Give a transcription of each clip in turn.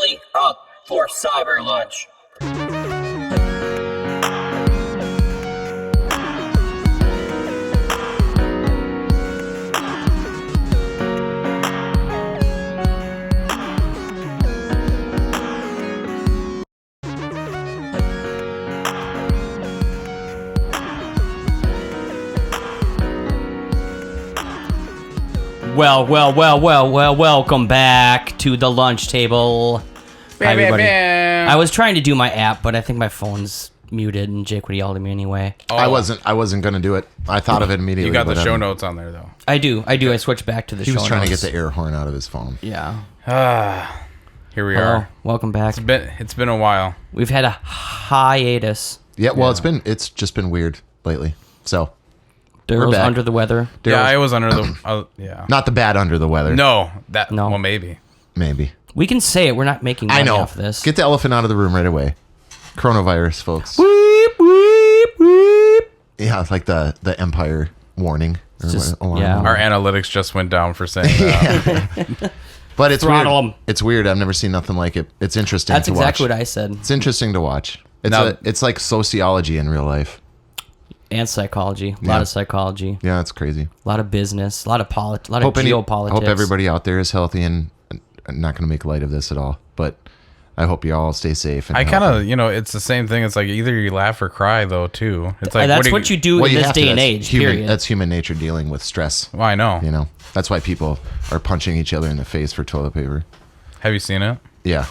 belly up for cyber lunch. Well, welcome back to the lunch table. Hi, everybody. I was trying to do my app, but I think my phone's muted, and Jake would yell at me anyway. Oh. I wasn't going to do it. I thought of it immediately. You got the show notes on there, though. I do. I switched back to the show notes. He was trying to get the air horn out of his phone. Yeah. Here we are. Welcome back. It's been a while. We've had a hiatus. Yeah, well, it's just been weird lately. So... Daryl's under the weather. Yeah, I was under the... yeah. Not the bad under the weather. No. No. Well, maybe. We can say it. We're not making money off this. Get the elephant out of the room right away. Coronavirus, folks. Weep, weep, weep. Yeah, it's like the Empire warning. Yeah. Our analytics just went down for saying that. But it's Throttle weird. 'em. It's weird. I've never seen nothing like it. It's interesting That's to watch. exactly what I said. It's interesting to watch. It's like sociology in real life. And psychology. A lot of psychology. Yeah, it's crazy. A lot of business. A lot of geopolitics. I hope everybody out there is healthy, and I'm not going to make light of this at all, but I hope you all stay safe. And I kind of, it's the same thing. It's like either you laugh or cry, though, too. It's like that's what you do in this day and age, period. That's human nature dealing with stress. Well, I know. That's why people are punching each other in the face for toilet paper. Have you seen it? Yeah.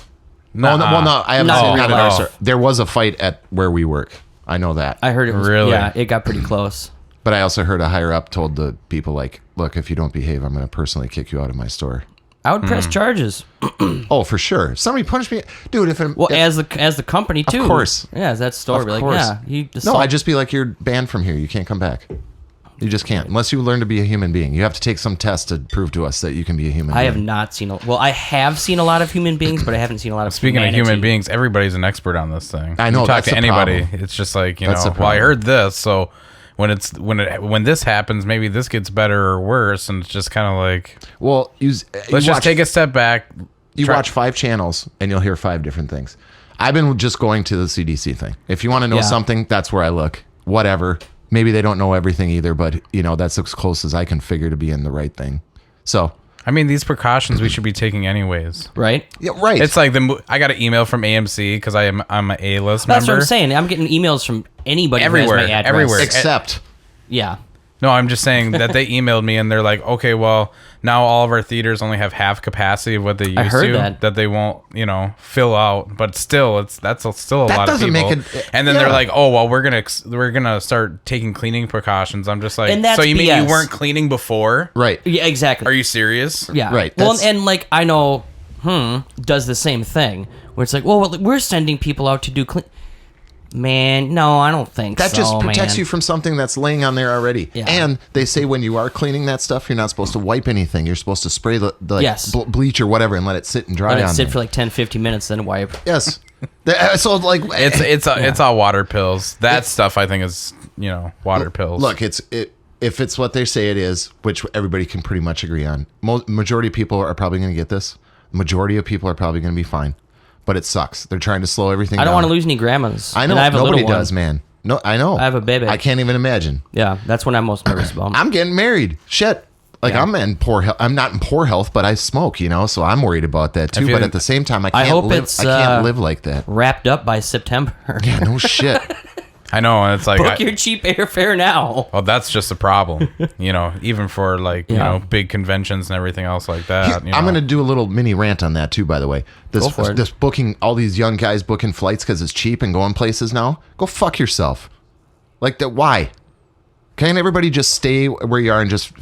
No, I haven't seen it. No. There was a fight at where we work. I know that. I heard it was, really? Yeah, it got pretty close. But I also heard a higher up told the people, like, look, if you don't behave, I'm going to personally kick you out of my store. I would press charges. Oh, for sure. If somebody punched me, dude. As the company too. Of course. Yeah, as that store. Of Like, course. yeah. No, I'd just be like, you're banned from here. You can't come back. You just can't, unless you learn to be a human being. You have to take some test to prove to us that you can be a human being. I have not seen. I have seen a lot of human beings, but I haven't seen a lot of. Speaking of human beings, everybody's an expert on this thing. I know. You talk that's to anybody, problem. it's just like I heard this, so when this happens, maybe this gets better or worse, and it's just kind of like, well, let's just take a step back. Watch 5 channels and you'll hear 5 different things. I've been just going to the CDC thing. If you want to know something, that's where I look. Whatever. Maybe they don't know everything either, but that's as close as I can figure to be in the right thing. So, I mean, these precautions we should be taking anyways, right? Yeah, right. It's like I got an email from AMC because I'm an A-list member. That's what I'm saying. I'm getting emails from anybody everywhere, who has my address. everywhere. Except, yeah. No, I'm just saying that they emailed me and they're like, okay, well, now all of our theaters only have half capacity of what they used to. That they won't, fill out. But still, that's still a lot of people. And then they're like, oh, well, we're gonna start taking cleaning precautions. I'm just like, so you mean you weren't cleaning before? right? Yeah, exactly. Are you serious? Yeah. Right. Well, and like I know, does the same thing where it's like, well, we're sending people out to do clean. Man, no, I don't think that so. That just protects man. you from something that's laying on there already. Yeah. And they say when you are cleaning that stuff, you're not supposed to wipe anything. You're supposed to spray the bleach or whatever and let it sit and dry. Let it sit for like 10, 15 minutes, then wipe. Yes. So like it's all water pills. That stuff I think is water pills. Look, if it's what they say it is, which everybody can pretty much agree on. Majority of people are probably going to get this. Majority of people are probably going to be fine. But it sucks. They're trying to slow everything down. I don't want to lose any grandmas. I know. Nobody does, man. No, I know. I have a baby. I can't even imagine. Yeah, that's what I'm most nervous about. I'm getting married. Shit. Like, I'm in poor health. I'm not in poor health, but I smoke, so I'm worried about that too. But at the same time, I can't live like that. Wrapped up by September. Yeah, no shit. I know, and it's like book your cheap airfare now. Well, that's just a problem, even for like big conventions and everything else like that. I'm going to do a little mini rant on that too. By the way, this booking all these young guys booking flights because it's cheap and going places now. Go fuck yourself. Like that? Why? Can't everybody just stay where you are and just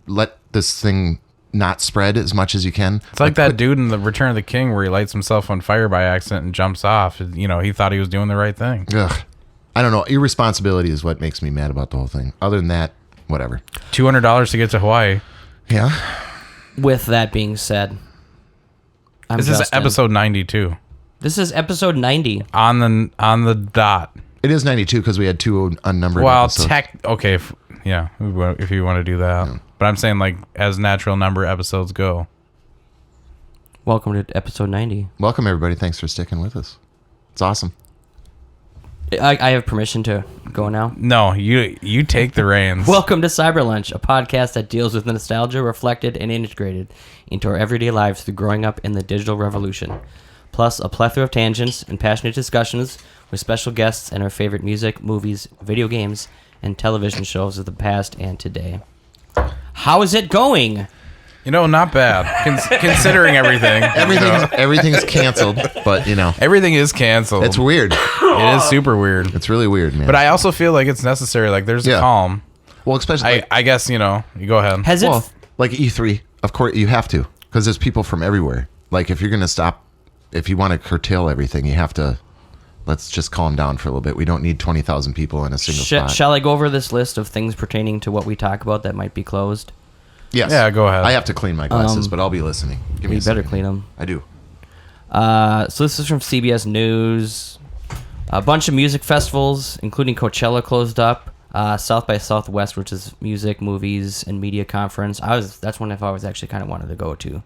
let this thing not spread as much as you can? It's like that dude in the Return of the King where he lights himself on fire by accident and jumps off. He thought he was doing the right thing. Ugh. I don't know. Irresponsibility is what makes me mad about the whole thing. Other than that, whatever. $200 to get to Hawaii. Yeah. With that being said, this is episode 92. This is episode 90 on the dot. It is 92 because we had 2 unnumbered. Well, episodes. okay, if you want to do that. Yeah. But I'm saying, like, as natural number episodes go. Welcome to episode 90. Welcome, everybody. Thanks for sticking with us. It's awesome. I have permission to go now? No, you take the reins. Welcome to Cyber Lunch, a podcast that deals with nostalgia reflected and integrated into our everyday lives through growing up in the digital revolution. Plus, a plethora of tangents and passionate discussions with special guests and our favorite music, movies, video games, and television shows of the past and today. How is it going? You know, not bad. Considering everything. Everything's canceled, but, you know. Everything is canceled. It's weird. It is super weird. It's really weird, man. But I also feel like it's necessary. Like, there's a calm. Well, especially... I guess, you know, you go ahead. Like E3, of course, you have to. Because there's people from everywhere. Like, if you're going to stop... If you want to curtail everything, you have to... Let's just calm down for a little bit. We don't need 20,000 people in a single spot. Shall I go over this list of things pertaining to what we talk about that might be closed? Yes. Yeah, go ahead. I have to clean my glasses, but I'll be listening. Give me you better clean them. I do. So this is from CBS News. A bunch of music festivals, including Coachella, closed up. South by Southwest, which is music, movies, and media conference. That's one I thought I was actually kind of wanted to go to.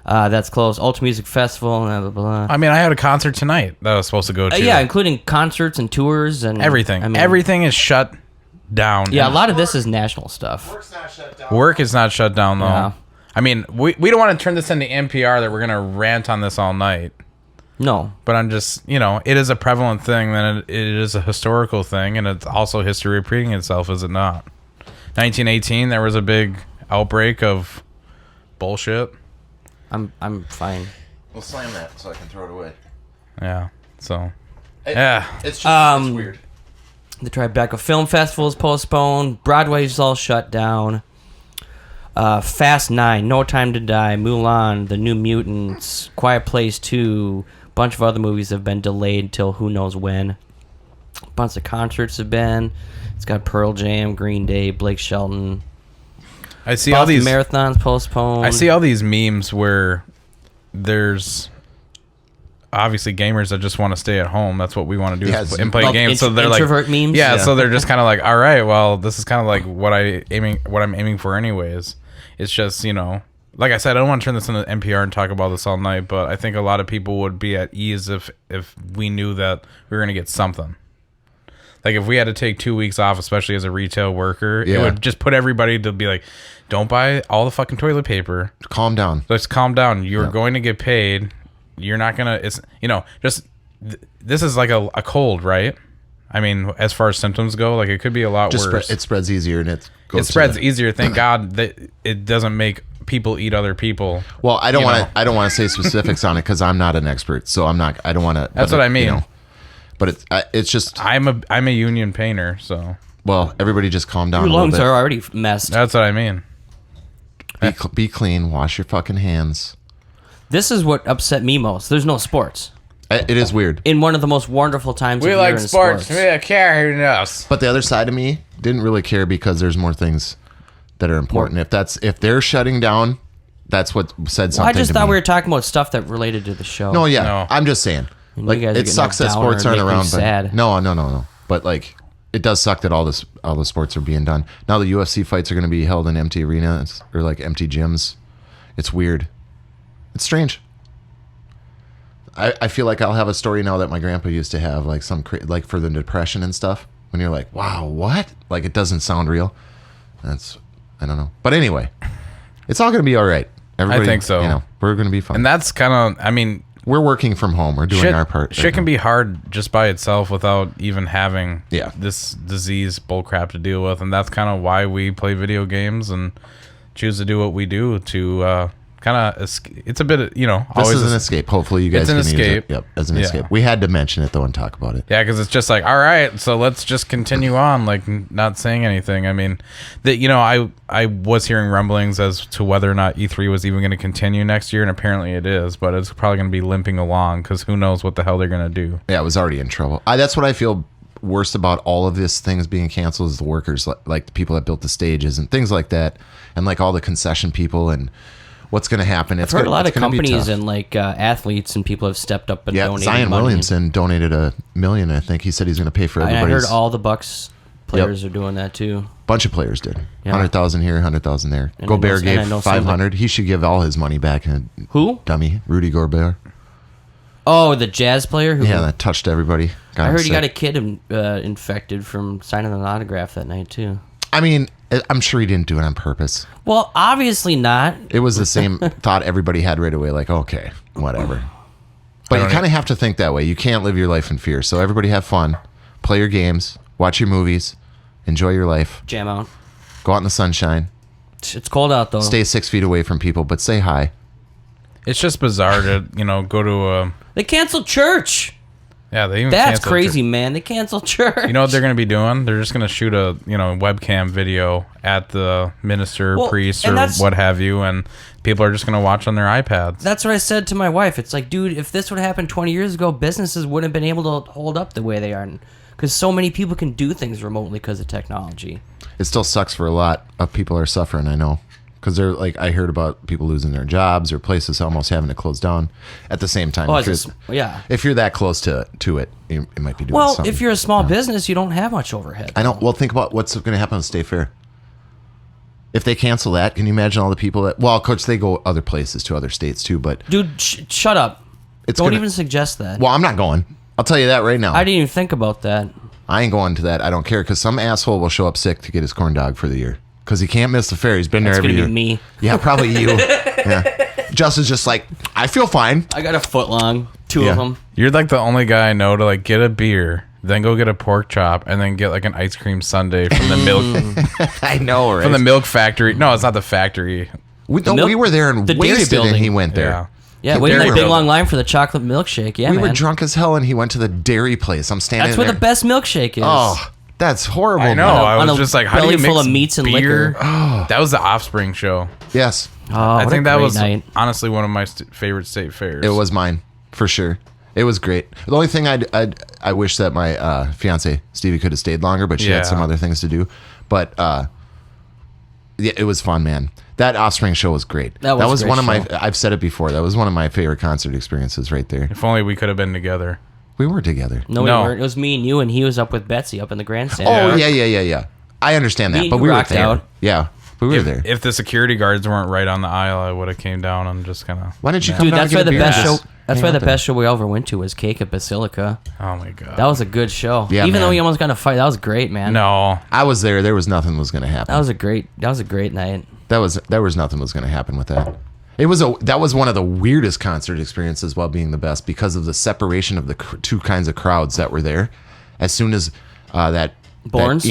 That's closed. Ultra Music Festival, blah, blah, blah. I mean, I had a concert tonight that I was supposed to go to. Yeah, including concerts and tours and everything. I mean, everything is shut down. Yeah, a lot of this is national stuff. Work's not shut down. Work is not shut down, though. Yeah. I mean, we don't want to turn this into NPR that we're going to rant on this all night. No. But I'm just, you know, it is a prevalent thing, then it is a historical thing, and it's also history repeating itself, is it not? 1918, there was a big outbreak of bullshit. I'm fine. We'll slam that so I can throw it away. Yeah, so... Yeah. It's just it's weird. The Tribeca Film Festival is postponed. Broadway's all shut down. Fast 9, No Time to Die, Mulan, The New Mutants, Quiet Place 2, a bunch of other movies have been delayed till who knows when. A bunch of concerts have been. It's got Pearl Jam, Green Day, Blake Shelton. I see Boston all these marathons postponed. I see all these memes where there's obviously gamers that just want to stay at home. That's what we want to do and play games. So they're introvert memes. Yeah, so they're just kind of like, all right, well, this is kind of like what I'm aiming for anyways. It's just, you know, like I said, I don't want to turn this into NPR and talk about this all night, but I think a lot of people would be at ease if we knew that we were going to get something. Like if we had to take 2 weeks off, especially as a retail worker, it would just put everybody to be like, don't buy all the fucking toilet paper. Calm down. Let's calm down. You're going to get paid. You're not going to, it's, you know, just, this is like a cold, right? I mean, as far as symptoms go, like it could be a lot worse. It spreads easier and it spreads easier. Thank God that it doesn't make people eat other people. Well, I don't want to say specifics on it because I'm not an expert. So I don't want to. That's what I mean. You know, but it's just I'm a union painter, so everybody just calm down. Your lungs are already messed. That's what I mean. Be clean. Wash your fucking hands. This is what upset me most. There's no sports. It is weird. In one of the most wonderful times we of like year in sports. We don't care who knows. But the other side of me didn't really care because there's more things that are important. If they're shutting down, that's what said something. Well, I just to thought me. we were talking about stuff that related to the show. No, I'm just saying. Like it sucks that sports aren't around. But sad. No. But like it does suck that all the sports are being done. Now the UFC fights are going to be held in empty arenas or like empty gyms. It's weird. It's strange. I feel like I'll have a story now that my grandpa used to have, like like for the depression and stuff. When you're like, wow, what? Like it doesn't sound real. I don't know. But anyway, it's all going to be all right. Everybody, I think so. You know, we're going to be fine. And that's kind of, I mean, we're working from home. We're doing our part. Shit can be hard just by itself without even having this disease bullcrap to deal with. And that's kind of why we play video games and choose to do what we do to kind of, it's a bit, you know, this is an escape. Hopefully you guys can use it. Yep, as an escape. We had to mention it though and talk about it. Yeah, because it's just like, all right, so let's just continue on, like not saying anything. I mean, that, you know, I was hearing rumblings as to whether or not E3 was even going to continue next year, and apparently it is, but it's probably going to be limping along because who knows what the hell they're going to do. Yeah, it was already in trouble. That's what I feel worst about all of this things being canceled is the workers, like the people that built the stages and things like that, and like all the concession people and what's going to happen. I've heard a lot of companies and like athletes and people have stepped up and donated Zion money. Williamson donated $1 million. I think he said he's going to pay for everybody's. I heard all the Bucks players are doing that too. Bunch of players did. 100,000 here, 100,000 there. And Gobert gave 500. He should give all his money back. Who? Dummy. Rudy Gobert. Oh, the Jazz player? That touched everybody. I heard he got a kid infected from signing an autograph that night, too. I mean, I'm sure he didn't do it on purpose. Well, obviously not. It was the same thought everybody had right away, like, okay, whatever. But you kind of have to think that way. You can't live your life in fear. So everybody have fun. Play your games. Watch your movies. Enjoy your life. Jam out. Go out in the sunshine. It's cold out, though. Stay 6 feet away from people, but say hi. It's just bizarre to, go to a... They canceled church. Yeah, they even That's crazy, man. They canceled church. You know what they're going to be doing? They're just going to shoot a, webcam video at the minister, priest, or what have you, and people are just going to watch on their iPads. That's what I said to my wife. It's like, dude, if this would have happened 20 years ago, businesses wouldn't have been able to hold up the way they are. Because so many people can do things remotely because of technology. It still sucks for a lot of people are suffering, I know. Because they're like, I heard about people losing their jobs or places almost having to close down at the same time. If you're that close to it, you might be doing something. Well, if you're a small business, you don't have much overhead. I don't. Well, think about what's going to happen with State Fair. If they cancel that, can you imagine all the people that... Well, of course, they go other places to other states too, but... Dude, shut up. Don't even suggest that. Well, I'm not going. I'll tell you that right now. I didn't even think about that. I ain't going to that. I don't care, because some asshole will show up sick to get his corn dog for the year. Because he can't miss the fair. He's been there every year. It's going to be me. Yeah, probably you. Yeah. Justin's just like, I feel fine. I got a foot long. Two of them. You're like the only guy I know to get a beer, then go get a pork chop, and then get an ice cream sundae from the milk. I know, right? From the milk factory. No, it's not the factory. We were there and wasted, and he went there. Yeah, waiting in a big long line for the chocolate milkshake. Yeah, we were drunk as hell, and he went to the dairy place. I'm standing there. That's where the best milkshake is. Oh, that's horrible. I know. I was just like, how do you mix full of meats and liquor? Oh. That was the Offspring show. Yes. Oh, I think that was honestly one of my favorite state fairs. It was mine, for sure. It was great. The only thing I wish that my fiance Stevie could have stayed longer, but she had some other things to do. But it was fun, man. That Offspring show was great. That was one of my... I've said it before. That was one of my favorite concert experiences right there. If only we could have been together. We were together. No, we weren't. It was me and you, and he was up with Betsy up in the grandstand. Oh, yeah. I understand that, but we were there. Yeah, we were there. If the security guards weren't right on the aisle, I would have came down and just kind of... Why didn't you come down? That's why the best show... That's why the best show we ever went to was Cake at Basilica. Oh my god, that was a good show. Yeah, even though we almost got in a fight, that was great, man. No, I was there. There was nothing was going to happen. That was a great night. There was nothing was going to happen with that. That was one of the weirdest concert experiences while being the best because of the separation of the two kinds of crowds that were there. As soon as Borns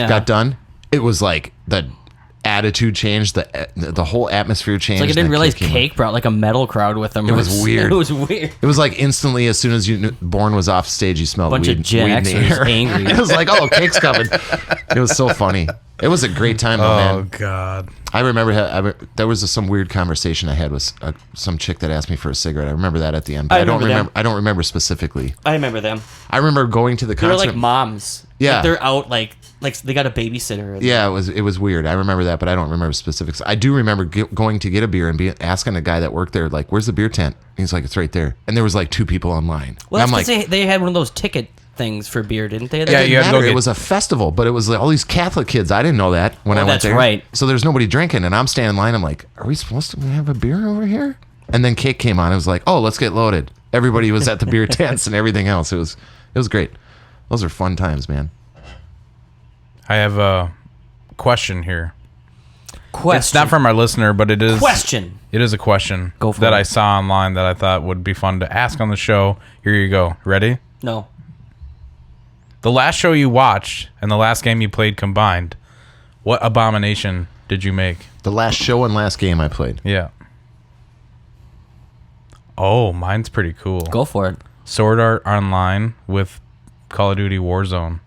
got done, it was like the attitude changed, the whole atmosphere changed. It's like I didn't realize Cake brought a metal crowd with him. It was weird. It was weird. It was like instantly as soon as Born was off stage, you smelled bunch weed. Of Gen Xers angry. It was like, oh, Cake's coming. It was so funny. It was a great time, though, man. Oh god. I remember there was some weird conversation I had with some chick that asked me for a cigarette. I remember that at the end. But I don't remember specifically. I remember them. I remember going to the concert. They're like moms. Yeah. Like they're out like they got a babysitter. Yeah, it was weird. I remember that, but I don't remember specifics. I do remember going to get a beer and asking a guy that worked there, like, "Where's the beer tent?" And he's like, "It's right there." And there was like 2 people online. Well, that's because they had one of those ticket things for beer, didn't they? Yeah, you had to go. It was a festival, but it was like all these Catholic kids. I didn't know that when I went there. That's right. So there's nobody drinking, and I'm standing in line. I'm like, "Are we supposed to have a beer over here?" And then Cake came on. It was like, "Oh, let's get loaded." Everybody was at the beer tents and everything else. It was great. Those are fun times, man. I have a question here. Question. It's not from our listener, but it is question. It is a question that I saw online that I thought would be fun to ask on the show. Here you go. Ready? No. The last show you watched and the last game you played combined, what abomination did you make? The last show and last game I played. Yeah. Oh, mine's pretty cool. Go for it. Sword Art Online with Call of Duty Warzone.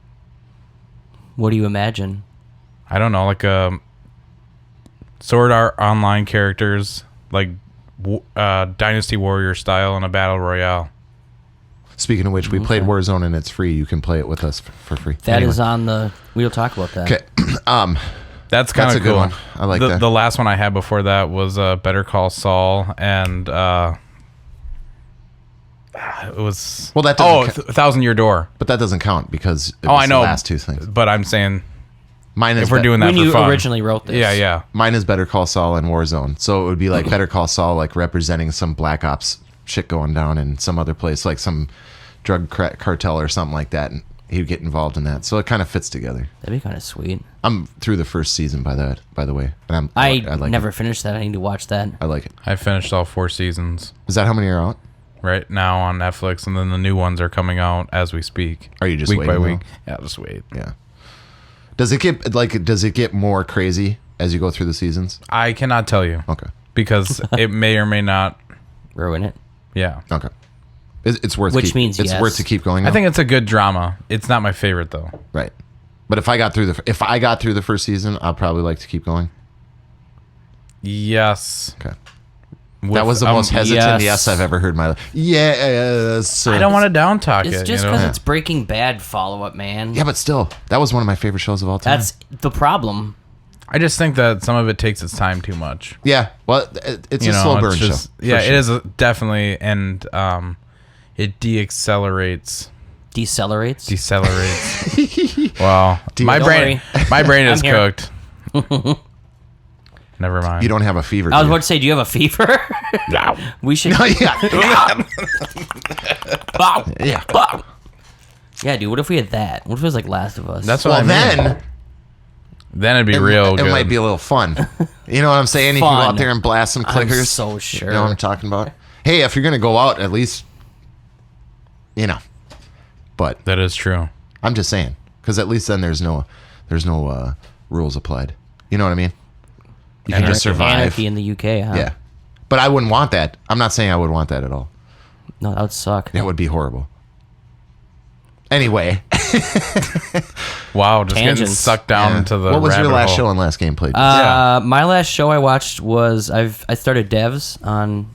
What do you imagine? I don't know, like Sword Art Online characters, like Dynasty Warrior style in a battle royale. Speaking of which, we played Warzone and it's free. You can play it with us for free. That is on the... We'll talk about that. Okay. That's kind of cool. Good one. I like that. The last one I had before that was Better Call Saul and It was Well, that doesn't 1,000 Year Door. But that doesn't count because it was I know the last two things. But I'm saying Mine is if we're doing that when for you fun. originally wrote this. Yeah. Mine is Better Call Saul and Warzone. So it would be like Better Call Saul, like representing some Black Ops shit going down in some other place, like some drug cartel or something like that, and he would get involved in that. So it kind of fits together. That'd be kind of sweet. I'm through the first season by the way. And I like never it. finished that. I need to watch that. I like it. I finished all 4 seasons Is that how many are out? right now on Netflix, and then the new ones are coming out as we speak. Are you just week waiting, by week? though? Yeah, just wait. Yeah. Does it get more crazy as you go through the seasons? I cannot tell you Okay. because it may or may not. Ruin it. Yeah. Okay. It's worth. Which means it's yes. worth to keep going. I think it's a good drama. It's not my favorite though. Right. But if I got through the first season, I'd probably like to keep going. Yes. Okay. That was the most hesitant yes I've ever heard in my life. Yes. I don't want to down talk It's it. just you because know? it's Breaking Bad follow-up, man. Yeah, but still, that was one of my favorite shows of all time. That's the problem. I just think that some of it takes its time too much. Yeah. Well, it's a slow burn show. Yeah, sure. it is definitely, and it decelerates. Decelerates? Decelerates. Wow. My brain is here. cooked. Never mind. You don't have a fever. I was about to say, do you have a fever? No. We should. Oh, yeah. Yeah. Yeah, dude. What if we had that? What if it was like Last of Us? That's what I mean. Then it'd be real good. It might be a little fun. You know what I'm saying? You can go out there and blast some clickers. I'm so sure. You know what I'm talking about? Hey, if you're gonna go out, at least, you know. But that is true. I'm just saying, because at least then there's no rules applied. You know what I mean? You can just survive. Anarchy in the UK, huh? Yeah, but I wouldn't want that. I'm not saying I would want that at all. No, that would suck. That would be horrible. Anyway. Wow, just getting Tangents. sucked down into the What was your rabbit last hole. show and last game played? My last show I watched was I started Devs on.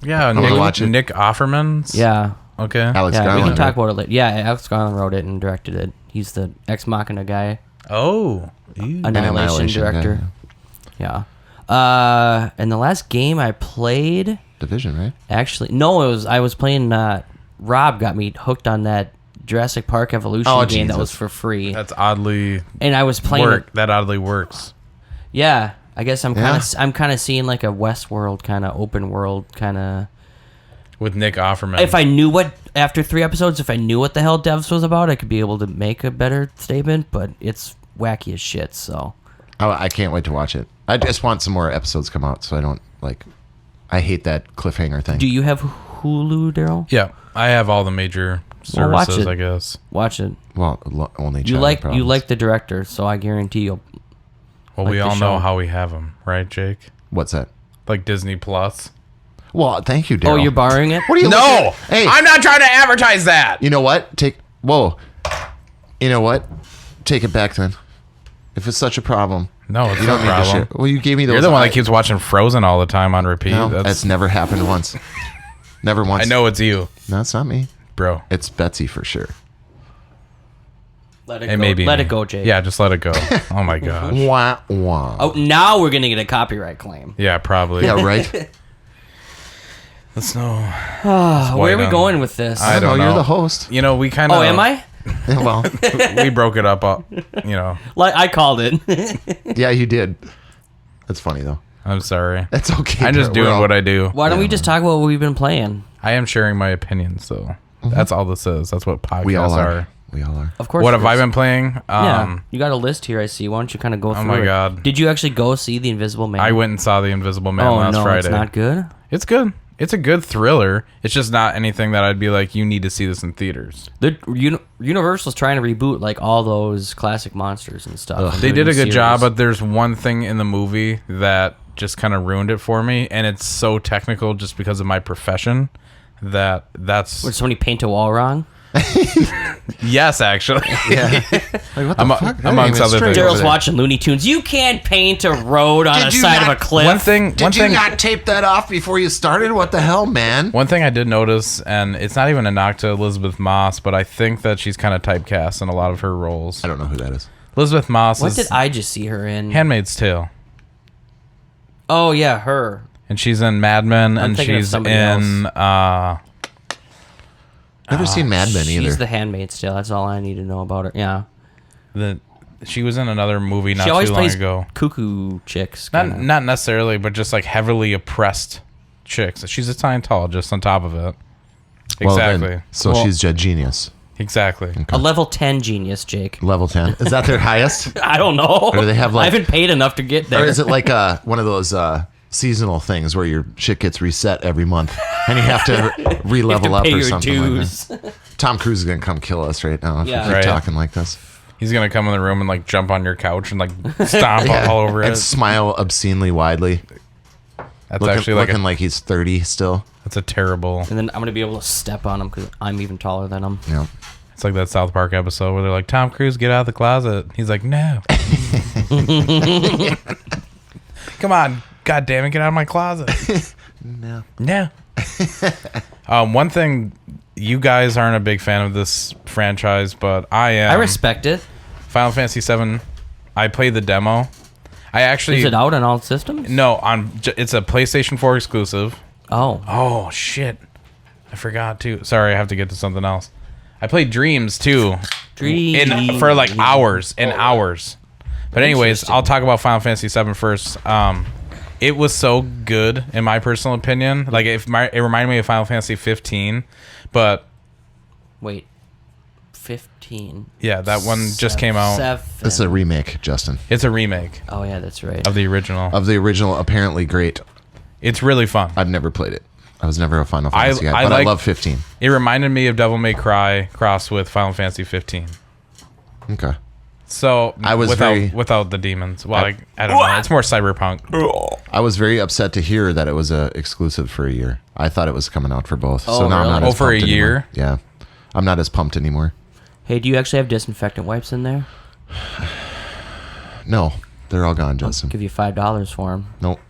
Yeah, watch it. Nick Offerman's. Yeah. Okay. Alex Yeah, we Garland, can talk right? about it later. Yeah, Alex Garland wrote it and directed it. He's the Ex Machina guy. Oh. Annihilation director. guy, Yeah. And the last game I played, Division, right? actually, no, I was playing. Rob got me hooked on that Jurassic Park Evolution game that Jesus. was for free, That's oddly and I was playing it. That oddly works. Yeah, I guess I'm Yeah. kind of seeing like a Westworld kind of open world kind of. With Nick Offerman. If I knew after 3 episodes, if I knew what the hell Devs was about, I could be able to make a better statement. But it's wacky as shit. So I can't wait to watch it. I just want some more episodes come out so I don't I hate that cliffhanger thing. do you have Hulu, Daryl? Yeah, I have all the major Well, watch services, it. I guess. Watch it. Well, only You child like problems. the director, so I guarantee you'll. Well, Like we the all know show. how we have them, right, Jake? What's that? Like Disney Plus. Well, thank you, Daryl. Oh, you're borrowing it? What are you No, looking at? Hey, I'm not trying to advertise that. you know what? You know what? Take it back then. If it's such a problem, No, it's you no don't need to problem. share. Well, you gave me those. You're the one that keeps watching Frozen all the time on repeat. No, that's never happened once. Never once. I know it's you, No, it's not me. bro. It's Betsy for sure. Let it It go. may be Let me. it go, Jay. Yeah, just let it go. Oh my gosh. Wah wah. Oh, now we're gonna get a copyright claim. Yeah, probably. Yeah, right. Let's know. Where are we on. going with this? I don't know. You're know. the host. You know, we kind of. Oh, am I? Well, We broke it up. You know, Like I called it. yeah, you did. That's funny though. I'm sorry. That's okay. I'm just We're doing all- what I do. Why don't we just talk about what we've been playing? I am sharing my opinions, though. That's all this is. That's what podcasts We all are. are. We all are. Of course. What it have I is. been playing? Yeah, you got a list here. I see. Why don't you kind of go through my it? God. Did you actually go see The Invisible Man? I went and saw The Invisible Man Oh last no, Friday. it's not good. It's good. It's a good thriller. It's just not anything that I'd be like, you need to see this in theaters. Universal's trying to reboot like all those classic monsters and stuff. They did a good Series. job, but there's one thing in the movie that just kind of ruined it for me, and it's so technical just because of my profession that's Would somebody paint a wall wrong? yes, actually. Yeah. Like, what the fuck? Amongst other things. Daryl's watching Looney Tunes. You can't paint a road on Did a you side of not- a cliff. One thing not tape that off before you started? What the hell, man? One thing I did notice, and it's not even a knock to Elizabeth Moss, but I think that she's kind of typecast in a lot of her roles. I don't know who that is. Elizabeth Moss What is did I just see her in? Handmaid's Tale, Oh yeah, her. and she's in Mad Men, I'm and thinking of she's somebody in Never seen Mad Men either. She's the handmaid still. That's all I need to know about her. Yeah. She was in another movie not too long ago. Cuckoo chicks. Not necessarily, but just like heavily oppressed chicks. She's a Scientologist on top of it. Exactly. She's a genius. Exactly. Okay. A level 10 genius, Jake. Level 10. Is that their highest? I don't know. Or do they have I haven't paid enough to get there. Or is it like one of those seasonal things where your shit gets reset every month and you have to re-level up or something like that? Tom Cruise is going to come kill us right now if we keep talking like this. He's going to come in the room and like jump on your couch and like stomp all over it. And smile obscenely widely. That's actually looking like he's 30 still. That's a terrible. And then I'm going to be able to step on him because I'm even taller than him. Yeah. It's like that South Park episode where they're like, Tom Cruise, get out of the closet. He's like, no. Come on. God damn it, get out of my closet. No. One thing, you guys aren't a big fan of this franchise, but I am. I respect it. Final Fantasy VII, I played the demo. Is it out on all systems? No, it's a PlayStation 4 exclusive. Oh shit, I forgot too. Sorry, I have to get to something else. I played Dreams too. For like hours and hours. But anyways, I'll talk about Final Fantasy VII first. It was so good in my personal opinion. Like it reminded me of Final Fantasy 15, but wait, 15. Yeah, that one just came out. This is a remake, Justin. It's a remake. Oh yeah, that's right. Of the original. Apparently great. It's really fun. I've never played it. I was never a Final Fantasy guy, but I love 15. It reminded me of Devil May Cry crossed with Final Fantasy 15. Okay. So I was without the demons. Well, I don't know. It's more cyberpunk. I was very upset to hear that it was exclusive for a year. I thought it was coming out for both. Oh, so now really? I'm not as for a pumped year? Anymore. Yeah. I'm not as pumped anymore. Hey, do you actually have disinfectant wipes in there? No, they're all gone, Justin. I'll give you $5 for them. Nope.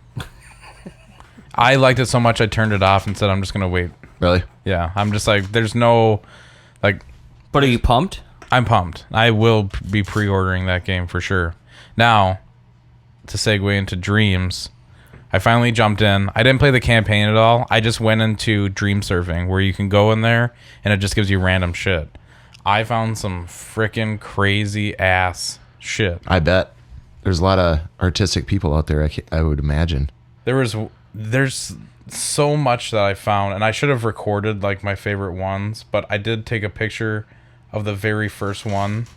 I liked it so much I turned it off and said I'm just gonna wait. Really? Yeah. I'm just like, there's no like. But are you pumped? I'm pumped. I will be pre-ordering that game for sure. Now, to segue into Dreams, I finally jumped in. I didn't play the campaign at all. I just went into Dream Surfing, where you can go in there and it just gives you random shit. I found some freaking crazy ass shit. I bet. There's a lot of artistic people out there, I would imagine. There's so much that I found, and I should have recorded like my favorite ones, but I did take a picture of the very first one.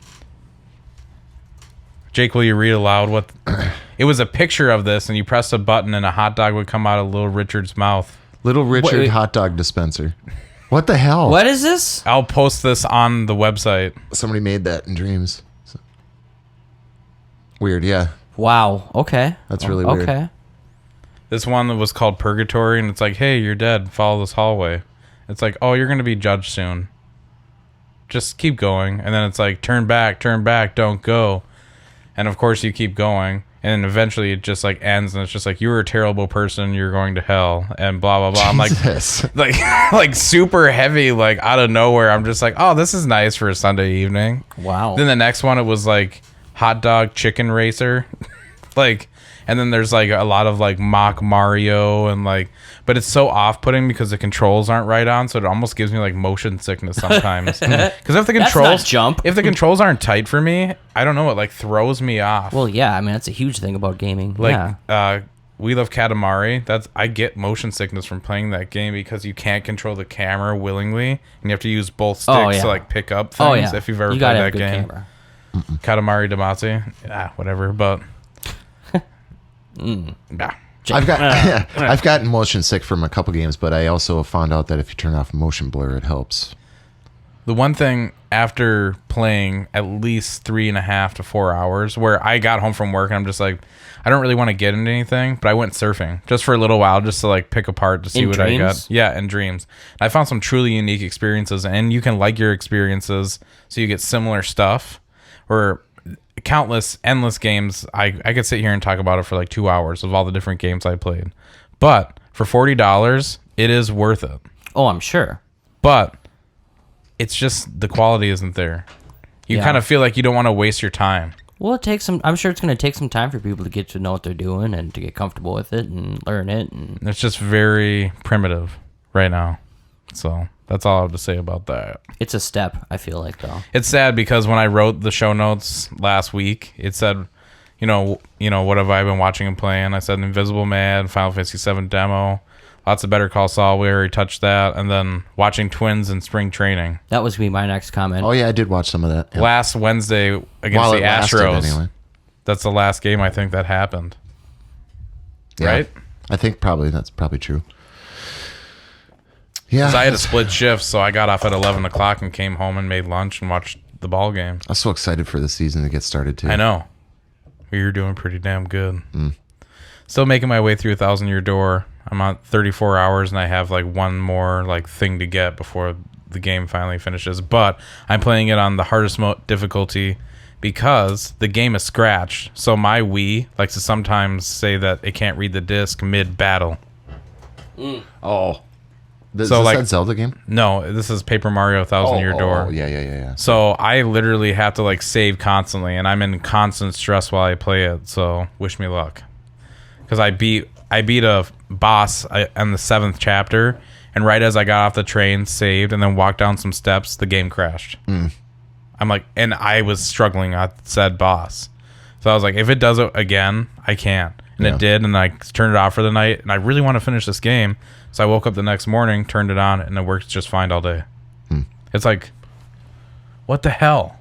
Jake, will you read aloud what it was? A picture of this, and you press a button and a hot dog would come out of Little Richard's mouth. Little Richard hot dog dispenser. What the hell? What is this? I'll post this on the website. Somebody made that in Dreams. Weird, yeah. Wow. Okay. That's really weird. Okay. This one was called Purgatory, and it's like, hey, you're dead. Follow this hallway. It's like, oh, you're going to be judged soon. Just keep going. And then it's like, turn back, don't go. And of course you keep going. And eventually it just like ends, and it's just like, you were a terrible person, you're going to hell, and blah, blah, blah. I'm like, like super heavy, like out of nowhere. I'm just like, oh, this is nice for a Sunday evening. Wow. Then the next one, it was like hot dog chicken racer. Like, and then there's like a lot of like mock Mario and like, but it's so off-putting because the controls aren't right on, so it almost gives me like motion sickness sometimes. Because if the controls aren't tight for me, I don't know, it like throws me off. Well, yeah, I mean that's a huge thing about gaming. Like, We Love Katamari. I get motion sickness from playing that game because you can't control the camera willingly, and you have to use both sticks to like pick up things. If you've ever played that game, Katamari Damacy, whatever, but. Nah. I've gotten motion sick from a couple games, but I also found out that if you turn off motion blur, it helps. The one thing after playing at least 3.5 to 4 hours, where I got home from work and I'm just like, I don't really want to get into anything, but I went surfing just for a little while, just to like pick apart to see what I got. Yeah, in Dreams. I found some truly unique experiences, and you can like your experiences so you get similar stuff. Or endless games. I could sit here and talk about it for like 2 hours of all the different games I played. But for $40, it is worth it. Oh, I'm sure. But it's just the quality isn't there. You kind of feel like you don't want to waste your time. Well, I'm sure it's going to take some time for people to get to know what they're doing and to get comfortable with it and learn it. And it's just very primitive right now. So that's all I have to say about that. It's a step, I feel like, though. It's sad because when I wrote the show notes last week, it said, you know, what have I been watching and playing? I said Invisible Man, Final Fantasy VII demo, lots of Better Call Saul. We already touched that, and then watching Twins and Spring Training. That was my next comment. Oh yeah, I did watch some of that. Yeah. Last Wednesday against the Astros. Anyway. That's the last game I think that happened. Yeah. Right? I think that's probably true. Yeah. Because I had a split shift, so I got off at 11 o'clock and came home and made lunch and watched the ball game. I was so excited for the season to get started too. I know. You're doing pretty damn good. Still making my way through 1,000 Year Door. I'm on 34 hours and I have like one more like thing to get before the game finally finishes. But I'm playing it on the hardest difficulty because the game is scratched. So my Wii likes to sometimes say that it can't read the disc mid-battle. Oh. Is so this like that Zelda game? No, this is Paper Mario 1,000 Year Door. Oh, yeah. So I literally have to like save constantly, and I'm in constant stress while I play it. So wish me luck, because I beat a boss in the 7th chapter, and right as I got off the train, saved, and then walked down some steps, the game crashed. I'm like, and I was struggling at said boss, so I was like, if it does it again, I can't. And it did, and I turned it off for the night, and I really want to finish this game. So I woke up the next morning, turned it on, and it works just fine all day. It's like, what the hell?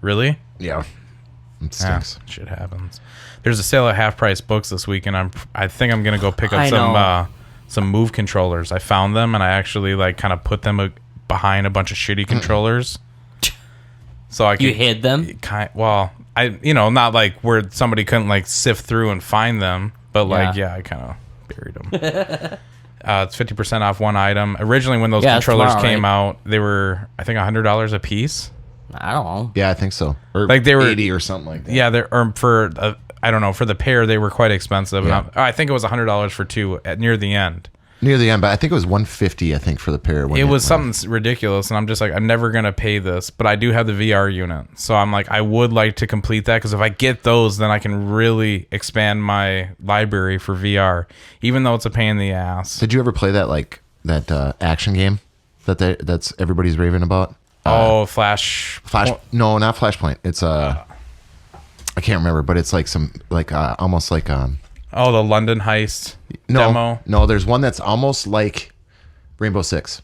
Really? Yeah. It stinks. Shit happens. There's a sale at Half Price Books this week, and I think I'm gonna go pick up some Move controllers. I found them, and I actually like kind of put them behind a bunch of shitty controllers. So you hid them? Not like where somebody couldn't like sift through and find them, but like I kind of buried them. It's 50% off one item. Originally, when those controllers came out, they were I think $100 a piece. I don't know. Yeah, I think so. Or like they were 80 or something like that. Yeah, for I don't know, for the pair they were quite expensive. Yeah. I think it was $100 for two near the end. Near the end, but I think it was $150. I think for the pair. It was something ridiculous, and I'm just like, I'm never gonna pay this. But I do have the VR unit, so I'm like, I would like to complete that because if I get those, then I can really expand my library for VR. Even though it's a pain in the ass. Did you ever play that action game that's everybody's raving about? Flash. No, not Flashpoint. It's I can't remember, but it's like some almost like the London Heist demo. No, there's one that's almost like Rainbow Six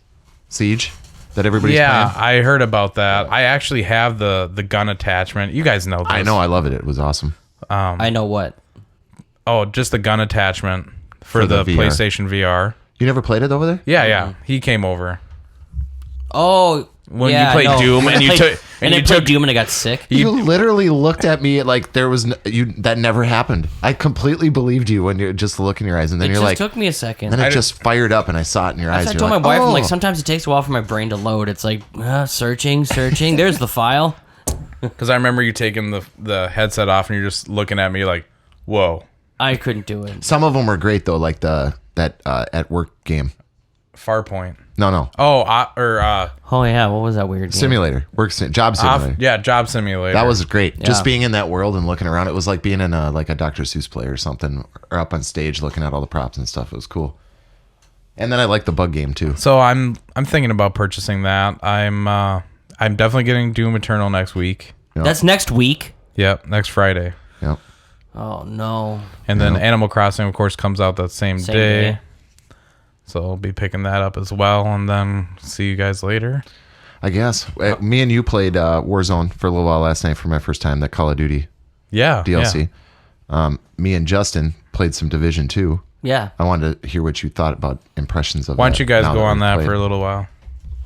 Siege that everybody's playing. I heard about that. I actually have the gun attachment. You guys know this. I know. I love it. It was awesome. I know what. Oh, just the gun attachment for the PlayStation VR. You never played it over there? Yeah. He came over. Oh, when you played Doom and you took Doom and I got sick. You literally looked at me like there was that never happened. I completely believed you when you're just looking in your eyes, and then you're like, it took me a second. Then it just fired up, and I saw it in your eyes. I told my wife, I'm like, sometimes it takes a while for my brain to load. It's like searching. There's the file. Because I remember you taking the headset off and you're just looking at me like, whoa. I couldn't do it. Some of them were great though, like that at work game. Farpoint. No. Oh yeah, what was that weird game? Simulator. Job simulator. Job simulator. That was great. Yeah. Just being in that world and looking around. It was like being in a Dr. Seuss play or something, or up on stage looking at all the props and stuff. It was cool. And then I like the bug game too. So I'm thinking about purchasing that. I'm definitely getting Doom Eternal next week. Yep. That's next week? Yep, next Friday. Yep. Oh no. And then Animal Crossing, of course, comes out that same day. So I'll be picking that up as well, and then see you guys later. I guess. Me and you played Warzone for a little while last night for my first time, that Call of Duty DLC. Yeah. Me and Justin played some Division 2. Yeah. I wanted to hear what you thought about impressions of Why don't you guys go on that played for a little while?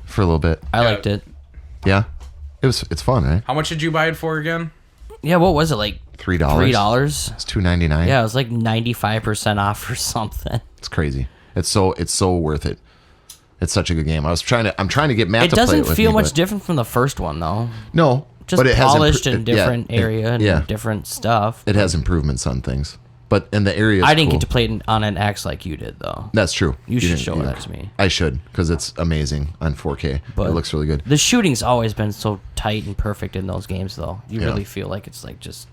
For a little bit. I liked it. Yeah? It's fun, right? How much did you buy it for again? Yeah, what was it, like $3? $3? It's $2.99. Yeah, it was like 95% off or something. It's crazy. It's so worth it. It's such a good game. I'm trying to get Matt to play it with me. It doesn't feel much different from the first one, though. No, just but it polished in different area and different stuff. It has improvements on things, but in the area, I didn't get to play it on an X like you did, though. That's true. You should show that to me. I should, because it's amazing on 4K. But it looks really good. The shooting's always been so tight and perfect in those games, though. You really feel like it's like just.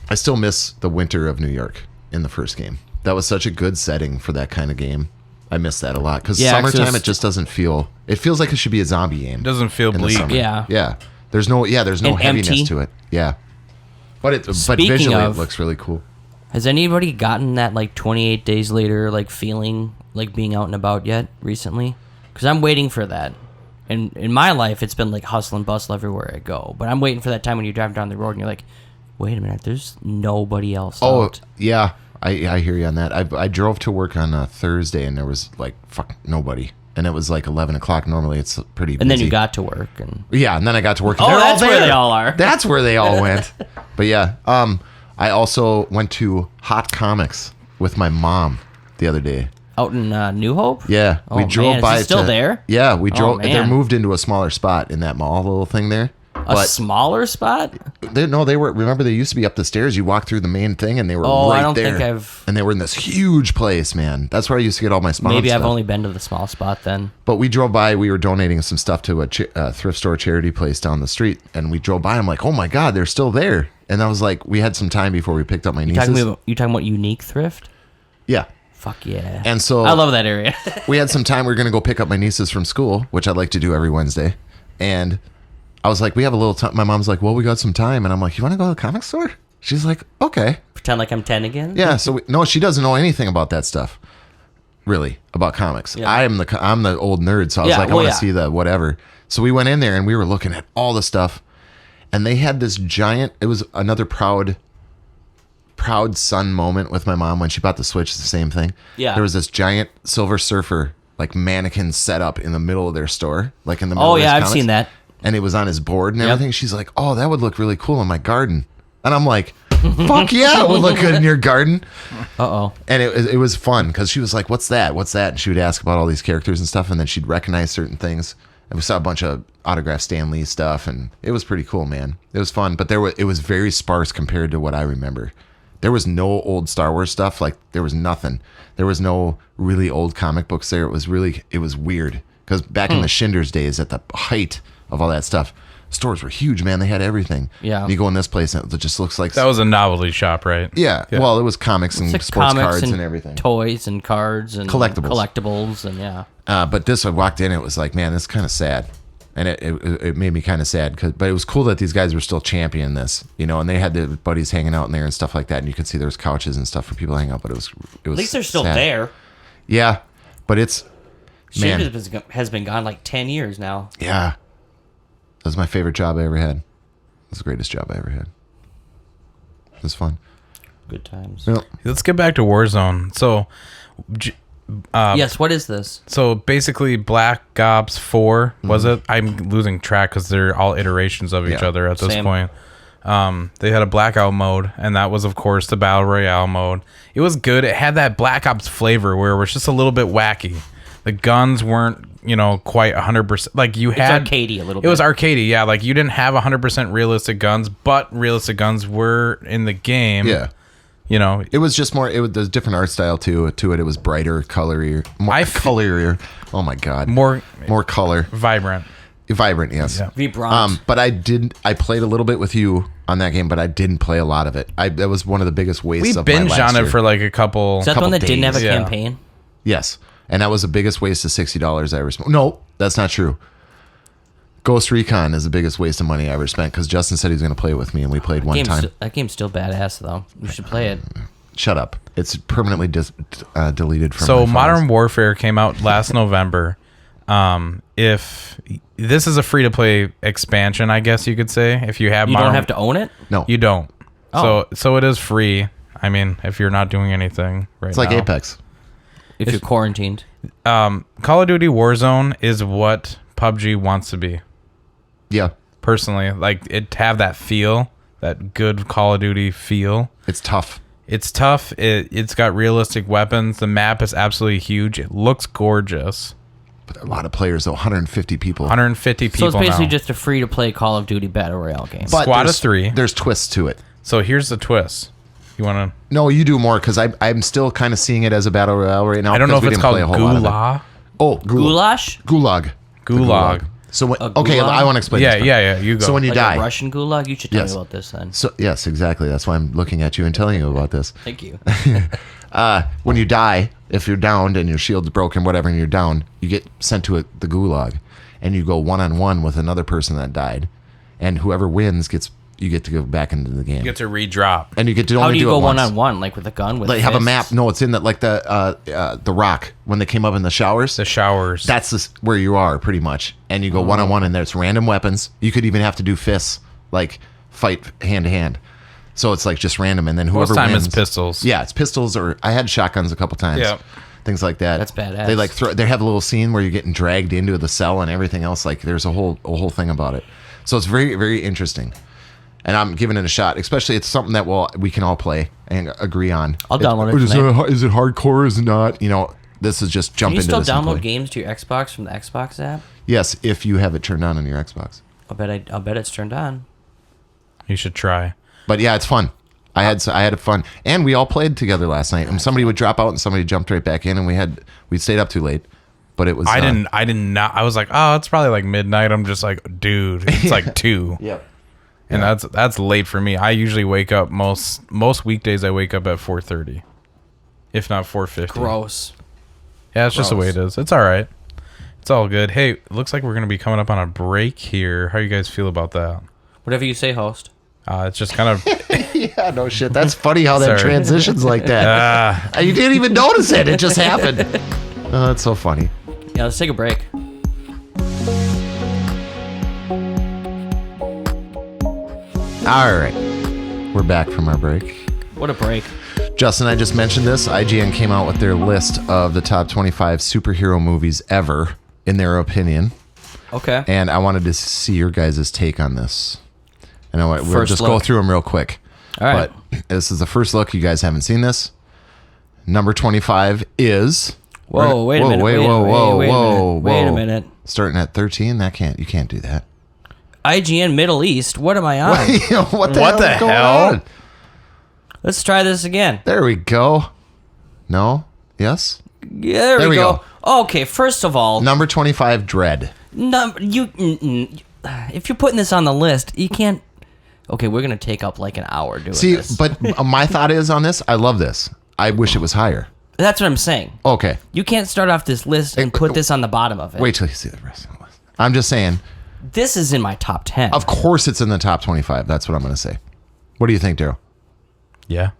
I still miss the winter of New York in the first game. That was such a good setting for that kind of game. I miss that a lot because summertime it just doesn't feel. It feels like it should be a zombie game. It doesn't feel bleak. Yeah. There's no heaviness empty. to it. Yeah. But visually it looks really cool. Has anybody gotten that like 28 days later like feeling like being out and about yet recently? Because I'm waiting for that. And in my life, it's been like hustle and bustle everywhere I go. But I'm waiting for that time when you drive down the road and you're like, wait a minute, there's nobody else out. Yeah. I hear you on that. I drove to work on a Thursday and there was like nobody. And it was like 11 o'clock. Normally it's pretty busy. And then you got to work. And then I got to work. And that's where they all are. That's where they all went. But yeah, I also went to Hot Comics with my mom the other day. Out in New Hope? Yeah. We drove by. Is it still there? Yeah, we drove. They moved into a smaller spot in that mall little thing there. A smaller spot? They were. Remember, they used to be up the stairs. You walk through the main thing, and they were right there. I don't think I've. And they were in this huge place, man. That's where I used to get all my sponsors. Maybe I've only been to the small spot then. But we drove by. We were donating some stuff to a thrift store charity place down the street, and we drove by. I'm like, oh my god, they're still there. And I was like, we had some time before we picked up my nieces. You talking about Unique Thrift? Yeah. Fuck yeah. And so I love that area. We had some time. We were going to go pick up my nieces from school, which I'd like to do every Wednesday. And I was like, we have a little time. My mom's like, well, we got some time. And I'm like, you want to go to the comic store? She's like, okay. Pretend like I'm 10 again? Yeah. So no, she doesn't know anything about that stuff, really, about comics. Yeah. I'm the old nerd. So I was like, I want to see the whatever. So we went in there and we were looking at all the stuff. And they had this giant, it was another proud son moment with my mom when she bought the Switch, the same thing. Yeah. There was this giant Silver Surfer like mannequin set up in the middle of their store, like in the middle of I've comics. seen that. And it was on his board and everything. She's like, oh, that would look really cool in my garden. And I'm like, fuck yeah, it would look good in your garden. Uh-oh. And it was fun because she was like, what's that? What's that? And she would ask about all these characters and stuff, and then she'd recognize certain things. And we saw a bunch of autographed Stan Lee stuff, and it was pretty cool, man. It was fun, but it was very sparse compared to what I remember. There was no old Star Wars stuff. Like, there was nothing. There was no really old comic books there. It was weird. Because back in the Schindler's days, at the height of all that stuff, stores were huge, man. They had everything. Yeah. And you go in this place, and it just looks like... That was a novelty shop, right? Yeah. Well, it was comics and like sports comics cards and everything. Toys and cards and... Collectibles, and yeah. But this, I walked in, it was like, man, this is kind of sad. And it made me kind of sad, but it was cool that these guys were still championing this, and they had their buddies hanging out in there and stuff like that, and you could see there was couches and stuff for people to hang out. But it was at least they're still sad. There. Yeah, but it's man has been gone like 10 years now. Yeah, that was my favorite job I ever had. It was the greatest job I ever had. It was fun. Good times. Yep. Let's get back to Warzone. So. Yes, what is this? So basically, Black Ops 4 was it? I'm losing track because they're all iterations of each other at this point. They had a blackout mode, and that was, of course, the Battle Royale mode. It was good. It had that Black Ops flavor where it was just a little bit wacky. The guns weren't, quite 100%. Like you had arcadey a little bit. It was arcadey, yeah. Like you didn't have 100% realistic guns, but realistic guns were in the game. Yeah. It was just more. There's different art style to it. It was brighter, colorier, more colorier. Oh my god, more color, vibrant, yes. Yeah. Vibrant. But I played a little bit with you on that game, but I didn't play a lot of it. That was one of the biggest wastes. We binged on it for like a couple. Is that the one that didn't have a campaign? Yes, and that was the biggest waste of $60 I ever spent. No, that's not true. Ghost Recon is the biggest waste of money I ever spent because Justin said he was going to play it with me, and we played one time. That game's still badass, though. You should play it. Shut up. It's permanently deleted from So my Modern Warfare came out last November. If this is a free-to-play expansion, I guess you could say. If you have, you don't have to own it. No, you don't. Oh. So it is free. I mean, if you're not doing anything right now, it's like Apex. If you're quarantined. Call of Duty Warzone is what PUBG wants to be. Yeah. Personally, like it to have that feel, that good Call of Duty feel. It's tough. It's tough. It's got realistic weapons. The map is absolutely huge. It looks gorgeous. But a lot of players, though. 150 people. 150 people. So it's basically now. just a free-to-play Call of Duty Battle Royale game. But Squad of 3. There's twists to it. So here's the twist. You want to? No, you do more because I'm still kind of seeing it as a Battle Royale right now. I don't know if it's called Gulag. Oh, Goulash? Gulag. Gulag. So okay, I want to explain. Yeah. You go. So when you die, a Russian gulag. You should tell me about this then. So yes, exactly. That's why I'm looking at you and telling you about this. Thank you. When you die, if you're downed and your shield's broken, whatever, and you're down, you get sent to the gulag, and you go 1-on-1 with another person that died, and whoever wins you get to go back into the game. You get to redrop, and you get to only How do you do go it once. 1-on-1, like with a gun? With They have a map. No, it's in that, like the Rock when they came up in the showers. the showers. That's where you are pretty much, and you go 1-on-1, and there's random weapons. You could even have to do fists, like fight hand to hand. So it's like just random, and then whoever Most time wins, it's pistols. Yeah, it's pistols, or I had shotguns a couple times. Yeah. Things like that. That's badass. They like they have a little scene where you're getting dragged into the cell and everything else. Like there's a whole thing about it. So it's very, very interesting. And I'm giving it a shot. Especially it's something that we can all play and agree on. I'll download it tonight. Is it hardcore? Is it not? This is just jump Can you into still this. download games to your Xbox from the Xbox app? Yes, if you have it turned on your Xbox. I'll bet it's turned on. You should try. But yeah, it's fun. I had fun, and we all played together last night. And somebody would drop out, and somebody jumped right back in, and we stayed up too late. But it was. I did not. I was like, oh, it's probably like midnight. I'm just like, dude, it's like 2. Yep. And that's late for me. I usually wake up most weekdays. I wake up at 4:30, if not 4:50. Gross. Yeah, it's just the way it is. It's all right. It's all good. Hey, it looks like we're gonna be coming up on a break here. How you guys feel about that? Whatever you say, host. It's just kind of Yeah, no shit. That's funny how that transitions like that. You didn't even notice it. It just happened. Oh, that's so funny. Yeah, let's take a break. All right. We're back from our break. What a break. Justin, I just mentioned this. IGN came out with their list of the top 25 superhero movies ever, in their opinion. Okay. And I wanted to see your guys' take on this. And we'll just go through them real quick. All right. But this is the first look. You guys haven't seen this. Number 25 is... Whoa, wait a minute. Wait a minute. Starting at 13? You can't do that. IGN Middle East. What am I on? What the hell? Let's try this again. There we go. No? Yes? Yeah, there we go. Okay, first of all, number 25, Dread. If you're putting this on the list, you can't. Okay, we're gonna take up like an hour doing this. But my thought is on this. I love this. I wish it was higher. That's what I'm saying. Okay. You can't start off this list and put this on the bottom of it. Wait till you see the rest of the list. I'm just saying. This is in my top 10. Of course, it's in the top 25. That's what I'm gonna say. What do you think, Daryl? Yeah.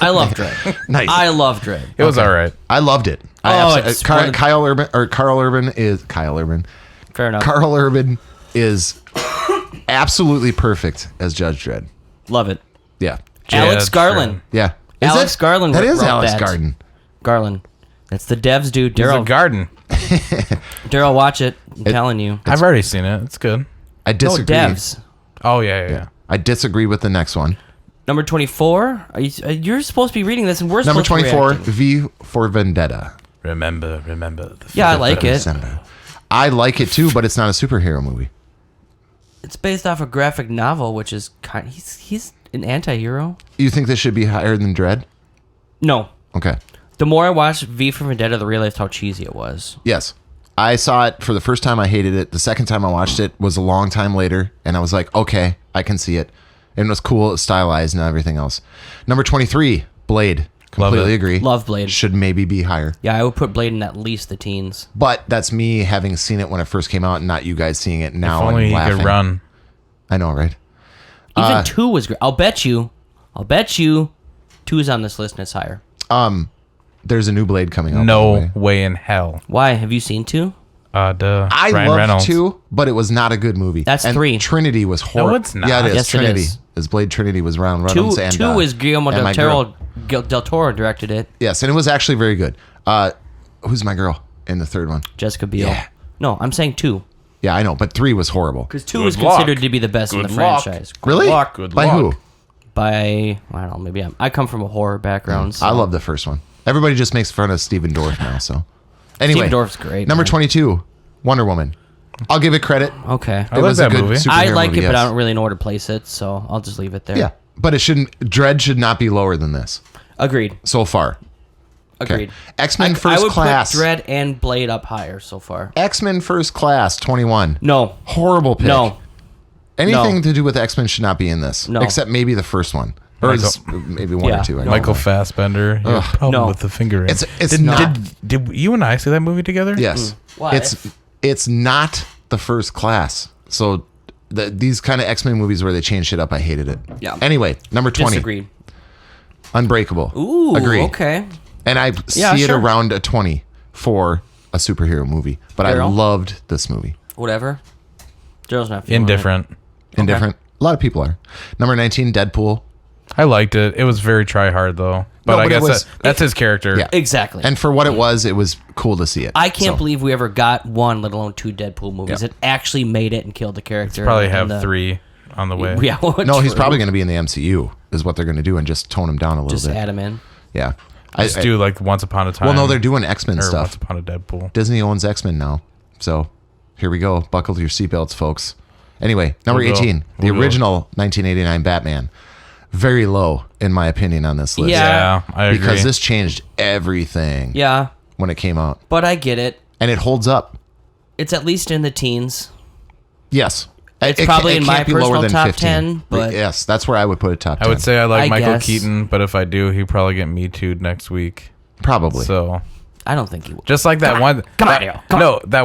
I love Dread. Nice. I love Dread. It was all right. I loved it. Kyle Urban is Kyle Urban. Fair enough. Carl Urban is absolutely perfect as Judge Dredd. Love it. Yeah. Alex Garland. Yeah. Alex Garland. That is Alex Garland. That's the devs dude. Daryl Garden. Daryl, watch it. I'm telling you. I've already seen it. It's good. I disagree. No, devs. Oh yeah. I disagree with the next one. Number 24. You're supposed to be reading this, and we're number supposed 24. to be V for Vendetta. Remember. Yeah, I like it. I like it too, but it's not a superhero movie. It's based off a graphic novel, which is kind. He's an anti-hero. You think this should be higher than Dread? No. Okay. The more I watched V for Vendetta, the more I realized how cheesy it was. Yes. I saw it for the first time. I hated it. The second time I watched it was a long time later, and I was like, okay, I can see it. And it was cool, it was stylized, and everything else. Number 23, Blade. Completely agree. Love Blade. Should maybe be higher. Yeah, I would put Blade in at least the teens. But that's me having seen it when it first came out, and not you guys seeing it now. If only and he laughing. could run. I know, right? Even 2 was great. I'll bet you 2 is on this list and it's higher. There's a new Blade coming out. No way in hell. Why? Have you seen 2? Duh. I Ryan loved Reynolds. 2, but it was not a good movie. That's and 3. Trinity was horrible. No, it's not. Yeah, it is. Yes, Trinity. it is. Blade Trinity was Ryan Reynolds. 2 is Guillermo del Toro directed it. Yes, and it was actually very good. Who's my girl in the third one? Jessica Biel. Yeah. No, I'm saying 2. Yeah, I know, but 3 was horrible. Because 2 is considered to be the best in the franchise. Really? By who? By, I don't know, maybe I come from a horror background. So. I love the first one. Everybody just makes fun of Steven Dorff now, so. Anyway. Steven Dorff's great. Number 22, Wonder Woman. I'll give it credit. Okay. I like that movie. I like it, but I don't really know where to place it, so I'll just leave it there. Yeah, but Dread should not be lower than this. Agreed. So far. Agreed. X-Men First Class. I would put Dredd and Blade up higher so far. X-Men First Class, 21. No. Horrible pick. No. Anything to do with X-Men should not be in this. No. Except maybe the first one. Or maybe one or two. Michael Fassbender. Problem with the finger. It's not. Did you and I see that movie together? Yes. Why? It's not the First Class. So these kind of X-Men movies where they change shit up, I hated it. Yeah. Anyway, number 20. Disagreed. Unbreakable. Ooh. Agree. Okay. And I see it around a 20 for a superhero movie. But I loved this movie. Whatever. Joe's not feeling Indifferent. it. Indifferent. A lot of people are. Number 19, Deadpool. I liked it. It was very try hard though. But I guess that's his character. Yeah. Exactly. And for what it was cool to see it. I can't believe we ever got one, let alone two Deadpool movies. Yeah. It actually made it and killed the character. Probably have 3 on the way. Yeah. No, he's probably going to be in the MCU is what they're going to do and just tone him down a little bit. Just add him in. Yeah. Just do like Once Upon a Time. Well, no, they're doing X-Men stuff. Once Upon a Deadpool. Disney owns X-Men now. So here we go. Buckle to your seatbelts, folks. Anyway, number 18, the original 1989 Batman. Very low, in my opinion, on this list. Yeah, I agree. Because this changed everything. Yeah. When it came out. But I get it. And it holds up. It's at least in the teens. Yes. It's probably in my personal top 10. But yes, that's where I would put it top 10. I would say I like Michael guess. Keaton, but if I do, he'd probably get Me Too'd next week. Probably. So I don't think he will. just like that one. That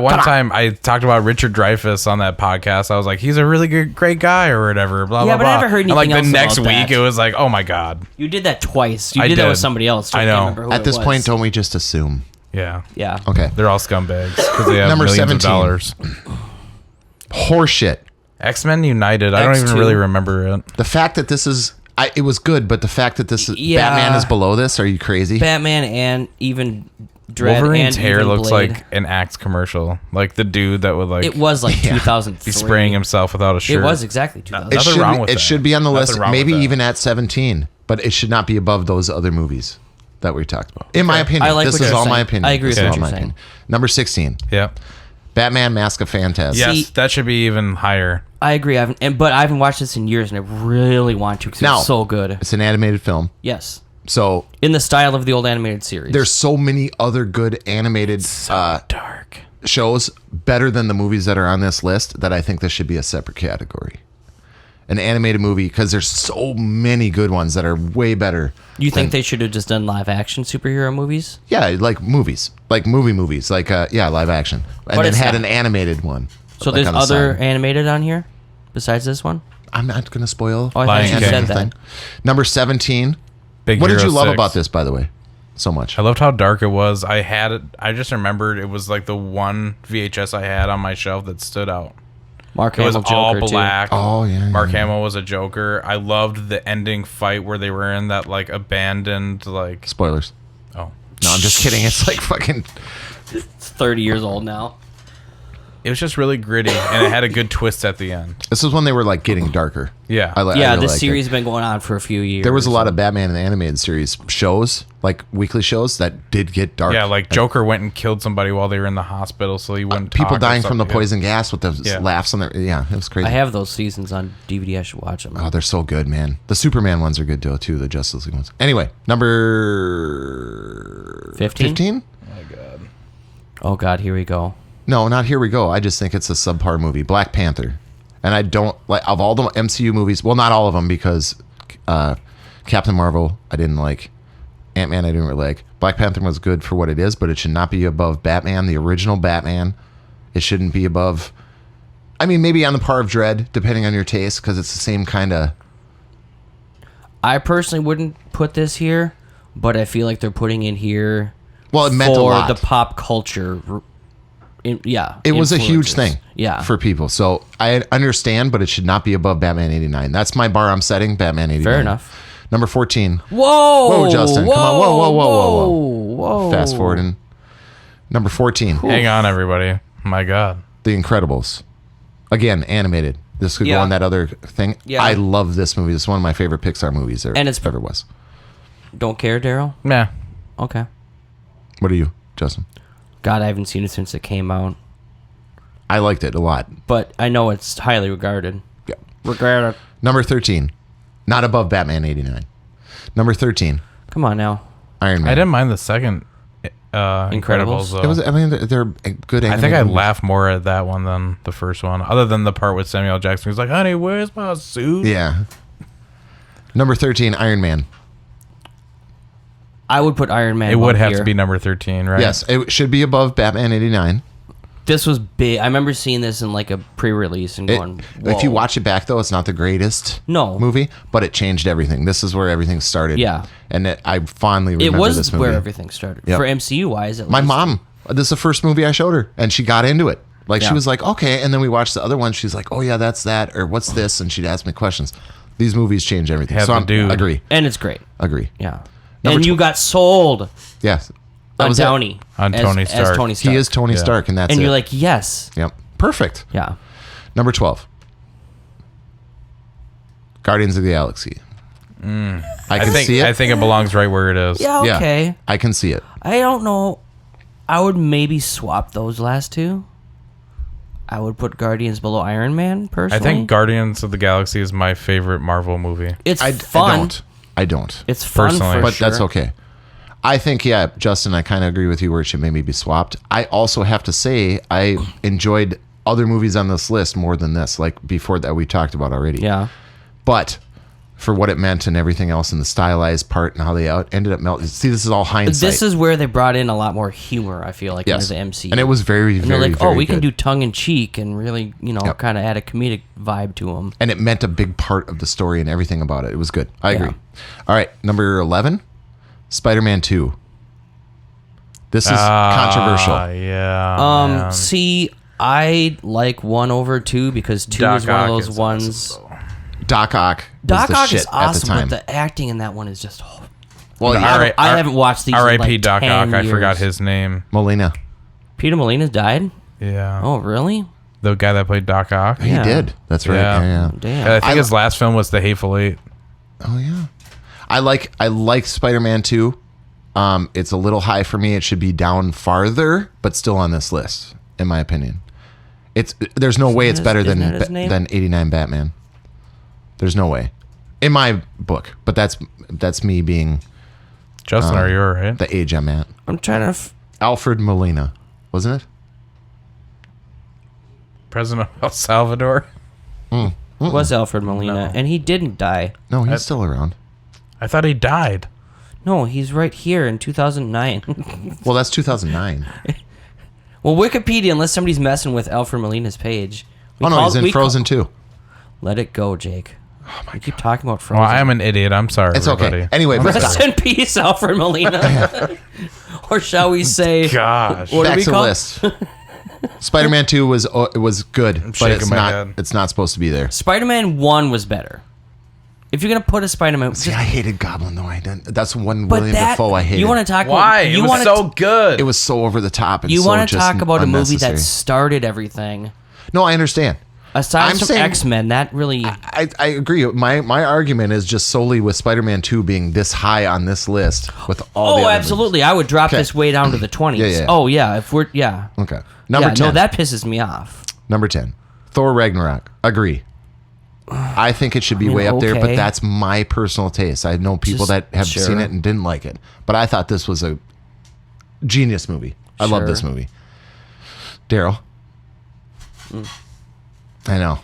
one Come on. time I talked about Richard Dreyfuss on that podcast. I was like, he's a really great guy or whatever. Blah blah but blah. I never heard anything and like else the next about week, that. it was like, oh my god. You did that twice. You I did that with did. somebody else. I know. Can't remember who At it this was. point, don't we just assume? Yeah. Yeah. Okay. They're all scumbags because they have Number millions 17. of dollars. Horseshit. X-Men United. I don't even X2. really remember it. The fact that this is... it was good, but the fact that this is... Yeah. Batman is below this, are you crazy? Batman and even Dredd Wolverine's and hair even looks Blade. like an Axe commercial. Like the dude that would like... It was like 2003. be spraying himself without a shirt. It was exactly 2003. It Nothing should, wrong with it that. should be on the Nothing list, wrong maybe with that. even at 17, but it should not be above those other movies that we talked about. In my opinion. I like this what is you're all my saying. opinion. I agree This with is what all you're my saying. opinion. Number 16, Yeah. Batman Mask of Phantasm. Yes, See- that should be even higher. I agree. But I haven't watched this in years, and I really want to because Now, it's so good. It's an animated film. Yes. So In the style of the old animated series. there's so many other good animated Dark. shows better than the movies that are on this list that I think this should be a separate category. An animated movie, because there's so many good ones that are way better. You think they should have just done live action superhero movies? Yeah, like movies. Like movies. Like, live action. And But then it's had not. an animated one. So like, there's on the other side. animated on here besides this one? I'm not going to spoil. Oh, I Lion thought you King. said that. Anything. Number 17. Big What did Hero you love 6. about this, by the way? So much. I loved how dark it was. I just remembered it was like the one VHS I had on my shelf that stood out. Mark It was Hamill all Joker, black. Oh, yeah. Mark Hamill was a Joker. I loved the ending fight where they were in that like abandoned like. Spoilers. Oh, No, I'm just kidding. It's like fucking... It's 30 years old now. it was just really gritty and it had a good twist at the end. This is when they were like getting darker. Yeah. I Yeah, really this liked series it. has been going on for a few years. There was a lot of Batman and animated series shows, like weekly shows, that did get dark. Yeah, like Joker went and killed somebody while they were in the hospital, so he wouldn't. people talk or dying from the something. poison gas with those Yeah. laughs on their... Yeah, it was crazy. I have those seasons on DVD. I should watch them. Oh, they're so good, man. The Superman ones are good too, the Justice League ones. Anyway, number 15? 15? Oh, God, here we go. No, not Here We Go. I just think it's a subpar movie. Black Panther. And I don't like, of all the MCU movies, well, not all of them, because Captain Marvel I didn't like. Ant-Man I didn't really like. Black Panther was good for what it is, but it should not be above Batman, the original Batman. It shouldn't be above, I mean, maybe on the par of Dredd, depending on your taste, because it's the same kind of... I personally wouldn't put this here, but I feel like they're putting it here Well, it meant a for lot. the pop culture. It was a huge influences. thing for people. So I understand, but it should not be above Batman 89. That's my bar I'm setting, Batman 89. Fair enough. Number 14. Whoa! Whoa, Justin. Come on. Whoa. Whoa. Fast forwarding. Number 14. Hang on, everybody. My God. The Incredibles. Again, animated. This could go Yeah. on that other thing. Yeah. I love this movie. This is one of my favorite Pixar movies there And it's- ever was. Don't care, Daryl? Nah. Okay. What are you, Justin? God, I haven't seen it since it came out. I liked it a lot. But I know it's highly regarded. Yeah. Regarded. Number 13. Not above Batman 89. Number 13. Come on now. Iron Man. I didn't mind the second Incredibles though. It was. I mean, they're good. I think I movies. laughed more at that one than the first one, other than the part with Samuel Jackson. He's like, "Honey, where's my suit?" Yeah. Number 13, Iron Man. I would put Iron Man. It would have here. to be number 13, right? Yes, it should be above Batman 89. This was big. I remember seeing this in like a pre-release and going, whoa. If you watch it back, though, it's not the greatest movie, but it changed everything. This is where everything started. Yeah. And I fondly remember this movie. It was where everything started. Yep. For MCU-wise, at least. My mom, this is the first movie I showed her, and she got into it. Like, she was like, okay. And then we watched the other one. She's like, oh, yeah, that's that. Or what's this? And she'd ask me questions. These movies change everything. So I agree. And it's great. Agree. Yeah. And you got sold. Yes. On Downey. On Tony Stark. As Tony Stark. He is Tony Stark, and that's it. And you're like, yes. Yep. Perfect. Yeah. Number 12. Guardians of the Galaxy. I can see it. I think it belongs right where it is. Yeah, okay. Yeah, I can see it. I don't know. I would maybe swap those last two. I would put Guardians below Iron Man, personally. I think Guardians of the Galaxy is my favorite Marvel movie. It's fun. I don't. It's fun, personally. But that's okay. I think, Justin, I kind of agree with you where it should maybe be swapped. I also have to say I enjoyed other movies on this list more than this, like before that we talked about already. Yeah. But for what it meant and everything else and the stylized part and how they ended up melting. See, this is all hindsight. This is where they brought in a lot more humor, I feel like, into the MCU. And it was very, and very, they're like, very we good. can do tongue-in-cheek and really, kind of add a comedic vibe to them. And it meant a big part of the story and everything about it. It was good. I agree. All right, number 11, Spider-Man 2. This is controversial. Yeah. See, I like 1 over 2 because 2 is one of those ones. Awesome, Doc Ock Doc the Ock shit is awesome, at the time. but the acting in that one is just. Well, I haven't watched these. R.I.P. in like Doc 10 Ock. years. I forgot his name. Molina. Peter Molina died. Yeah. Oh, really? The guy that played Doc Ock. He did. That's right. Yeah. Damn. I think his last film was The Hateful Eight. Oh yeah. I like Spider-Man 2. It's a little high for me. It should be down farther, but still on this list, in my opinion. There's no way it's better than 89 Batman. There's no way, in my book. But that's me being. Justin, are you all right? The age I'm at. I'm trying to. Alfred Molina, wasn't it? President of El Salvador. It was Alfred Molina, and he didn't die. No, he's still around. I thought he died. No, he's right here in 2009. Well, that's 2009. Well, Wikipedia, unless somebody's messing with Alfred Molina's page. He's in Frozen 2. Let it go, Jake. Oh my! Keep talking about Frozen. Well, I am an idiot. I'm sorry. It's everybody. okay. Anyway, rest in peace, Alfred Molina. Or shall we say? Gosh. What back we to the list. Spider-Man 2 was good, but it's not supposed to be there. Spider-Man 1 was better. If you're gonna put a Spider-Man, see, I hated Goblin though. I didn't. That's one William Dafoe I hated. You want to talk? Why? About, it was so good. It was so over the top. And you want to talk about a movie that started everything? No, I understand. Aside from X-Men, that really... I agree. My argument is just solely with Spider-Man 2 being this high on this list with all the other absolutely. movies. I would drop this way down to the 20s. Yeah. Oh, yeah. If we're... Yeah. Okay. Number 10. No, that pisses me off. Number 10. Thor Ragnarok. Agree. I think it should be way up there, but that's my personal taste. I know people that have seen it and didn't like it. But I thought this was a genius movie. I love this movie. Daryl. I know.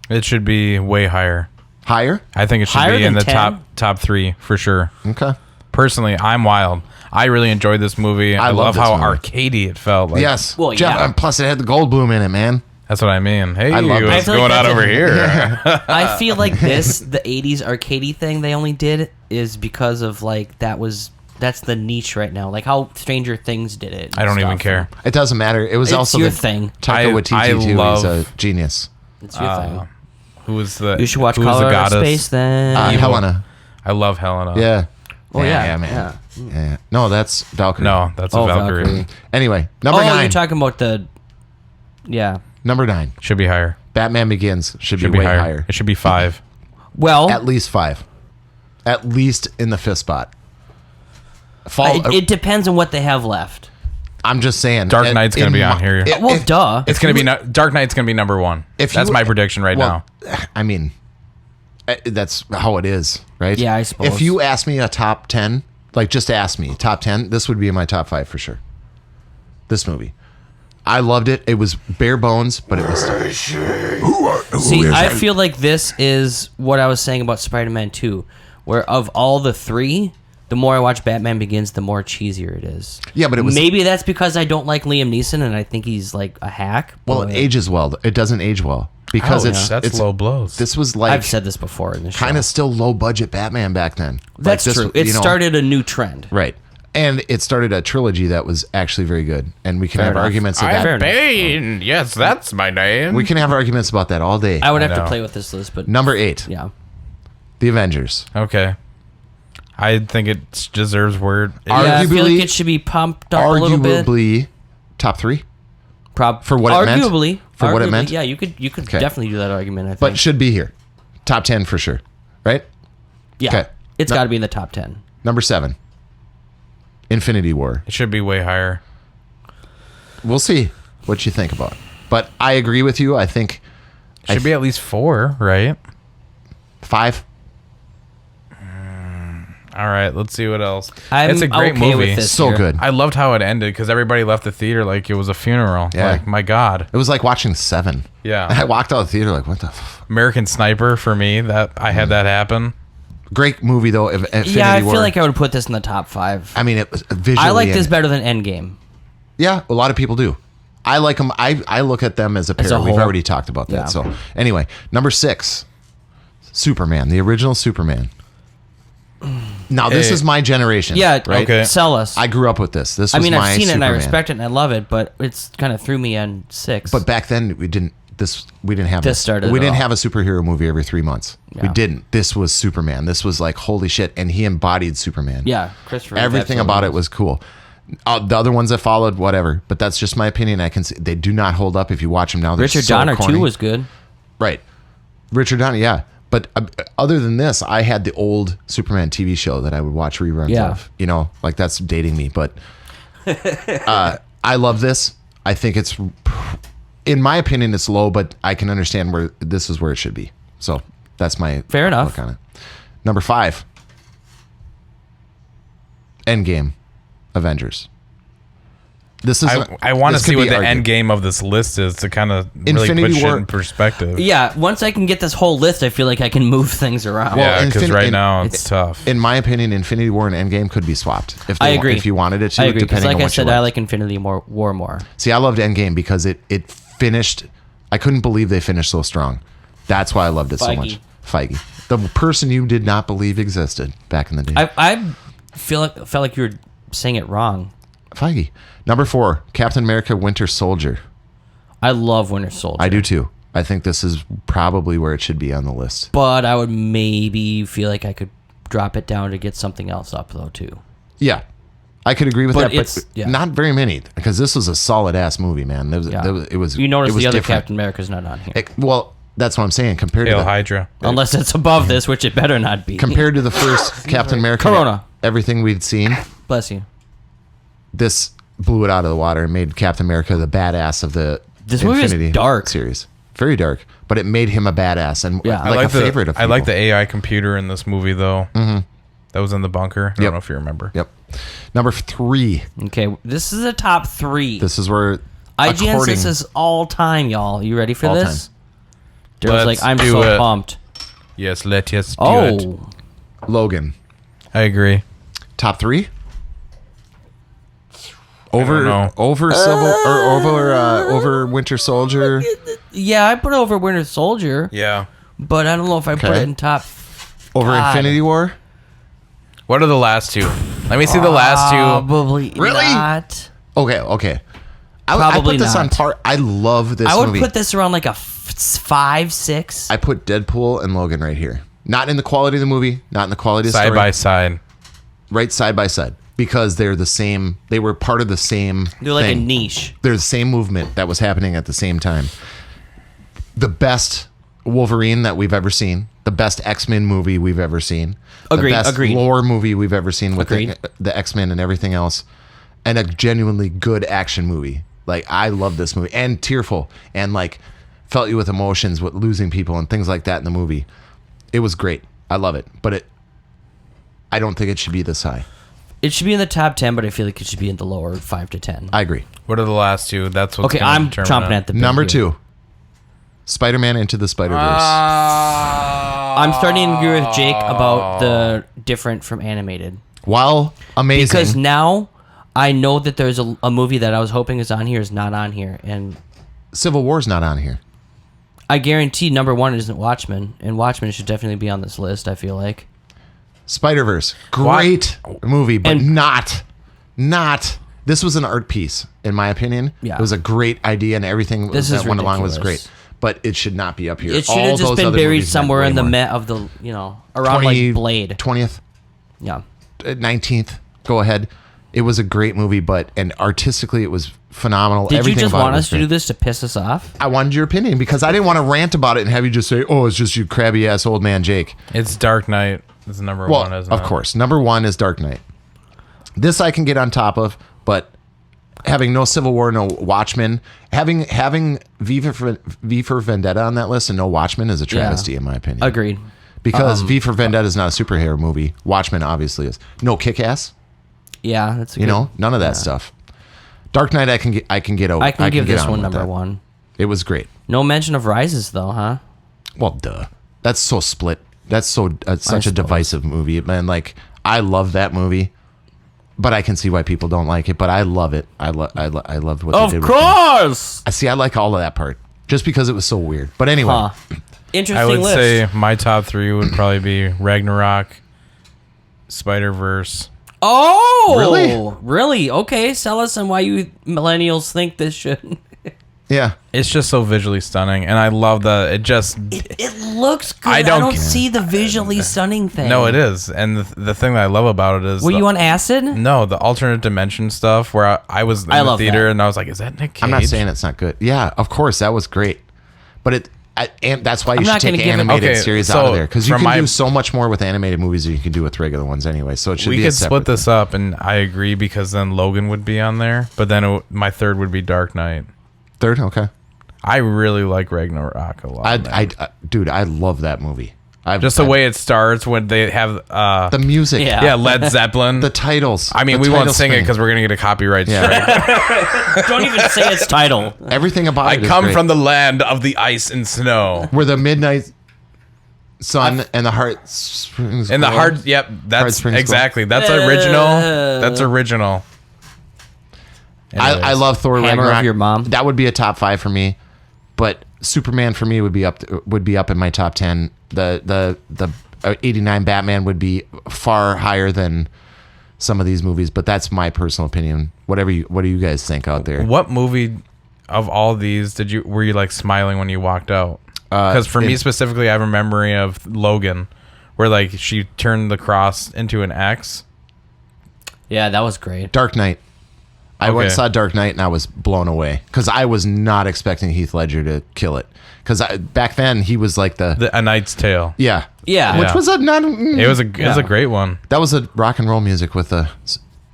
It should be way higher. Higher? I think it should be in the top 3 for sure. Okay. Personally, I'm wild. I really enjoyed this movie. I love how arcadey it felt. Like, yes. Well, Jeff, and plus it had the Goldblum in it, man. That's what I mean. Hey, I love what's going on over here? I feel like the 80s arcadey thing they only did is because of that's the niche right now. Like how Stranger Things did it. I don't even care. It doesn't matter. It was also your thing. Taika Waititi too. He's a genius. It's your thing. You should watch Color Out of Space then. Helena. I love Helena. Yeah. Oh yeah, man. Yeah. No, that's Valkyrie. No, that's a Valkyrie. Anyway, number 9. You're talking about the. Yeah. Number 9 should be higher. Batman Begins should be way higher. It should be 5. Well, at least 5. At least in the 5th spot. It depends on what they have left. I'm just saying. Dark Knight's going to be on here. Duh. It's going to be Dark Knight's going to be number 1. That's my prediction now. I mean, that's how it is, right? Yeah, I suppose. If you ask me a top 10, like just ask me, top 10, this would be in my top 5 for sure. This movie. I loved it. It was bare bones, but it was... See, I feel like this is what I was saying about Spider-Man 2, where of all the three, the more I watch Batman Begins, the more cheesier it is. Yeah, but it was... Maybe that's because I don't like Liam Neeson and I think he's like a hack. Well, it ages well. It doesn't age well. Because it's low blows. This was like... I've said this before in the show. Kind of still low-budget Batman back then. That's like true. It started a new trend. Right. And it started a trilogy that was actually very good. And we can have arguments about that. Bane. Yes, that's my name. We can have arguments about that all day. I would have to play with this list, but... Number 8. Yeah. The Avengers. Okay. I think it deserves word. Yeah, I feel like it should be pumped up a little bit. Arguably top 3? For what it meant? For what it meant? Yeah, you could definitely do that argument, I think. But should be here. Top 10 for sure. Right? Yeah. Okay. It's got to be in the top 10. Number 7. Infinity War. It should be way higher. We'll see what you think about it. But I agree with you. I think... It should be at least 4, right? 5. All right, let's see what else. It's a great movie. So good. I loved how it ended because everybody left the theater like it was a funeral. Yeah. Like, my God. It was like watching Seven. Yeah. I walked out of the theater like, what the fuck? American Sniper for me, that I had that happen. Great movie though. Infinity I War. feel like I would put this in the top 5. I mean, it was visually. I like this better than Endgame. Yeah, a lot of people do. I like them. I look at them as a pair. We've already talked about that. Yeah. So anyway, number 6, Superman, the original Superman. Now this is my generation. Yeah, right. Okay. Sell us. I grew up with this. This was I've my seen Superman. it and I respect it and I love it, but it's kind of threw me on 6. But back then we didn't have this. We didn't have a superhero movie every 3 months. Yeah. We didn't. This was Superman. This was like holy shit, and he embodied Superman. Yeah, Christopher. Everything about it was cool. The other ones that followed, whatever. But that's just my opinion. I can see they do not hold up if you watch them now. They're Richard so Donner corny. too was good. Right, Richard Donner. Yeah. But other than this, I had the old Superman TV show that I would watch reruns of. You know, like that's dating me. But I love this. I think it's, in my opinion, it's low, but I can understand where this is where it should be. So that's my fair enough look on it. Number 5, Endgame, Avengers. This is. I want to see what the end game of this list is to kind of really put shit in perspective. Yeah, once I can get this whole list, I feel like I can move things around. Yeah, because right now it's tough. In my opinion, Infinity War and Endgame could be swapped. I agree. If you wanted it to, I agree. Depending like on what I said, you I like Infinity War more. See, I loved Endgame because it finished. I couldn't believe they finished so strong. That's why I loved it so much. Feige, the person you did not believe existed back in the day. I felt like you were saying it wrong. Feige. Number 4, Captain America: Winter Soldier. I love Winter Soldier. I do too. I think this is probably where it should be on the list. But I would maybe feel like I could drop it down to get something else up though too. Yeah, I could agree with that, but not very many because this was a solid ass movie, man. It was. You notice the other different. Captain America's not on here. Well, that's what I'm saying. Compared Hail to Hydra, unless it's above this, which it better not be. Compared to the first Captain America, Corona, everything we'd seen. Bless you. This blew it out of the water and made Captain America the badass of the Infinity dark series. Very dark, but it made him a badass and like a favorite of people. I like the AI computer in this movie though. Mm-hmm. That was in the bunker. I don't know if you remember. Yep. Number 3. Okay, this is a top 3. This is where IGN'S this is all time, y'all. You ready for all this? Let's like, I'm so pumped. Yes, let us do it. Logan. I agree. Top 3? Over Civil or over Winter Soldier. Yeah, I put it over Winter Soldier. Yeah, but I don't know if I put it in top. Over Infinity War. What are the last 2? Let me see the last 2. Probably not. Okay. I put this on par. I love this movie. I would put this around like a 5, 6. I put Deadpool and Logan right here. Not in the quality of the movie. Not in the quality of the story. Side by side. Right side by side. Because they're the same. They were part of the same They're like thing. a niche. They're the same movement that was happening at the same time. The best Wolverine that we've ever seen. The best X-Men movie we've ever seen. Agreed. The best lore movie we've ever seen with the X-Men and everything else. And a genuinely good action movie. Like, I love this movie. And tearful. And, like, felt you with emotions with losing people and things like that in the movie. It was great. I love it. But I don't think it should be this high. It should be in the top 10, but I feel like it should be in the lower 5 to 10. I agree. What are the last two? That's what's okay. I'm chomping at the bit number here. 2. Spider-Man Into the Spider-Verse. I'm starting to agree with Jake about the different from animated. While amazing, because now I know that there's a movie that I was hoping is on here is not on here, and Civil War's not on here. I guarantee number 1 isn't Watchmen, and Watchmen should definitely be on this list. I feel like Spider-Verse, great movie, but not. This was an art piece, in my opinion. Yeah. It was a great idea, and everything that went along was ridiculous. great. But it should not be up here. It should have just been buried somewhere in the Met of the, around like Blade. 20th, Yeah. 19th. Go ahead. It was a great movie, and artistically it was phenomenal. Did Everything you just about want it us to do this to piss us off? I wanted your opinion because I didn't want to rant about it and have you just say, "Oh, it's just you crabby ass old man Jake." It's Dark Knight. It's number 1, isn't it? Of course. Number 1 is Dark Knight. This I can get on top of, but having no Civil War, no Watchmen, having V for Vendetta on that list and no Watchmen is a travesty, in my opinion. Agreed. Because V for Vendetta is not a superhero movie. Watchmen obviously is. No Kick-Ass. Yeah, that's a none of that stuff. Dark Knight, I can get over. I can give this one number 1. It was great. No mention of Rises though, huh? Well, duh. That's so split. That's such a divisive movie, man. Like, I love that movie, but I can see why people don't like it. But I love it. I loved what they did. Of course. I see. I like all of that part, just because it was so weird. But anyway, Interesting. I would list. say my top 3 would probably be Ragnarok, Spider-Verse. Oh, really? Okay, sell us on why you millennials think this should. yeah, It's just so visually stunning, and I love that It looks good. I don't see the visually stunning thing. No, it is, and the thing that I love about it is Were you on acid? No, the alternate dimension stuff where I was in the theater that. and I was like, "Is that Nick Cage?" I'm not saying it's not good. Yeah, of course that was great, but and that's why you should take animated series out of there, because you can do so much more with animated movies than you can do with regular ones anyway. So it should be a separate split this up, and I agree, because then Logan would be on there, but then my third would be Dark Knight. Third, okay. I really like Ragnarok a lot. Dude, I love that movie. The way it starts when they have the music, Led Zeppelin, the titles. I mean, we won't sing it because we're gonna get a copyright strike. Don't even say its title. Everything about it. I come from the land of the ice and snow, where the midnight sun and the heart springs. And the heart. Yep, that's exactly. That's original. That's original. I love Thor Hammer Ragnarok. of your mom. That would be a top 5 for me, but Superman for me would be up in my top 10. The 89 Batman would be far higher than some of these movies, but that's my personal opinion. What do you guys think out there? What movie of all these were you like smiling when you walked out? Because for me specifically, I have a memory of Logan, where like she turned the cross into an X. Yeah, that was great. Dark Knight. I went and saw Dark Knight and I was blown away because I was not expecting Heath Ledger to kill it. Because back then he was like A Knight's Tale. Yeah. Yeah. Which was it was a great one. That was a rock and roll music with the.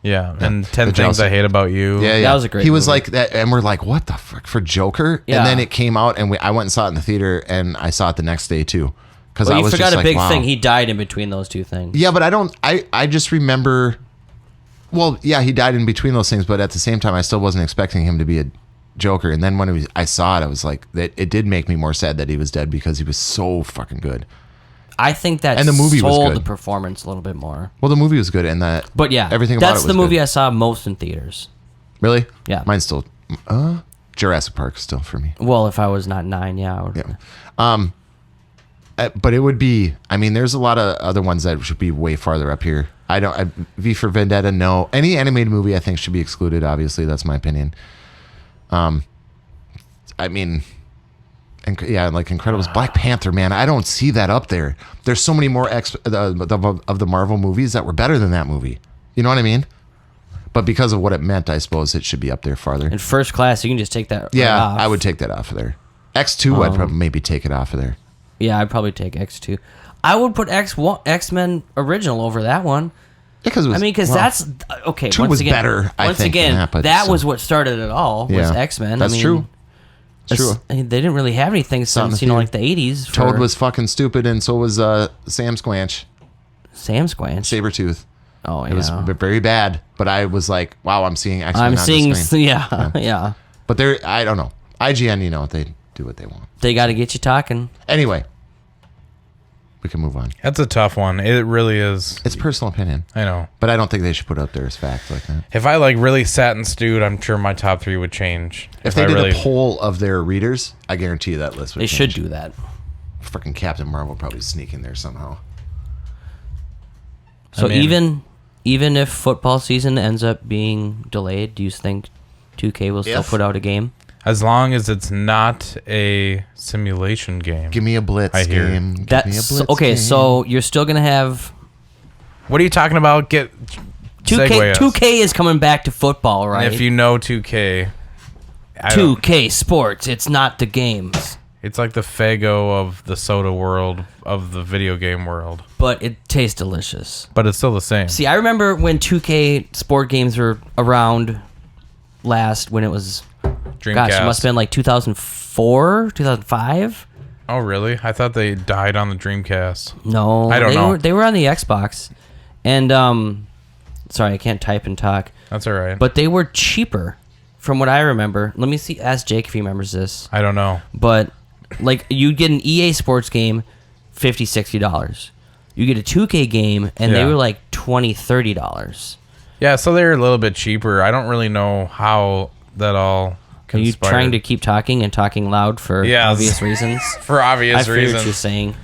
Yeah, and 10 Things I Hate About You. Yeah, that was a great He was movie. like that, and we're like, what the fuck for Joker? Yeah. And then it came out, and I went and saw it in the theater, and I saw it the next day too. Because I was forgot just a big wow. thing. He died in between those two things. Yeah, but I just remember. Well, yeah, he died in between those things, but at the same time, I still wasn't expecting him to be a Joker. And then when I saw it, I was like, it did make me more sad that he was dead because he was so fucking good. I think that and the movie was good. the performance a little bit more. Well, the movie was good, and but yeah, everything about it was that's the movie good. I saw most in theaters. Really? Yeah, mine's still Jurassic Park still for me. Well, if I was not 9, yeah, I would. Yeah. But it would be. I mean, there's a lot of other ones that should be way farther up here. V for Vendetta, no. Any animated movie I think should be excluded. Obviously, that's my opinion. I mean. Like Incredibles, Black Panther, man. I don't see that up there. There's so many more of the Marvel movies that were better than that movie. You know what I mean? But because of what it meant, I suppose it should be up there farther. In First Class, you can just take that. Yeah, right off. I would take that off of there. X2, I'd probably maybe take it off of there. Yeah, I'd probably take X2. I would put X-Men Original over that one. Because that's okay. 2 once was again, better. I once think again, that was what started it all. Was X-Men? That's true. True. They didn't really have anything since like the 80s. Toad was fucking stupid, and so was Sam Squanch. Sam Squanch. Sabretooth. Oh, yeah. It was very bad, but I was like, wow, I'm seeing X-Men on the screen. Yeah. But I don't know. IGN, they do what they want. They got to get you talking. Anyway, we can move on. That's a tough one. It really is. It's personal opinion. I know. But I don't think they should put it up there as fact like that. If I really sat and stewed, I'm sure my top 3 would change. If they did a poll of their readers, I guarantee you that list would change. They should do that. Freaking Captain Marvel probably sneak in there somehow. So even if football season ends up being delayed, do you think 2K will still put out a game? As long as it's not a simulation game. Give me a blitz game. Okay, so you're still going to have... What are you talking about? 2K is coming back to football, right? And if you know 2K... 2K Sports, it's not the games. It's like the Faygo of the soda world, of the video game world. But it tastes delicious. But it's still the same. See, I remember when 2K sport games were around last, when it was... Dreamcast. Gosh, it must have been like 2004, 2005? Oh, really? I thought they died on the Dreamcast. No. I don't know. They were on the Xbox. And, sorry, I can't type and talk. That's all right. But they were cheaper, from what I remember. Let me ask Jake if he remembers this. I don't know. But, you'd get an EA Sports game, $50, $60. You get a 2K game, and they were like $20, $30. Yeah, so they're a little bit cheaper. I don't really know how that all conspired. Are you trying to keep talking and talking loud for obvious reasons? For obvious reasons. I what you're saying.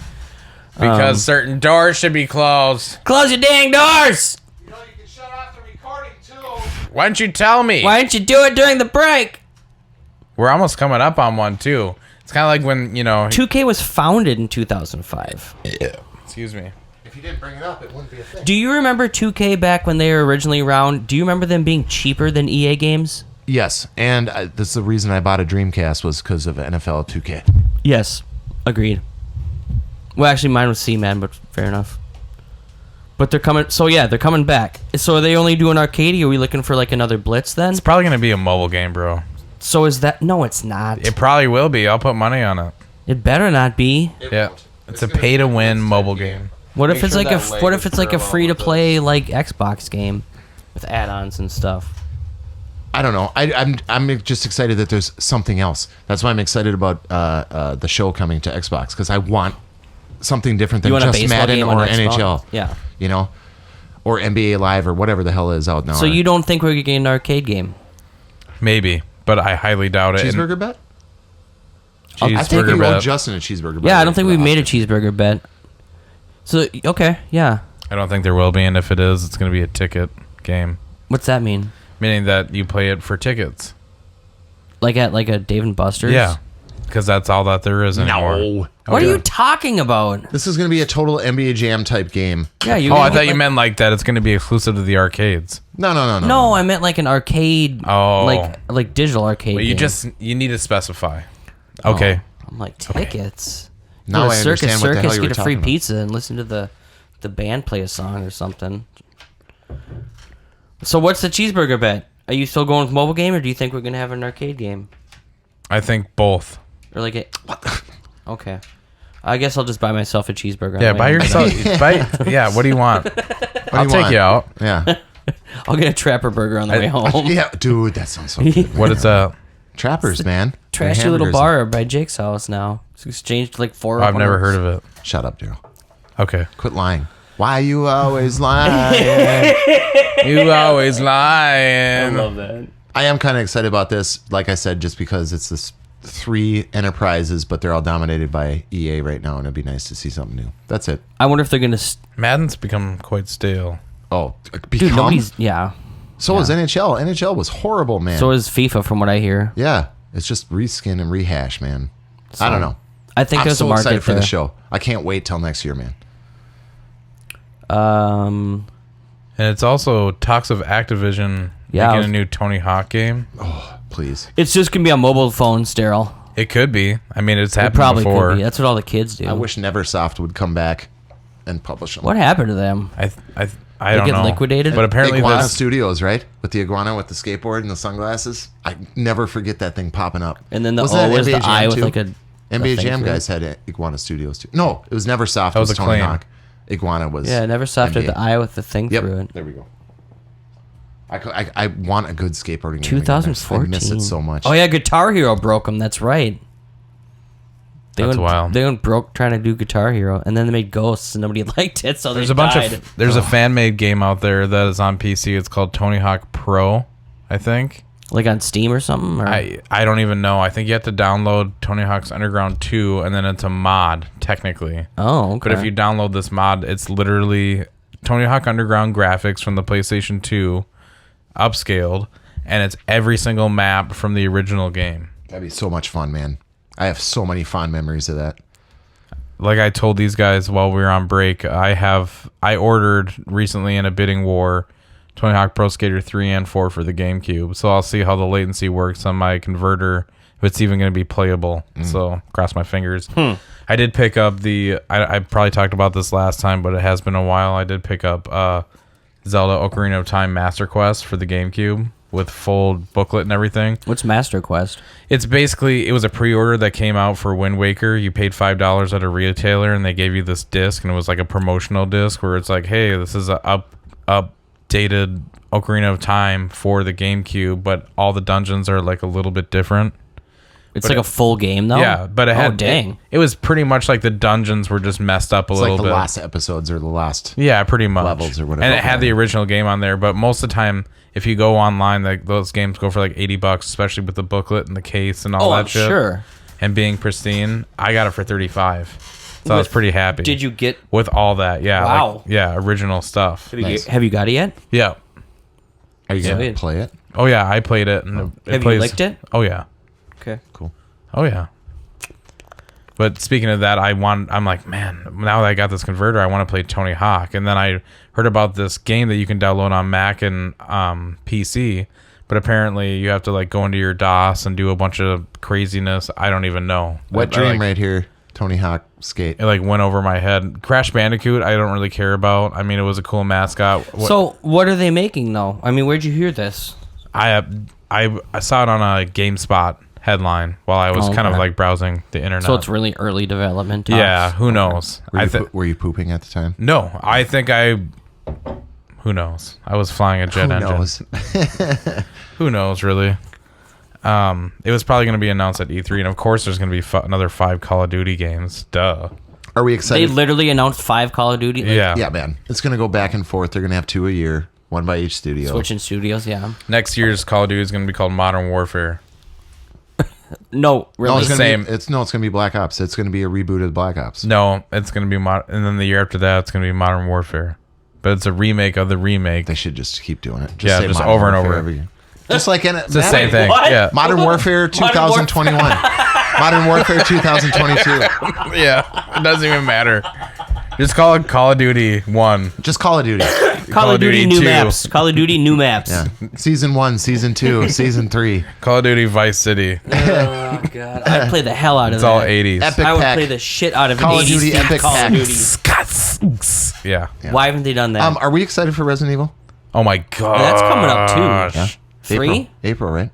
Because certain doors should be closed. Close your dang doors! You can shut off the recording, too. Why don't you tell me? Why didn't you do it during the break? We're almost coming up on one, too. It's kind of like when, 2K was founded in 2005. Excuse me. If you didn't bring it up, it wouldn't be a thing. Do you remember 2K back when they were originally around? Do you remember them being cheaper than EA games? Yes, and this is the reason I bought a Dreamcast was because of NFL 2K. Yes, agreed. Well, actually, mine was C-Man, but fair enough. But they're coming. So yeah, they're coming back. So are they only doing arcade? Or are we looking for another Blitz then? It's probably gonna be a mobile game, bro. So is that? No, it's not. It probably will be. I'll put money on it. It better not be. It's a pay-to-win mobile game. What if it's like a free-to-play Xbox game with add-ons and stuff? I don't know. I'm just excited that there's something else. That's why I'm excited about the show coming to Xbox, because I want something different than just Madden or NHL. Yeah. Or NBA Live or whatever the hell is out now. So you don't think we're getting an arcade game? Maybe, but I highly doubt it. Cheeseburger bet? I think we owe Justin a cheeseburger bet. Yeah, I don't think we've made a cheeseburger bet. So, okay, yeah. I don't think there will be, and if it is, it's going to be a ticket game. What's that mean? Meaning that you play it for tickets. Like at a Dave & Buster's? Yeah, because that's all that there is anymore. No. What are you talking about? This is going to be a total NBA Jam type game. Yeah, I thought you meant that it's going to be exclusive to the arcades. No. No, I meant like an arcade. Oh. Like digital arcade game. You need to specify. Okay. I'm like, tickets? Okay. Now I understand what the hell you were get a free talking pizza and listen to the band play a song or something. So what's the cheeseburger bet? Are you still going with mobile game, or do you think we're going to have an arcade game? I think both. Or okay. I guess I'll just buy myself a cheeseburger. Yeah, buy yourself. What do you want? I'll take you out. Yeah. I'll get a Trapper burger on the way home. Yeah, dude, that sounds so good. What is that? Trappers, man. Trashy little bar by Jake's house now. It's exchanged like 4. I've never heard of it. Shut up, Daryl. Okay. Quit lying. Why you always lying? You always lying. I love that. I am kind of excited about this, like I said, just because it's this 3 enterprises, but they're all dominated by EA right now, and it'd be nice to see something new. That's it. I wonder if they're going to... Madden's become quite stale. Oh, dude, nobody's... Yeah. So is NHL. NHL was horrible, man. So is FIFA, from what I hear. Yeah. It's just reskin and rehash, man. So, I don't know. I think there's a market excited for there. the show. I can't wait till next year, man. And it's also talks of Activision making a new Tony Hawk game. Oh, please. It's just going to be on mobile phones, Daryl. It could be. I mean, it's happened probably before. Could be. That's what all the kids do. I wish Neversoft would come back and publish them. What happened to them? I don't know. Get liquidated? But apparently Iguana Studios, right? With the iguana with the skateboard and the sunglasses. I never forget that thing popping up. And then the O was the I with like a... NBA Jam guys had Iguana Studios too. No, it was Neversoft. That was Tony Hawk. Iguana was. Yeah, Neversoft had NBA. the eye with the thing through it. There we go. I want a good skateboarding game. 2014. I miss it so much. Oh yeah, Guitar Hero broke them. That's right. That's wild. They went broke trying to do Guitar Hero, and then they made Ghosts, and nobody liked it, so there's they died. There's a fan-made game out there that is on PC. It's called Tony Hawk Pro, I think. Like on Steam or something? Or? I don't even know. I think you have to download Tony Hawk's Underground 2, and then it's a mod, technically. Oh, okay. But if you download this mod, it's literally Tony Hawk Underground graphics from the PlayStation 2, upscaled, and it's every single map from the original game. That'd be so much fun, man. I have so many fond memories of that. Like I told these guys while we were on break, I ordered recently in a bidding war Tony Hawk Pro Skater 3 and 4 for the GameCube. So I'll see how the latency works on my converter, if it's even going to be playable. So cross my fingers. I did pick up I probably talked about this last time, but it has been a while. I did pick up Zelda Ocarina of Time Master Quest for the GameCube with full booklet and everything. What's Master Quest? It's basically, it was a pre-order that came out for Wind Waker. You paid $5 at a retailer, and they gave you this disc, and it was like a promotional disc where it's like, hey, this is a updated Ocarina of Time for the GameCube, but all the dungeons are like a little bit different. It's like a full game, though? Yeah, but it had... Oh, dang. It was pretty much like the dungeons were just messed up a little bit. It's like the last episodes or the last... Yeah, pretty much. Levels or whatever. And it had the original game on there, but most of the time, if you go online, like those games go for like $80, especially with the booklet and the case and all that shit. Sure. And being pristine, I got it for $35. So I was pretty happy. Did you get... With all that, yeah. Wow. Like, original stuff. Have you got it yet? Yeah. Are you going to play it? Oh, yeah, I played it. And Have you licked it? Oh, yeah. Okay. Cool. Oh, yeah. But speaking of that, I'm like, man, now that I got this converter, I want to play Tony Hawk. And then I heard about this game that you can download on Mac and PC, but apparently you have to like go into your DOS and do a bunch of craziness. I don't even know. Wet dream right here, Tony Hawk skate. It like went over my head. Crash Bandicoot, I don't really care about. I mean, it was a cool mascot. So what are they making though? I mean, where'd you hear this? I saw it on a GameSpot headline while I was kind of like browsing the internet. So it's really early development. Yeah, who knows? Were you pooping at the time? No, I think who knows? I was flying a jet engine. Who knows, really? It was probably going to be announced at E3, and of course there's going to be another 5 Call of Duty games. Duh. Are we excited? They literally announced 5 Call of Duty? Yeah, man. It's going to go back and forth. They're going to have 2 a year, 1 by each studio. Switching studios, yeah. Next year's Call of Duty is going to be called Modern Warfare. No, really. No, it's same. It's going to be Black Ops. It's going to be a reboot of Black Ops. No, it's going to be and then the year after that, it's going to be Modern Warfare. But it's a remake of the remake. They should just keep doing it. Just say over and over. Every year. Just like it's the same thing. What? Yeah. Modern Warfare 2021. Modern Warfare 2022. Yeah, it doesn't even matter. Just call it Call of Duty 1. Just Call of Duty. Call of Duty new 2. maps. Call of Duty new maps. Yeah. Season 1, Season 2, Season 3. Call of Duty Vice City. Oh, God. I'd play the hell out of It's that. all 80s. Epic I would Pack. play the shit out of Call an of 80s Duty Epic Call Pack. of Duty. Yeah. Why haven't they done that? Are we excited for Resident Evil? Oh my god. That's coming up too. Yeah. 3? April, right?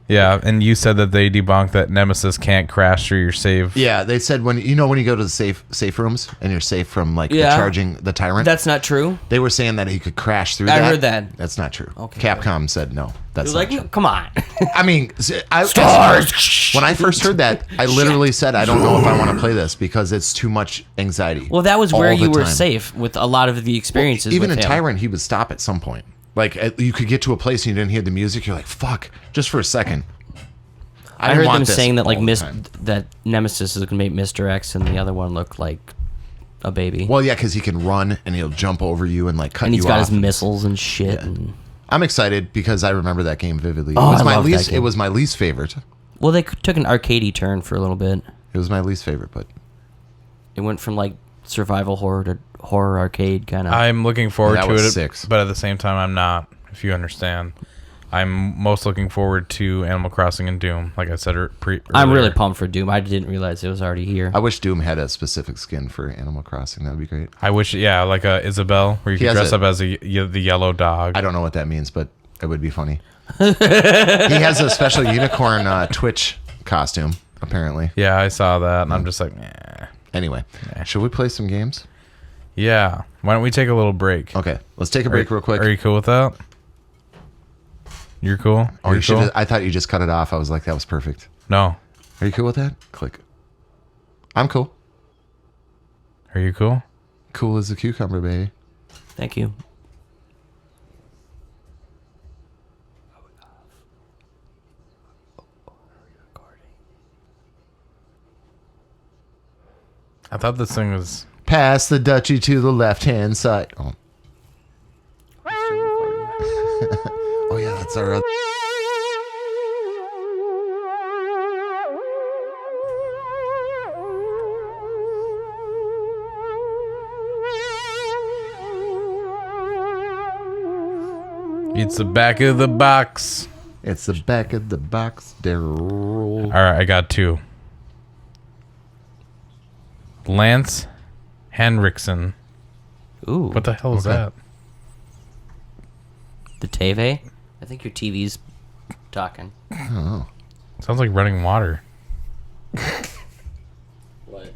Yeah, and you said that they debunked that Nemesis can't crash through your save. Yeah, they said when you go to the safe rooms and you're safe from like the charging the tyrant. That's not true. They were saying that he could crash through that. I heard that. That's not true. Okay. Capcom said no. That's not true. Come on. I mean, Stars. when I first heard that, I literally said, I don't know if I want to play this because it's too much anxiety. Well, that was where all you the were time. safe with a lot of the experiences. Even with in him. Tyrant, he would stop at some point. Like you could get to a place and you didn't hear the music. You're like, fuck, just for a second. I heard them saying that that Nemesis is gonna make Mr. X and the other one look like a baby. Well, yeah, because he can run and he'll jump over you and like cut you off. And he's got his missiles and shit. Yeah. And I'm excited because I remember that game vividly. Oh, I love that game. It was my least favorite. Well, they took an arcadey turn for a little bit. It was my least favorite, but it went from like survival horror to horror arcade kind of. I'm looking forward to it, 6. But at the same time, I'm not. If you understand. I'm most looking forward to Animal Crossing and Doom, like I said earlier. I'm really pumped for Doom. I didn't realize it was already here. I wish Doom had a specific skin for Animal Crossing. That would be great. I wish, yeah, like a Isabelle, where you can dress up as the yellow dog. I don't know what that means, but it would be funny. He has a special unicorn Twitch costume, apparently. Yeah, I saw that, and I'm just like, eh. Anyway, should we play some games? Yeah. Why don't we take a little break? Okay, let's take a break real quick. Are you cool with that? You're cool? Oh, you should. I thought you just cut it off. I was like, that was perfect. No. Are you cool with that? Click. I'm cool. Are you cool? Cool as a cucumber, baby. Thank you. I thought this thing was... Pass the Dutchie to the left-hand side. Oh. Oh, yeah, that's our other... It's the back of the box. It's the back of the box, Daryl. All right, I got 2. Lance Henriksen. Ooh. What the hell is that? The TV? I think your TV's talking. Oh. Sounds like running water. What?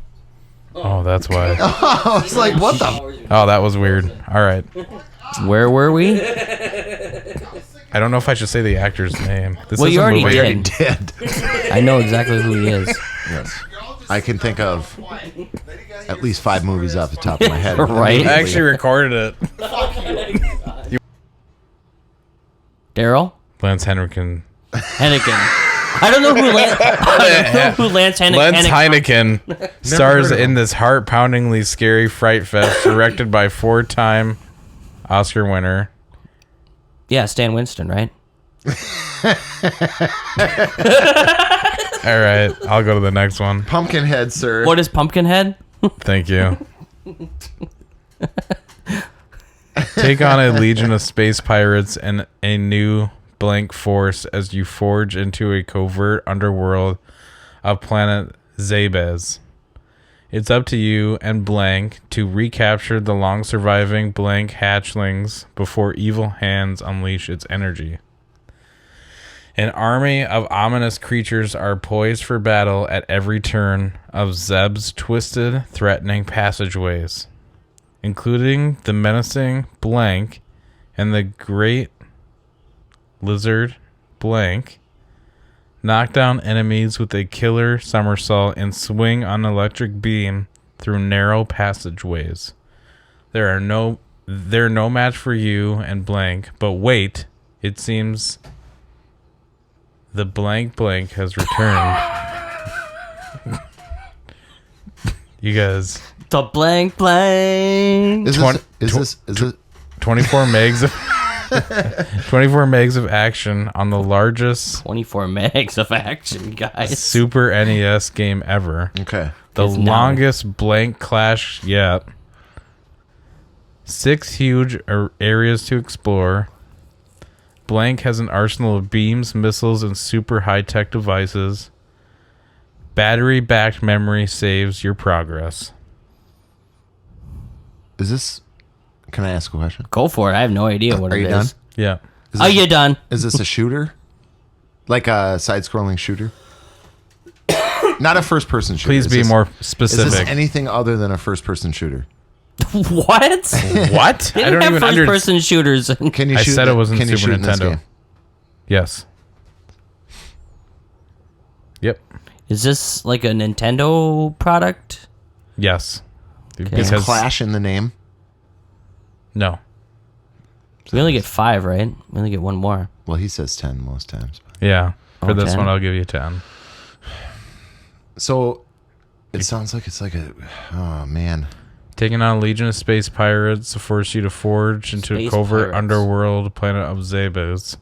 Oh, that's why. I was like, what the... Oh, that was weird. All right. Where were we? I don't know if I should say the actor's name. This Well, is you a already movie. did. Dead. I know exactly who he is. Yes. I can think of at least 5 movies off the top of my head. Right? I actually recorded it. Daryl? Lance Henriksen. Henneken. I don't know who Lance Henneken. Lance Heineken stars in this heart-poundingly scary fright fest directed by 4-time Oscar winner. Yeah, Stan Winston, right? All right, I'll go to the next one. Pumpkinhead, sir. What is Pumpkinhead? Thank you. Take on a legion of space pirates and a new blank force as you forge into a covert underworld of planet Zabez. It's up to you and Blank to recapture the long-surviving Blank hatchlings before evil hands unleash its energy. An army of ominous creatures are poised for battle at every turn of Zeb's twisted, threatening passageways, including the menacing Blank and the great lizard Blank. Knock down enemies with a killer somersault and swing on an electric beam through narrow passageways. They're no match for you and Blank, but wait, it seems the Blank has returned. You guys. The Blank. Is this 24 megs of 24 megs of action on the largest 24 megs of action, guys. Super NES game ever. Okay. The It's longest Blank clash yet. 6 huge areas to explore. Blank has an arsenal of beams, missiles, and super high-tech devices. Battery-backed memory saves your progress. Is this... Can I ask a question? Go for it. I have no idea what Are it you is. done? Yeah. Are you done? Is this a shooter? Like a side-scrolling shooter? Not a first-person shooter. Please be more Is specific. this anything other than a first-person shooter? What? What? They didn't have first-person shooters. Can you I shoot said it wasn't can you Super shoot in this Nintendo. game? Yes. Yep. Is this like a Nintendo product? Yes. Okay. Is Clash in the name? No. We only get 5, right? We only get one more. Well, he says 10 most times. Yeah. For this 10? one, I'll give you 10. So, it sounds like it's like a... Oh, man. Taking on a legion of space pirates to force you to forge into Space a covert pirates. underworld planet of Zabez.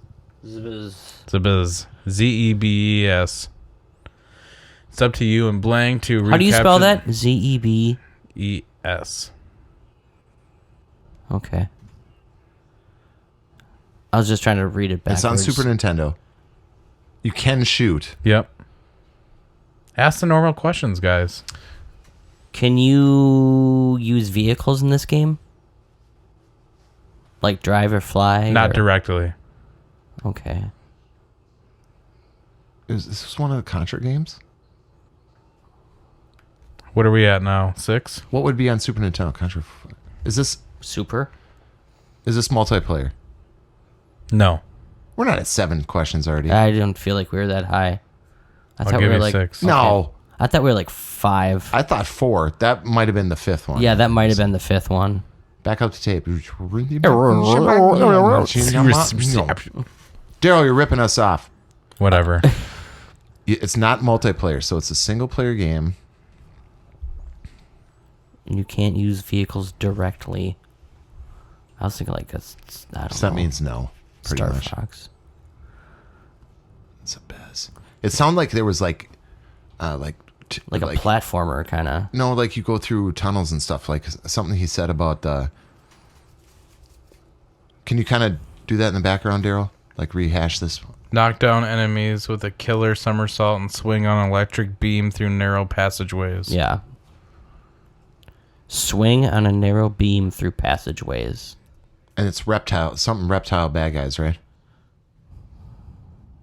Zabez. Zebes. It's up to you and Blank to How do you spell recapture- that? Z-E-B? E-S. Okay. I was just trying to read it backwards. It's on Super Nintendo. You can shoot. Yep. Ask the normal questions, guys. Can you use vehicles in this game? Like drive or fly? Not or- directly. Okay. Is this one of the Contra games? What are we at now? 6? What would be on Super Nintendo? Contra... Is this Super? Is this multiplayer? No. We're not at 7 questions already. I don't feel like we were that high. I I'll give you 6. No. I thought we were like 5. I thought 4. That might have been the 5th one. Yeah, that might have been the 5th one. Back up to tape. Daryl, you're ripping us off. Whatever. It's not multiplayer, so it's a single-player game. You can't use vehicles directly. I was thinking like that's. I don't know. That means no. Star Fox. It's a Bez. It sounded like there was like a platformer kind of. No, like you go through tunnels and stuff. Like something he said about. Can you kind of do that in the background, Daryl? Like rehash this. Knock down enemies with a killer somersault and swing on an electric beam through narrow passageways. Yeah. Swing on a narrow beam through passageways. And it's something reptile bad guys, right?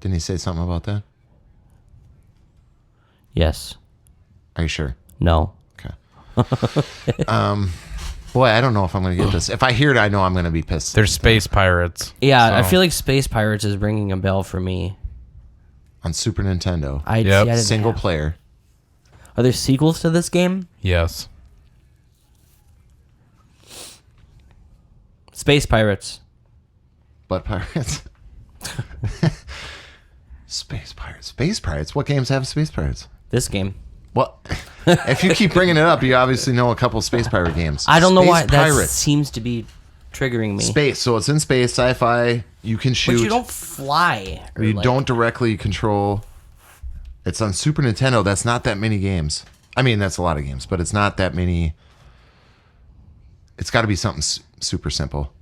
Didn't he say something about that? Yes. Are you sure? No. Okay. Boy, I don't know if I'm going to get this. If I hear it, I know I'm going to be pissed. They're space pirates. Yeah, so. I feel like Space Pirates is ringing a bell for me. On Super Nintendo. Single player. Are there sequels to this game? Yes. Space Pirates. Butt Pirates? Space Pirates. Space Pirates? What games have Space Pirates? This game. Well, if you keep bringing it up, you obviously know a couple Space Pirate games. I don't know why that seems to be triggering me. Space. So it's in space, sci-fi. You can shoot. But you don't fly. You don't directly control. It's on Super Nintendo. That's not that many games. I mean, that's a lot of games, but it's not that many. It's got to be something super simple.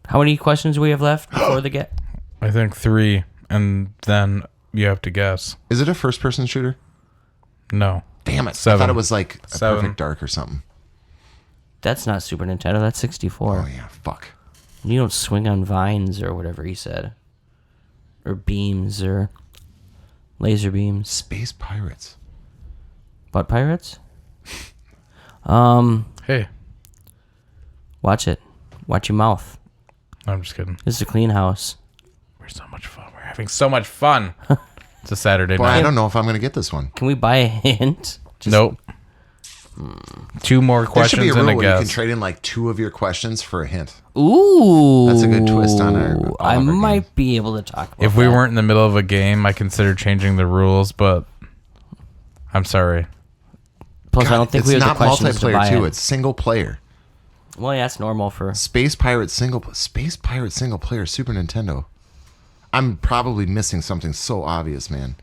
How many questions do we have left before the get? I think 3, and then you have to guess. Is it a first-person shooter? No. Damn it. 7. I thought it was like a 7. Perfect Dark or something. That's not Super Nintendo. That's 64. Oh, yeah. Fuck. You don't swing on vines or whatever he said. Or beams or laser beams. Space Pirates. Butt Pirates? Hey. Watch it. Watch your mouth. No, I'm just kidding. This is a clean house. We're so much fun. We're having so much fun. It's a Saturday Boy, night. I don't know if I'm going to get this one. Can we buy a hint? Nope. 2 more questions there should be a and rule a where guess. you can trade in like 2 of your questions for a hint. Ooh. That's a good twist on our I might be able to talk about If we weren't in the middle of a game, I consider changing the rules, but I'm sorry. Plus, I don't think we have the questions to buy multiplayer too. it. It's single player. Well, yeah, that's normal for Space Pirate single player Super Nintendo. I'm probably missing something so obvious, man.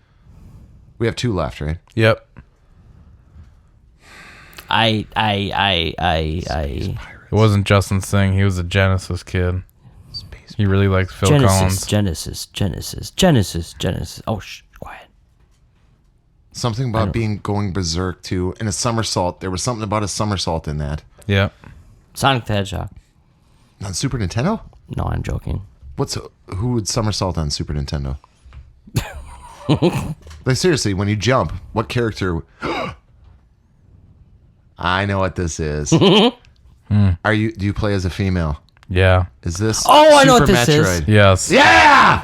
We have 2 left, right? Yep. It It wasn't Justin's thing. He was a Genesis kid. He really liked Phil Collins. Genesis. Oh, quiet. Something about going berserk too, and a somersault. There was something about a somersault in that. Yep. Sonic the Hedgehog. On Super Nintendo? No, I'm joking. Who would somersault on Super Nintendo? Like seriously, when you jump, what character? I know what this is. Do you play as a female? Yeah. Is this? Oh, I know Super what this Metroid? is. Yes. Yeah.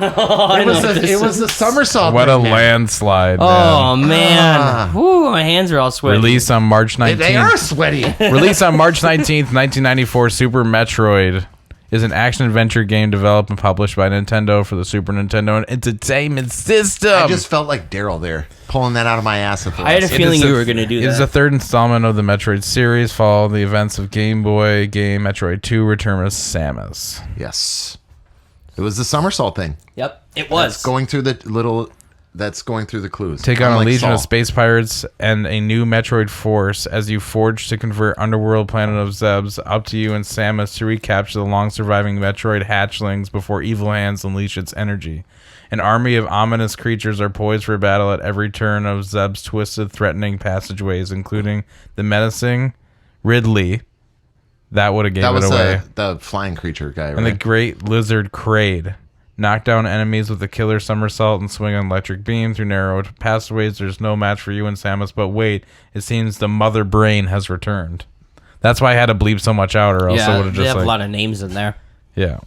It was the somersault. What a man. landslide. Oh, man. man. Woo, my hands are all sweaty. Released on March 19th. They are sweaty. Released on March 19th, 1994, Super Metroid is an action-adventure game developed and published by Nintendo for the Super Nintendo Entertainment System. I just felt like Daryl there, pulling that out of my ass. I had a feeling you were going to do that. It is the 3rd installment of the Metroid series, following the events of Game Boy game Metroid 2: Return of Samus. Yes. It was the somersault thing. Yep, it was. That's going through the clues. Take on a Unlike legion of Saul. space pirates and a new Metroid force as you forge to convert underworld planet of Zebs. Up to you and Samus to recapture the long-surviving Metroid hatchlings before evil hands unleash its energy. An army of ominous creatures are poised for battle at every turn of Zeb's twisted, threatening passageways, including the menacing Ridley. That would have gave it away. The flying creature guy, right? And the great lizard Kraid. Knock down enemies with a killer somersault and swing an electric beam through narrow passageways. There's no match for you and Samus, but wait, it seems the mother brain has returned. That's why I had to bleep so much out, or else I would have just they have a lot of names in there. Yeah.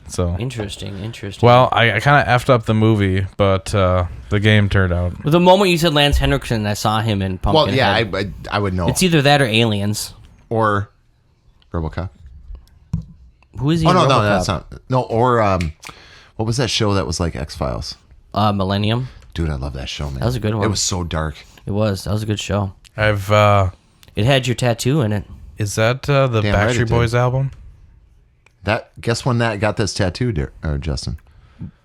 So interesting. Well, I kind of effed up the movie, but the game turned out. The moment you said Lance Henriksen, I saw him in Pumpkinhead. Well, yeah, I would know. It's either that or Aliens. Or RoboCop. Who is he? Oh, no, that's not. No, or what was that show that was like X-Files? Millennium. Dude, I love that show, man. That was a good one. It was so dark. It was. That was a good show. It had your tattoo in it. Is that the Backstreet Boys album? Guess when that got this tattoo, Justin?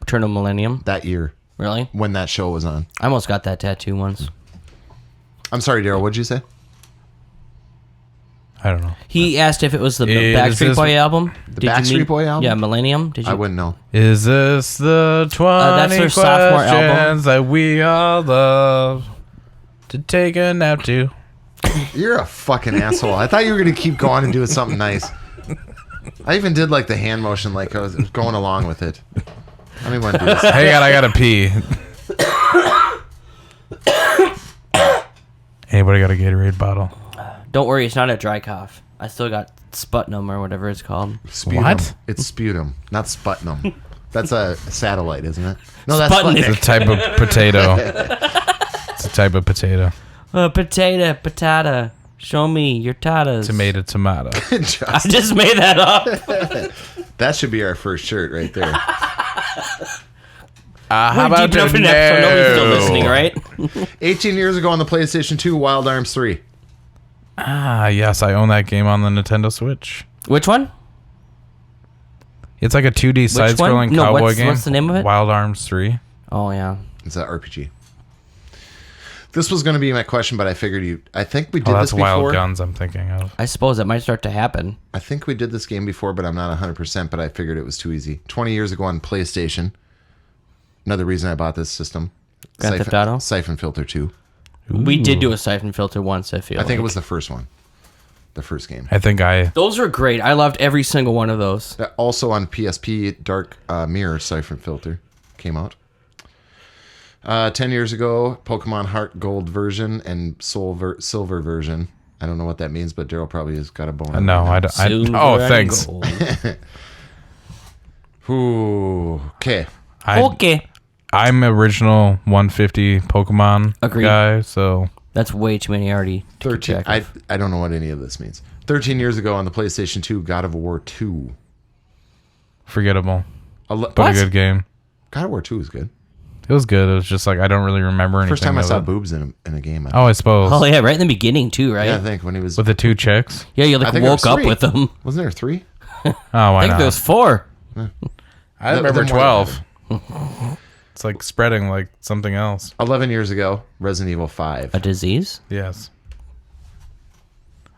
Turn of Millennium. That year. Really? When that show was on. I almost got that tattoo once. I'm sorry, Daryl. What'd you say? I don't know. He asked if it was the Backstreet Boy album. The Backstreet Boy album? Yeah, Millennium. I wouldn't know. Is this the 20 that's their sophomore album that we all love to take a nap to? You're a fucking asshole. I thought you were going to keep going and doing something nice. I even did like the hand motion, like I was going along with it. Let me do this. Hey, I gotta pee. Anybody got a Gatorade bottle? Don't worry, it's not a dry cough. I still got Sputnum or whatever it's called. Sputum. What? It's sputum, not Sputnum. That's a satellite, isn't it? No, that's Sputnik. It's a type of potato. It's a type of potato. Potato, patata. Show me your tatas. Tomato. I just made that up. That should be our first shirt right there. How about deep enough in episode, nobody's still listening, right? 18 years ago on the PlayStation 2, Wild Arms 3. Yes, I own that game on the Nintendo Switch. Which one? It's like a 2D side-scrolling cowboy game. What's the name of it? Wild Arms 3. Oh, yeah. It's an RPG. This was going to be my question, but I figured I think we did this before. Wild Guns I'm thinking of. I suppose that might start to happen. I think we did this game before, but I'm not 100%, but I figured it was too easy. 20 years ago on PlayStation. Another reason I bought this system. Grand Theft Auto? Siphon Filter 2. We did do a Siphon Filter once, I feel I think it was the first one. The first game. Those were great. I loved every single one of those. Also on PSP, Dark Mirror Siphon Filter came out. 10 years ago, Pokemon Heart Gold version and Silver version. I don't know what that means, but Daryl probably has got a bone. No, I don't. Oh, thanks. Ooh, okay. Okay. I'm original 150 Pokemon guy, so that's way too many already. 13. I don't know what any of this means. 13 years ago on the PlayStation 2, God of War 2. Forgettable, but a good game. God of War 2 is good. It was good. It was just like I don't really remember anything. First time I saw boobs in a game. I suppose. Oh yeah, right in the beginning too, right? Yeah, I think when he was with the two chicks. Yeah, you like woke up with them. Wasn't there 3? Oh, why I think not? there was 4. I remember 12. It's like spreading like something else. 11 years ago, Resident Evil 5. A disease? Yes.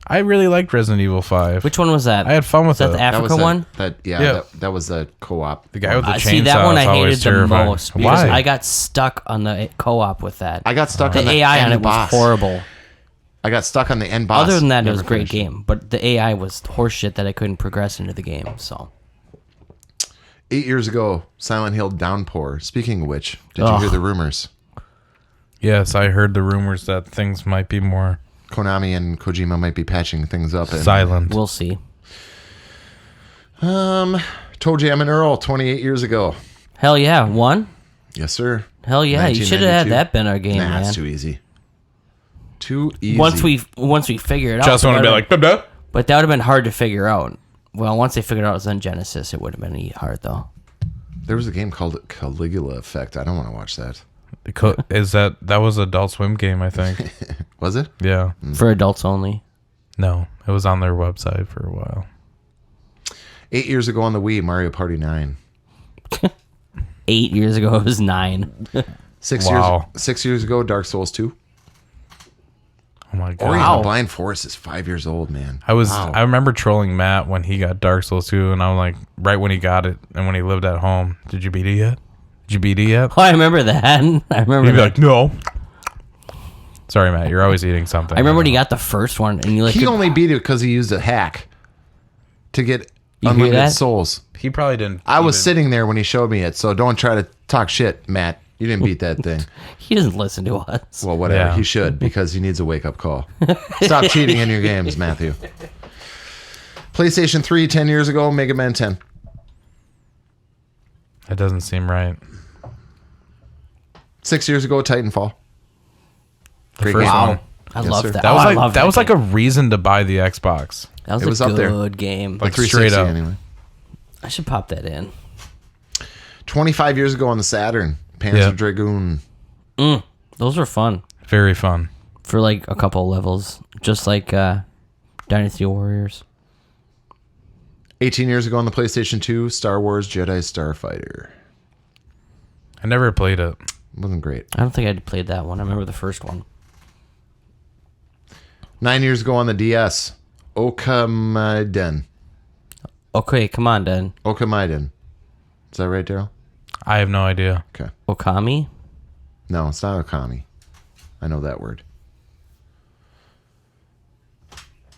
I really liked Resident Evil 5. Which one was that? I had fun with that. The Africa one? That was a co-op. The guy with the chainsaw. See, that one I hated the terrifying. most because Why? I got stuck on the co-op with that. I got stuck on the the AI end on it boss. Was horrible. I got stuck on the end boss. Other than that, it was a great game, but the AI was horseshit that I couldn't progress into the game. So, 8 years ago, Silent Hill Downpour. Speaking of which, did you hear the rumors? Yes, I heard the rumors that things might be more. Konami and Kojima might be patching things up. Silent. We'll see. Toe Jam and Earl, 28 years ago. Hell yeah, one. Yes, sir. Hell yeah, you should have had that been our game, man. That's too easy. Too easy. Once we figure it out. Just want to be like, blah. But that would have been hard to figure out. Well, once they figured out it was on Genesis, it would have been hard though. There was a game called Caligula Effect. I don't want to watch that. That was an Adult Swim game, I think. Was it? Yeah. For adults only. No, it was on their website for a while. 8 years ago on the Wii, Mario Party 9. 8 years ago, it was 9. 6 years ago, Dark Souls 2. Oh my god! Ori and the Blind Forest is 5 years old, man. I remember trolling Matt when he got Dark Souls 2, and I'm like, right when he got it, and when he lived at home, did you beat it yet? Oh, I remember that. I remember. He'd be like, no. Sorry, Matt. You're always eating something. I remember when he got the first one, and he only beat it because he used a hack to get You unlimited souls. He probably didn't. I was sitting there when he showed me it, so don't try to talk shit, Matt. You didn't beat that thing. He doesn't listen to us. Well, whatever. Yeah. He should, because he needs a wake-up call. Stop cheating in your games, Matthew. PlayStation 3, 10 years ago, Mega Man 10. That doesn't seem right. 6 years ago, Titanfall. The first one. I love that. That was like a reason to buy the Xbox. That was a good game. Like 360 anyway. I should pop that in. 25 years ago on the Saturn, Panzer Dragoon. Those were fun. Very fun. For like a couple levels. Just like Dynasty Warriors. 18 years ago on the PlayStation 2, Star Wars Jedi Starfighter. I never played it. It wasn't great. I don't think I played that one. I remember the first one. 9 years ago on the DS, Okamaiden. Okay, come on, Dan. Okamaiden. Is that right, Daryl? I have no idea. Okay. Okami? No, it's not Okami. I know that word.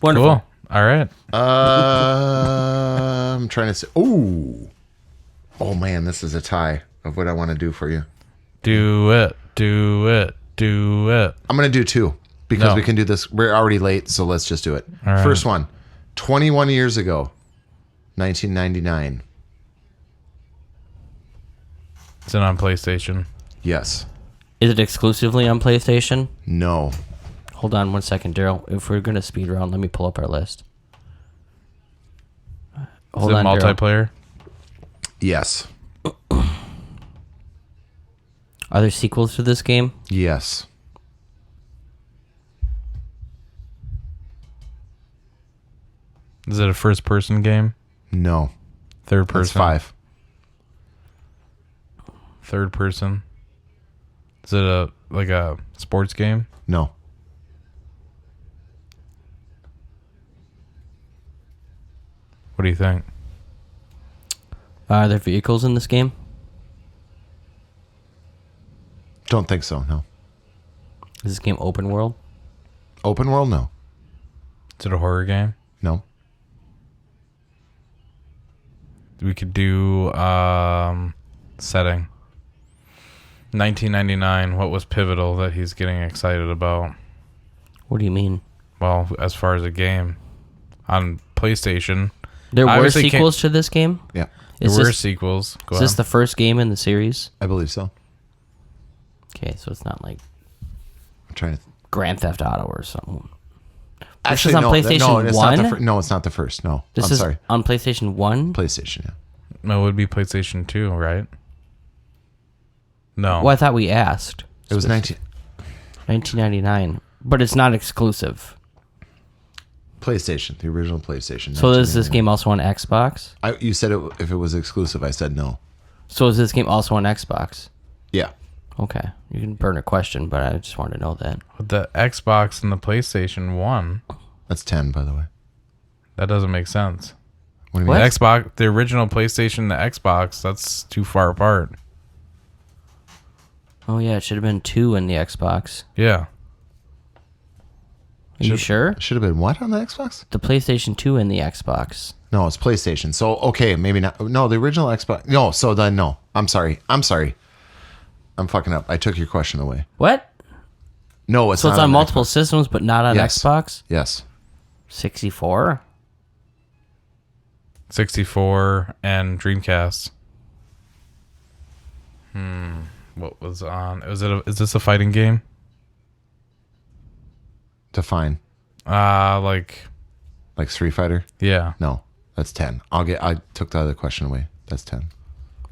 Wonderful. Cool. All right. I'm trying to say. Oh man, this is a tie of what I want to do for you. Do it. I'm going to do two because we can do this. We're already late, so let's just do it. All right. First one, 21 years ago, 1999. Is it on PlayStation? Yes. Is it exclusively on PlayStation? No. Hold on 1 second, Daryl. If we're going to speed around, let me pull up our list. Is it multiplayer? Yes. Are there sequels to this game? Yes. Is it a first-person game? No. Third person? That's 5. Third person? Is it a sports game? No. What do you think? Are there vehicles in this game? Don't think so, no. Is this game open world? Open world? No. Is it a horror game? No. We could do setting. 1999. What was pivotal that he's getting excited about? What do you mean? Well, as far as a game on PlayStation, there were sequels to this game? Yeah. There were sequels. Is this the first game in the series? I believe so. Okay, so it's not like I'm trying to. Grand Theft Auto or something. Actually, this is on PlayStation 1? No, it's not the first. No. This I'm is sorry. on PlayStation 1? PlayStation, yeah. No, it would be PlayStation 2, right? No. Well, I thought we asked. It was 1999. But it's not exclusive. PlayStation, the original PlayStation. So is this game also on Xbox? You said if it was exclusive. I said no. So is this game also on Xbox? Yeah. Okay. You can burn a question, but I just wanted to know that. With the Xbox and the PlayStation 1, That's 10, by the way. that doesn't make sense. What do you What? mean? The Xbox, the original PlayStation and the Xbox, that's too far apart. Oh, yeah. It should have been 2 in the Xbox. Yeah. Are you sure? Should have been what on the Xbox? The PlayStation 2 in the Xbox. No, it's PlayStation. So, okay, maybe not. No, the original Xbox. No, so then no. I'm sorry. I'm fucking up. I took your question away. What? No, it's So not it's on multiple Xbox. systems, but not on Yes. Xbox? Yes. 64? 64 and Dreamcast. What was on? Is this a fighting game? Define. Like Street Fighter? yeah. No, that's 10. I took the other question away. That's 10.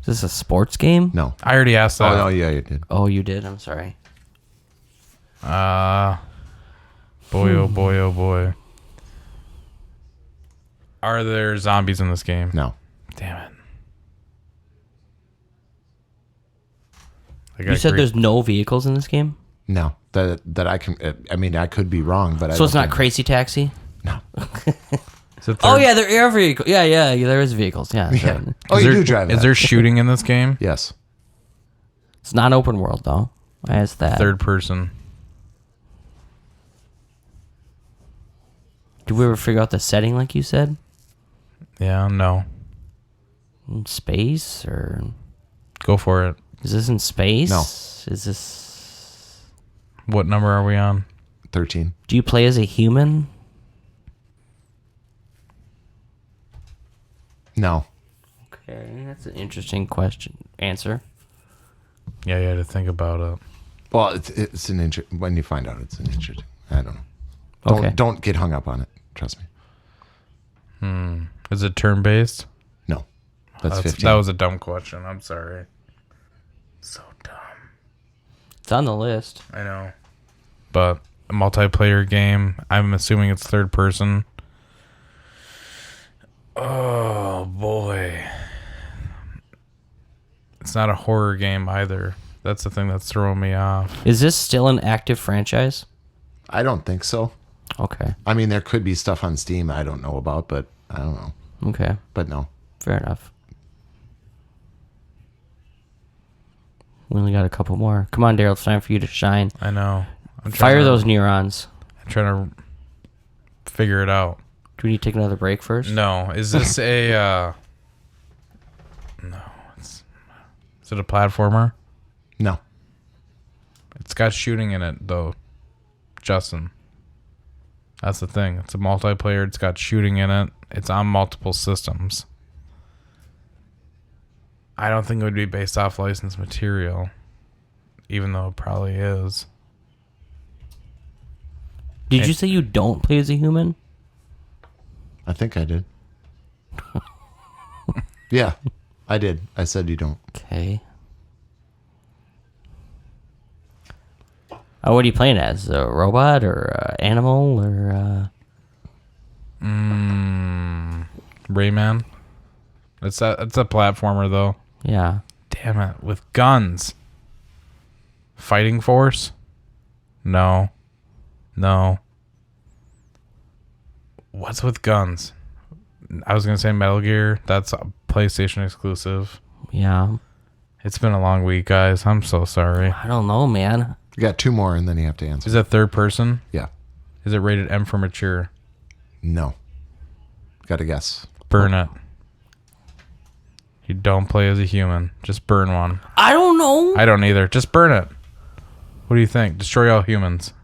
Is this a sports game? No. I already asked that. Oh, no, yeah, you did. Oh, you did? I'm sorry. Boy, oh boy, oh boy. Are there zombies in this game? No. Damn it. You said there's no vehicles in this game? No. That I can. I mean, I could be wrong, but So it's not Crazy Taxi? No. Oh, yeah, there are vehicles. Yeah, there is vehicles. Yeah. Yeah. Right. Oh, you do drive that. Is there shooting in this game? Yes. It's not open world, though. I asked that. Third person. Did we ever figure out the setting like you said? Yeah, no. In space? Or Go for it. is this in space? No. Is this... What number are we on? 13. Do you play as a human? No. Okay, that's an interesting question. Answer. Yeah, you had to think about it. Well, it's an when you find out it's an interesting. I don't know. Don't get hung up on it. Trust me. Is it turn-based? No. That's 15. That was a dumb question. I'm sorry. So dumb. It's on the list. I know. But a multiplayer game, I'm assuming it's third person. Oh, boy. It's not a horror game either. That's the thing that's throwing me off. Is this still an active franchise? I don't think so. Okay. I mean, there could be stuff on Steam I don't know about, but I don't know. Okay. But no. Fair enough. We only got a couple more. Come on, Daryl. It's time for you to shine. I know. Fire those neurons. I'm trying to figure it out. Do we need to take another break first? No. Is this a... No. Is it a platformer? No. It's got shooting in it, though. Justin. That's the thing. It's a multiplayer. It's got shooting in it. It's on multiple systems. I don't think it would be based off licensed material, even though it probably is. Did you say you don't play as a human? I think I did. Yeah, I did. I said you don't. Okay. What are you playing as? A robot or animal or? Rayman. It's a platformer though. Yeah. Damn it! With guns. Fighting Force. No. What's with guns? I was gonna say Metal Gear. That's a PlayStation exclusive. Yeah. It's been a long week, guys. I'm so sorry. I don't know, man. You got two more, and then you have to answer. Is it third person? Yeah. Is it rated M for mature? No. Got to guess. Burn it. You don't play as a human. Just burn one. I don't know. I don't either. Just burn it. What do you think? Destroy all humans.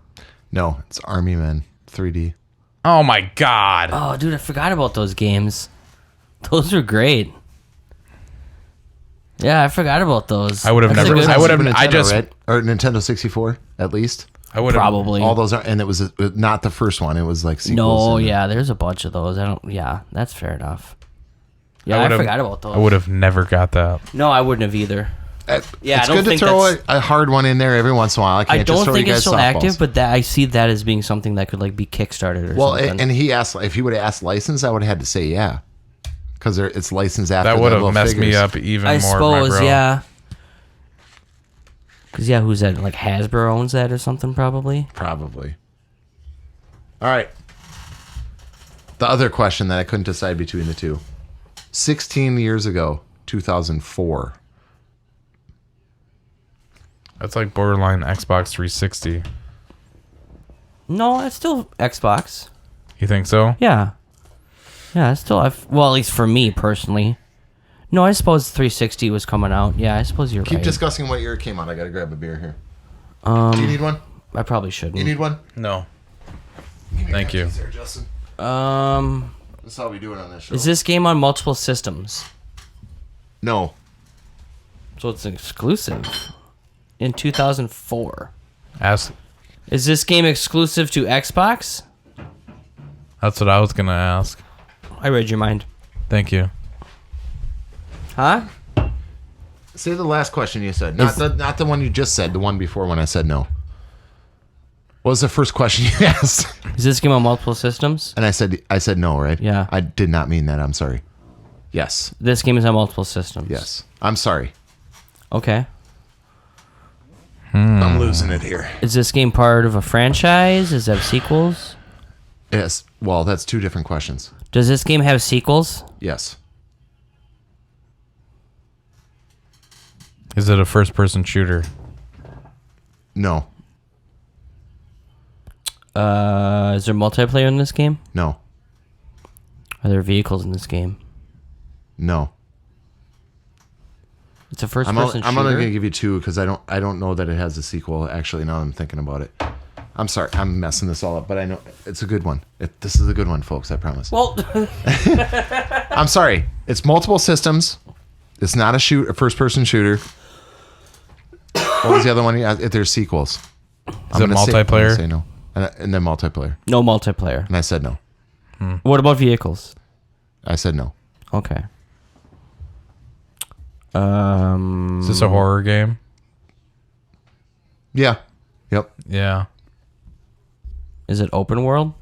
No, it's Army Men 3D. Oh my god. Oh, dude, I forgot about those games. Those were great. Yeah, I forgot about those. I would have never. I would have. I just. Right? Or Nintendo 64, at least. I would have probably all those are, and it was not the first one. It was like sequels. No, yeah, there's a bunch of those. Yeah, that's fair enough. Yeah, I forgot about those. I would have never got that. No, I wouldn't have either. Yeah, it's good to throw a hard one in there every once in a while. I don't think it's still active, but I see that as being something that could like be kickstarted or something. Well, and he asked if he would have asked license, I would have had to say yeah, because it's licensed after. That would have messed me up even more. I suppose, yeah. Because who's that? Like Hasbro owns that or something, probably. Probably. All right. The other question that I couldn't decide between the two. 16 years ago, 2004. That's like borderline Xbox 360. No, it's still Xbox. You think so? Yeah. Yeah, it's still... well, at least for me, personally. No, I suppose 360 was coming out. Yeah, I suppose you're right. Keep discussing what year it came out. I gotta grab a beer here. Do you need one? I probably shouldn't. You need one? No. Thank you. There, Justin. That's how we do it on this show. Is this game on multiple systems? No. So it's an exclusive. In 2004. Ask. Is this game exclusive to Xbox? That's what I was gonna ask. I read your mind. Thank you. Huh? Say the last question you said. Not the one you just said. The one before when I said no. What was the first question you asked? Is this game on multiple systems? And I said no, right? Yeah. I did not mean that. I'm sorry. Yes. This game is on multiple systems. Yes. I'm sorry. Okay. I'm losing it here. Is this game part of a franchise? Does it have sequels? Yes. Well, that's two different questions. Does this game have sequels? Yes. Is it a first-person shooter? No. Is there multiplayer in this game? No. Are there vehicles in this game? No. It's a first-person shooter? I'm only going to give you two because I don't know that it has a sequel. Actually, now I'm thinking about it. I'm sorry. I'm messing this all up, but I know it's a good one. This is a good one, folks. I promise. Well, I'm sorry. It's multiple systems. It's not a first-person shooter. What was the other one? If there's sequels. Is it multiplayer? Say no. And then multiplayer. No multiplayer. And I said no. What about vehicles? I said no. Okay. Is this a horror game? Yeah. Yep. Yeah. Is it open world?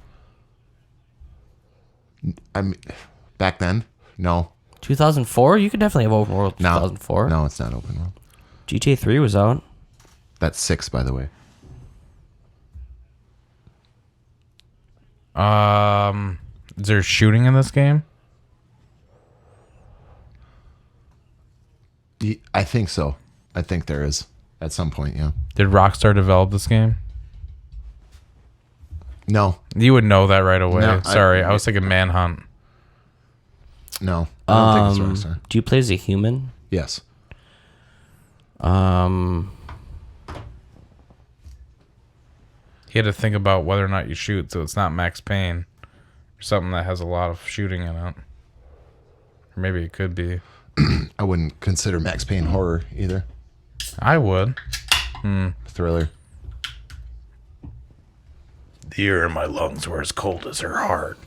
Back then, no. 2004? You could definitely have open world. 2004. No, it's not open world. GTA 3 was out. That's 6, by the way. Is there shooting in this game? I think so. I think there is at some point. Yeah. Did Rockstar develop this game? No. You would know that right away. No, Sorry, I was thinking Manhunt. No, I don't think it's Rockstar. Do you play as a human? Yes. He had to think about whether or not you shoot, so it's not Max Payne or something that has a lot of shooting in it. Or maybe it could be. I wouldn't consider Max Payne horror either. I would. Thriller. The air in my lungs were as cold as her heart.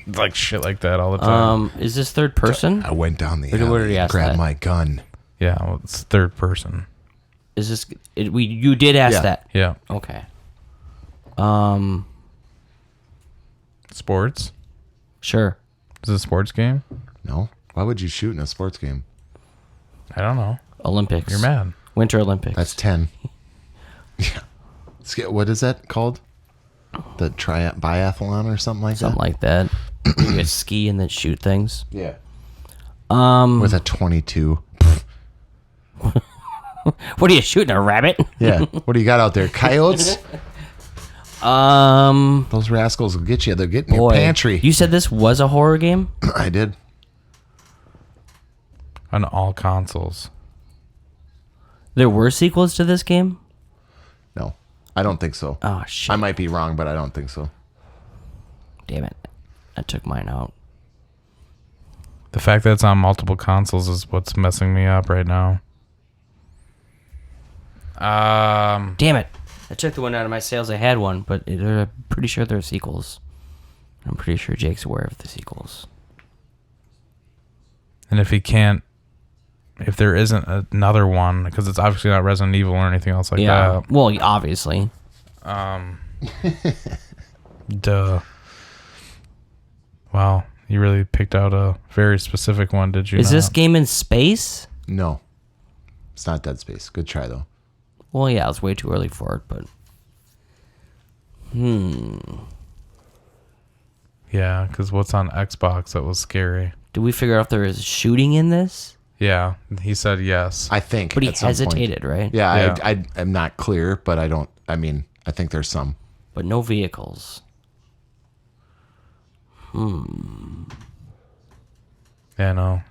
Like shit like that all the time. Is this third person? I went down the Where did alley he and ask grabbed that? my gun. Yeah, well, it's third person. Is this you did ask Yeah. that? Yeah. Okay. Sports? Sure. Is it a sports game? No. Why would you shoot in a sports game? I don't know. Olympics. You're mad. Winter Olympics. That's 10. Yeah. What is that called? The biathlon or something like something that? like that. You guys ski and then shoot things. Yeah. With a 22. What are you shooting, a rabbit? Yeah. What do you got out there? Coyotes? Those rascals will get you. They'll get in your pantry. You said this was a horror game? I did. On all consoles. There were sequels to this game? No. I don't think so. Oh, shit. I might be wrong, but I don't think so. Damn it. I took mine out. The fact that it's on multiple consoles is what's messing me up right now. Damn it. I took the one out of my sales. I had one, but I'm pretty sure there are sequels. I'm pretty sure Jake's aware of the sequels. And if there isn't another one, because it's obviously not Resident Evil or anything else like that. Well, obviously. Duh. Wow. You really picked out a very specific one, did you? Is this game in space? No. It's not Dead Space. Good try, though. Well, yeah, it's way too early for it, but... Yeah, because what's on Xbox that was scary? Did we figure out if there is shooting in this? Yeah, he said yes. I think. But he at some point. hesitated, right? Yeah, I am not clear, but I think there's some. But no vehicles. Yeah, no.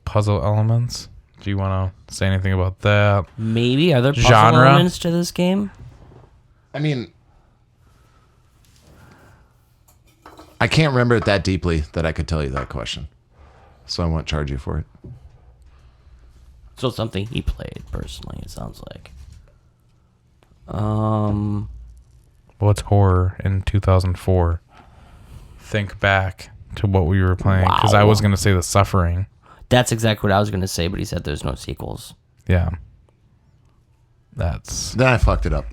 Puzzle elements? Do you want to say anything about that? Maybe. Are there puzzle Genre? elements to this game? I mean, I can't remember it that deeply that I could tell you that question. So I won't charge you for it. So something he played, personally, it sounds like. What's horror in 2004? Think back to what we were playing. Because I was going to say The Suffering. That's exactly what I was going to say, but he said there's no sequels. Yeah. Then I fucked it up.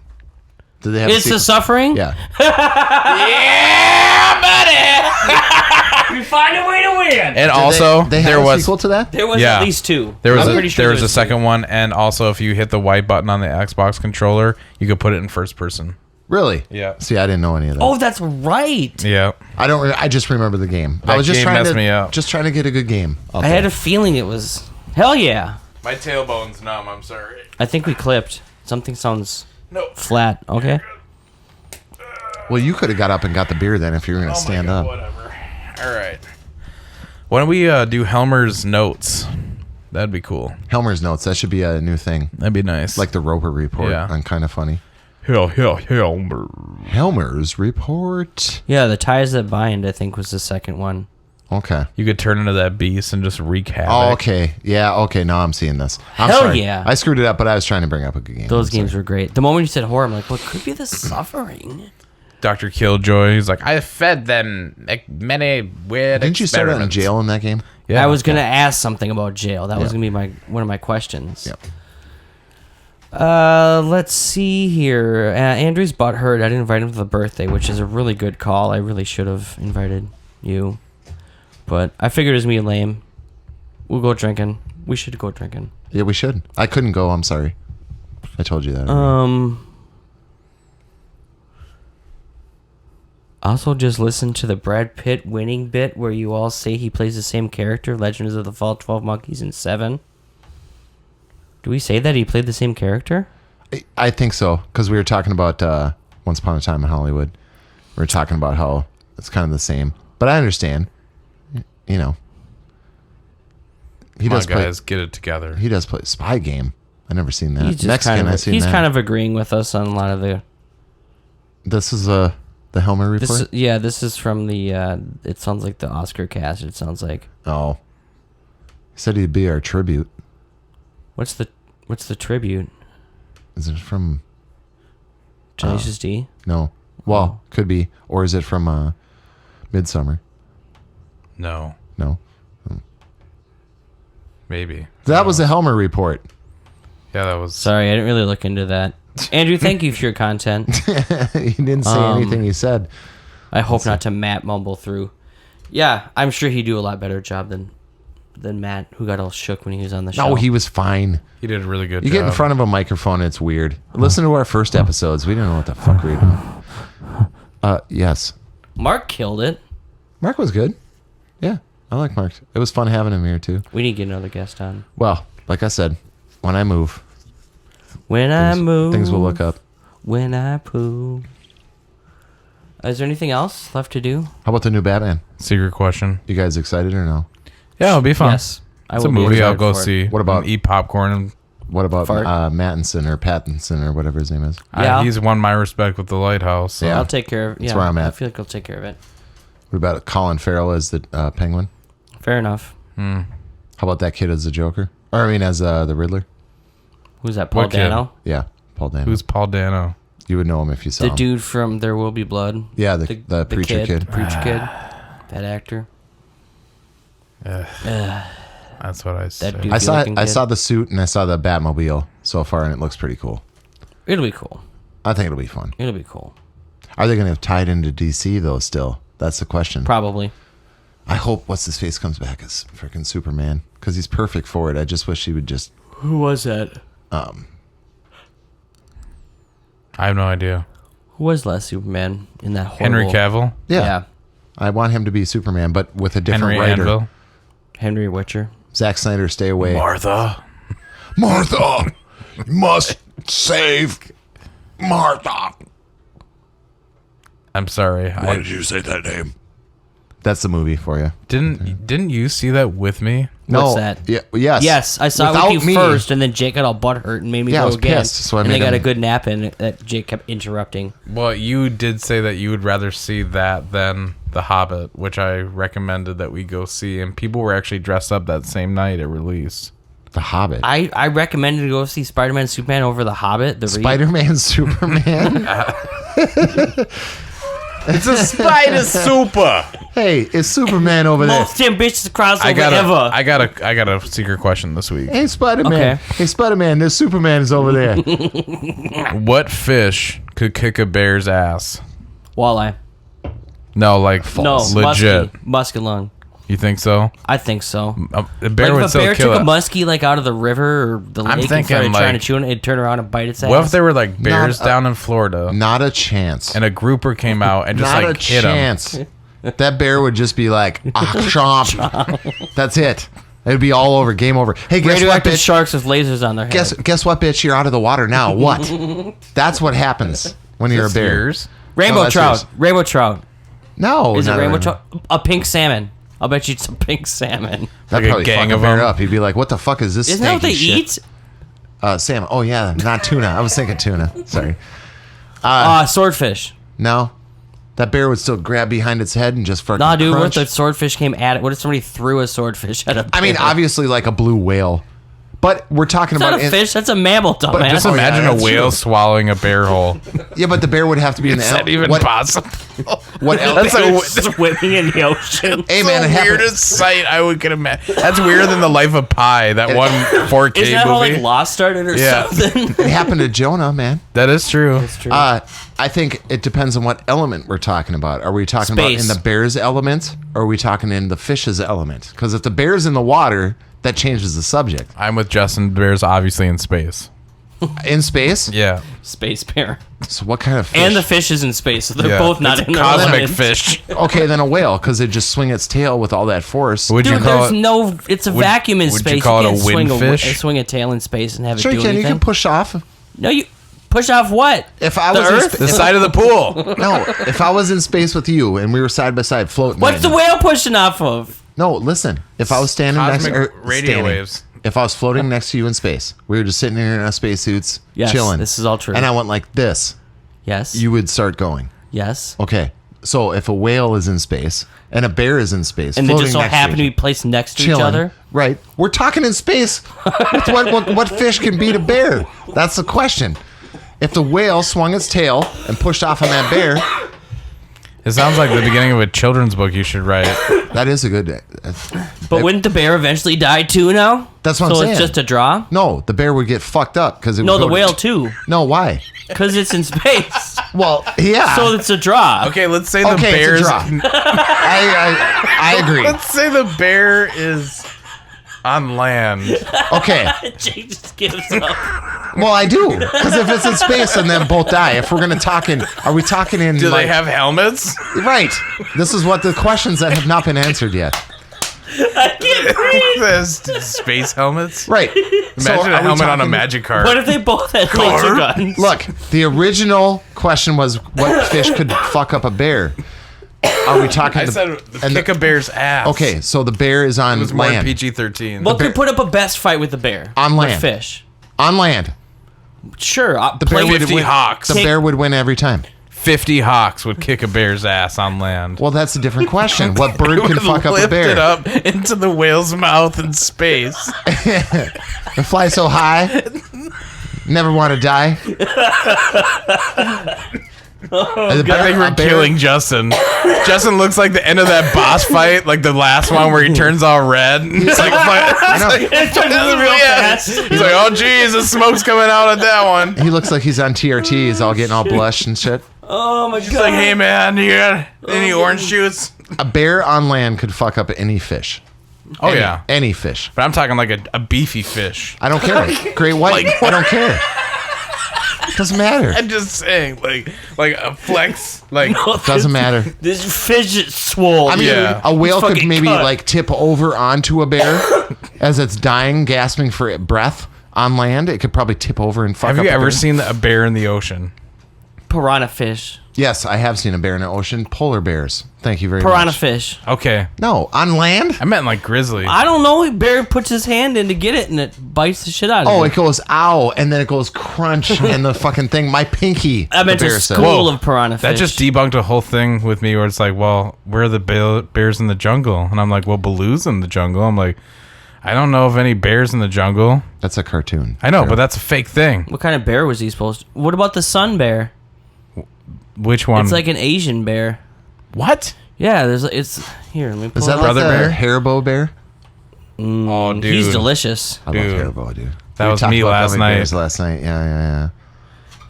Did they have It's The Suffering? Yeah. Yeah, buddy! We find a way to win! And also, they had there a was sequel to that? There was Yeah. at least two. there was I'm pretty sure there was a there's second two. one, and also if you hit the white button on the Xbox controller, you could put it in first person. Really? Yeah. See, I didn't know any of that. Oh, that's right. Yeah. I just remember the game. I That was just game trying messed to me up. just trying to get a good game. I had a feeling it was... Hell yeah. My tailbone's numb. I'm sorry. I think we clipped. Something sounds No. flat. Okay. Well, you could have got up and got the beer then if you were going to stand up. Whatever. All right. Why don't we do Helmer's notes? That'd be cool. Helmer's notes. That should be a new thing. That'd be nice. Like the Roper Report Yeah. on Kind of Funny. Helmer's report. Yeah, The Ties That Bind, I think, was the second one. Okay. You could turn into that beast and just wreak havoc. Oh, okay. Yeah, okay. Now I'm seeing this. I'm Hell sorry. yeah. I screwed it up, but I was trying to bring up a good game. Those games were great. The moment you said horror, I'm like, what could be the suffering? Dr. Killjoy, he's like, I fed them many weird Didn't you start out in jail in that game? Yeah. I was going to ask something about jail. That was going to be one of my questions. Yep. Let's see here. Andrew's butthurt. I didn't invite him to the birthday, which is a really good call. I really should have invited you. But I figured it was me and lame. We'll go drinking. We should go drinking. Yeah, we should. I couldn't go. I'm sorry. I told you that. Also, just listen to the Brad Pitt winning bit where you all say he plays the same character, Legends of the Fall 12 Monkeys in 7. Do we say that he played the same character? I think so, because we were talking about Once Upon a Time in Hollywood. We were talking about how it's kind of the same. But I understand. You know. Come on, guys, get it together. He does play Spy Game. I've never seen that. He's kind of agreeing with us on a lot of the... This is the Helmer report? This is from the... it sounds like the Oscar cast. It sounds like... Oh. He said he'd be our tribute. What's the tribute? Is it from... Tenacious D? No. Well, could be. Or is it from Midsummer? No. Maybe. That was the Helmer report. Yeah, that was... Sorry, I didn't really look into that. Andrew, thank you for your content. He didn't say anything he said. I hope not to Matt mumble through. Yeah, I'm sure he'd do a lot better job than Matt, who got all shook when he was on the show. No, he was fine. He did a really good job. You get in front of a microphone, it's weird. Listen to our first episodes. We didn't know what the fuck we were doing. Yes. Mark killed it. Mark was good. Yeah, I like Mark. It was fun having him here, too. We need to get another guest on. Well, like I said, when I move... Things will look up. When I poo. Is there anything else left to do? How about the new Batman? Secret question. You guys excited or no? Yeah, it'll be fun. Yes. It's a movie I'll go see. What about... eat popcorn and... What about Mattinson or Pattinson or whatever his name is? Yeah, he's won my respect with The Lighthouse. So. Yeah. I'll take care of it. That's where I'm at. I feel like I'll take care of it. What about Colin Farrell as the Penguin? Fair enough. How about that kid as the Joker? Or I mean as the Riddler? Who's that, Paul Dano? Yeah, Paul Dano. Who's Paul Dano? You would know him if you saw him. The dude from There Will Be Blood. Yeah, the preacher kid. The preacher kid. That actor. That's what I said. I saw the suit and I saw the Batmobile so far, and it looks pretty cool. It'll be cool. I think it'll be fun. It'll be cool. Are they going to have tied into DC though? Still, that's the question. Probably. I hope what's his face comes back as freaking Superman because he's perfect for it. I just wish he would just. Who was that? I have no idea. Who was last Superman in that horrible... Henry Cavill? Yeah. I want him to be Superman, but with a different Henry writer. Anvil? Henry Witcher. Zack Snyder, stay away. Martha, must save Martha. I'm sorry. Why did you say that name? That's the movie for you. Didn't you see that with me? No. What's that? Yeah, yes. Yes, I saw it with you first, and then Jake got all butthurt and made me go I was again. pissed, so I and made they got him- a good nap in that Jake kept interrupting. Well, you did say that you would rather see that than The Hobbit, which I recommended that we go see, and people were actually dressed up that same night it released. The Hobbit. I recommended to go see Spider-Man Superman over The Hobbit. Spider-Man Superman? It's a spider super. Hey, it's Superman over there. Most ambitious crossover ever. ever. I got a secret question this week. Hey, Spider-Man. Okay. Hey, Spider-Man, there's Superman is over there. What fish could kick a bear's ass? Walleye. No, like legit. Musky lung. You think so? I think so. A bear Like would if a still bear kill took it. a muskie like out of the river or the I'm lake and thinking, started trying like- to chew it, it'd turn around and bite its ass. What if there were like bears Not a- down in Florida Not a chance. and a grouper came out and just Not like a hit him? chance. That bear would just be like, chomp. That's it. It'd be all over. Game over. Hey, guess what, radioactive bitch? sharks with lasers on their head. Guess what, bitch? You're out of the water now. What? That's what happens when you're a bear. Bears? Rainbow that's trout. yours. Rainbow trout. No, Is it not rainbow a- trout? A pink salmon. I'll bet you it's a pink salmon. That'd Like a probably gang fuck a of bear them? up. He'd be like, "What the fuck is this?" Isn't that what they stanky shit?" eat? Salmon. Oh yeah, not tuna. I was thinking tuna. Sorry. Swordfish. No. That bear would still grab behind its head and just fucking Nah, dude, crunch. what if the swordfish came at it? What if somebody threw a swordfish at a bear? I mean, obviously like a blue whale. But we're talking It's about... not a fish, that's a mammal, dumbass. Just imagine a whale swallowing a bear whole. Yeah, but the bear would have to be in the... Is that even possible? What else? That's swimming in the ocean. Hey, man, the weirdest sight I could imagine. That's weirder than The Life of Pi, that one 4K Isn't that how, movie. like, Lost started or something? It happened to Jonah, man. That is true. That's true. I think it depends on what element we're talking about. Are we talking about in the bear's element, or are we talking in the fish's element? Because if the bear's in the water, that changes the subject. I'm with Justin. Bear's obviously in space. In space? Yeah. Space bear. So what kind of fish? And the fish is in space, so they're both not it's in the cosmic element. fish. Okay, then a whale, because it just swing its tail with all that force. Would Dude, you call there's it? no... It's a vacuum in would space. you call it a can't wind fish? swing a tail in space and have Sure it you do can. anything. You can push off. No, you... Push off what? If I The was Earth? The side of the pool. No, if I was in space with you and we were side by side floating. What's the whale pushing off of? No, listen. If I was standing Cosmic next radio waves. If I was floating next to you in space, we were just sitting here in our spacesuits, Yes, chilling. this is all true. And I went like this. Yes. You would start going. Yes. Okay. So if a whale is in space and a bear is in space, And they floating just so next happen to each be placed next to chilling, each other? right? We're talking in space. what fish can beat a bear? That's the question. If the whale swung its tail and pushed off on that bear, It sounds like the beginning of a children's book you should write. that is a good. But wouldn't the bear eventually die too now? That's what I'm so saying. it's just a draw? No, the bear would get fucked up because it. No, would the go whale too. No, why? Because it's in space. Well, yeah. So it's a draw. Okay, let's say the Okay, bear's. it's a draw. I agree. Let's say the bear is on land. Okay. Jake just gives up. Well, I do because if it's in space and then both die, if we're gonna are we talking in? Do like, they have helmets? Right. This is what the questions that have not been answered yet. I can't breathe. There's space helmets. Right. Imagine a helmet on a magic card. What if they both had laser guns? Look, the original question was what fish could fuck up a bear. Are we talking? I said kick a bear's ass. Okay, so the bear is on It was more land. PG-13. What could put up a best fight with the bear? On With land. fish. On land, Sure. the bear would 50 win. hawks. The bear would win every time. 50 hawks would kick a bear's ass on land. Well, that's a different question. What bird can fuck up a Lift bear? it up into the whale's mouth in space. They fly so high. Never want to die. I think we're killing Justin. Justin looks like the end of that boss fight, like the last one where he turns all red. It's like, It's moving real fast. He's like, oh geez, the smoke's coming out of that one. He looks like he's on TRT. He's all getting all blushed and shit. Oh my god. He's like, hey man, you got any orange juice? A bear on land could fuck up any fish. Oh Any- yeah, any fish. but I'm talking like a beefy fish. I don't care. Great white. I don't care. Doesn't matter. I'm just saying, like a flex, like Doesn't matter. This fish is swole. I mean, Yeah. a whale It's could fucking maybe cut. like tip over onto a bear as it's dying, gasping for breath on land. It could probably tip over and fuck Have up you a ever bear. seen a bear in the ocean? Piranha fish. Yes, I have seen a bear in the ocean. Polar bears. Thank you very Piranha much. fish. Okay, No, on land? I meant like grizzly. I don't know. Bear puts his hand in to get it and it bites the shit out of Oh, it. it goes ow, and then it goes crunch, and the fucking thing. My pinky. I meant the a bear said. school of piranha fish. That just debunked a whole thing with me where it's like, well, where are the bears in the jungle? And I'm like, well, Baloo's in the jungle. I'm like, I don't know of any bears in the jungle. That's a cartoon. I know, but that's a fake thing. What kind of bear was he supposed to? What about the sun bear? Which one? It's like an Asian bear. what? Yeah, it's here. Let me pull Is it that up. like Brother the bear? Haribo bear? Oh, dude. He's delicious. I Dude. love Haribo, dude. That We was talked me about last gummy night. bears last night. Yeah.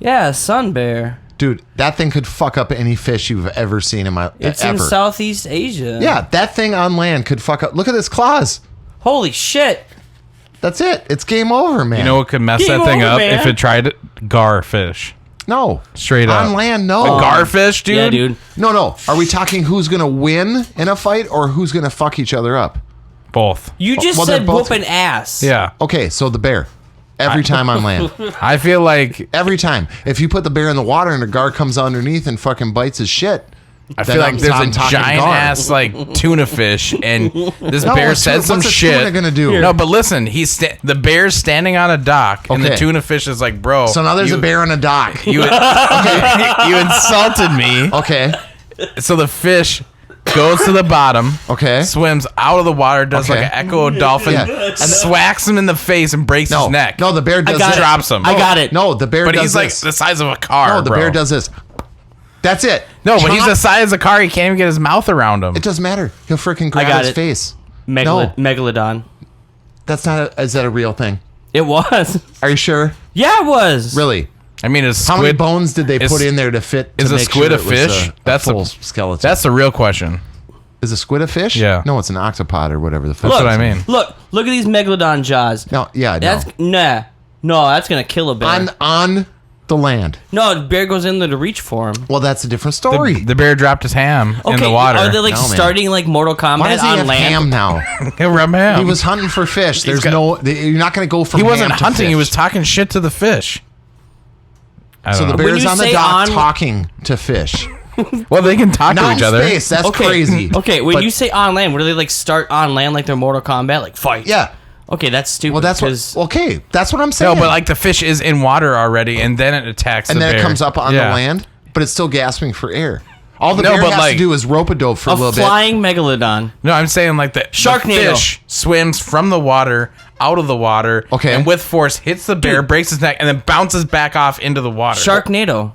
Yeah, sun bear. Dude, that thing could fuck up any fish you've ever seen in my It's ever. in Southeast Asia. Yeah, that thing on land could fuck up. Look at its claws. Holy shit. That's it. It's game over, man. You know what could mess Game that thing over, up? man. If it tried garfish. No. Straight up. On land, no. Garfish, dude? Yeah, dude. No. Are we talking who's going to win in a fight or who's going to fuck each other up? Both. You just Well, they're said both- whooping ass. Yeah. Okay, so the bear. Every time on land. I feel like Every time. If you put the bear in the water and the guard comes underneath and fucking bites his shit, I feel like there's a giant ass like tuna fish, and this bear said some shit. What's gonna do? No, but listen, the bear's standing on a dock, and the tuna fish is like, bro. So now there's a bear on a dock. You insulted me. Okay. So the fish goes to the bottom. Okay. Swims out of the water, does like an echo dolphin, and swacks him in the face and breaks his neck. No, the bear does this. Drops him. I got it. No, the bear but does he's this. like the size of a car. No, the bear does this. That's it. No, when he's the size of a car, he can't even get his mouth around him. It doesn't matter. He'll freaking grab his face. Megalodon. That's not. Is that a real thing? It was. Are you sure? Yeah, it was. Really? I mean, how many bones did they put in there to fit? Is a squid a fish? That's a full skeleton. That's the real question. Is a squid a fish? Yeah. No, it's an octopod or whatever the fuck. That's what I mean. Look at these megalodon jaws. No, yeah, that's no, that's gonna kill a bear. On the land. No, the bear goes in there to reach for him. Well, that's a different story. The bear dropped his ham in the water. Are they like starting like Mortal Kombat Why does he on have land? ham now? He'll rub ham. He was hunting for fish. You're not going to go from. He wasn't ham to hunting. fish. He was talking shit to the fish. So the bear's on the dock talking to fish. Well, they can talk to each other. Space. That's crazy. Okay, when you say on land, what do they like start on land like they're Mortal Kombat, like fight? Yeah. Okay, that's stupid. Well, that's that's what I'm saying. No, but like the fish is in water already, and then it attacks the bear. And then it comes up on the land, but it's still gasping for air. All the bear has to do is rope-a-dope for a little bit. A flying megalodon. No, I'm saying like the fish swims from the water out of the water, and with force hits the bear, breaks his neck, and then bounces back off into the water. Sharknado.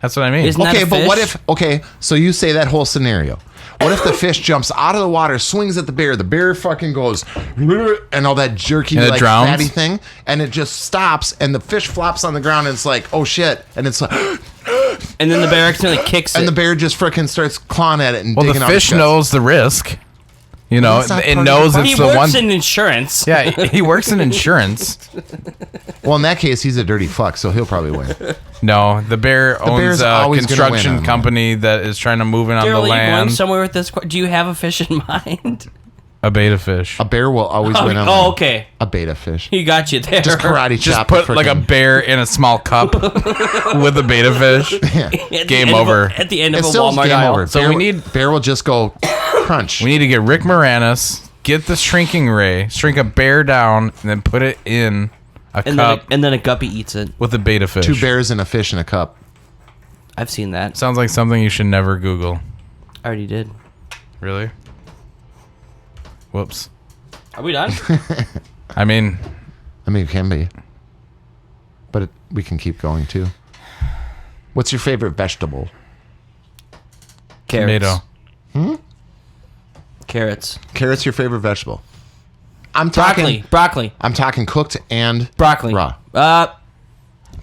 That's what I mean. Isn't that a but fish? what if? Okay, so you say that whole scenario. What if the fish jumps out of the water, swings at the bear fucking goes, and all that jerky, like fatty thing, and it just stops, and the fish flops on the ground, and it's like, oh shit, and it's like, and then the bear accidentally kicks it, and the bear just freaking starts clawing at it and digging out. The fish knows the risk. You know, it knows it's the one. He works in insurance. Yeah, he works in insurance. Well, in that case, he's a dirty fuck, so he'll probably win. No, the bear owns a construction company that is trying to move in on the land. Are you going somewhere with this? Do you have a fish in mind? A beta fish. A bear will always win on Oh, okay. A beta fish. He got you there. Just karate chop. Just put like a bear in a small cup with a beta fish. Yeah. Game over. At the end of a Walmart aisle. So bear will just go crunch. We need to get Rick Moranis, get the shrinking ray, shrink a bear down, and then put it in a cup. And then a guppy eats it. With a beta fish. 2 bears and a fish in a cup. I've seen that. Sounds like something you should never Google. I already did. Really? Whoops. Are we done? I mean, it can be. But we can keep going, too. What's your favorite vegetable? Carrots. Tomato. Carrots. Carrots your favorite vegetable? I'm talking... Broccoli. I'm talking cooked and... Broccoli. Raw.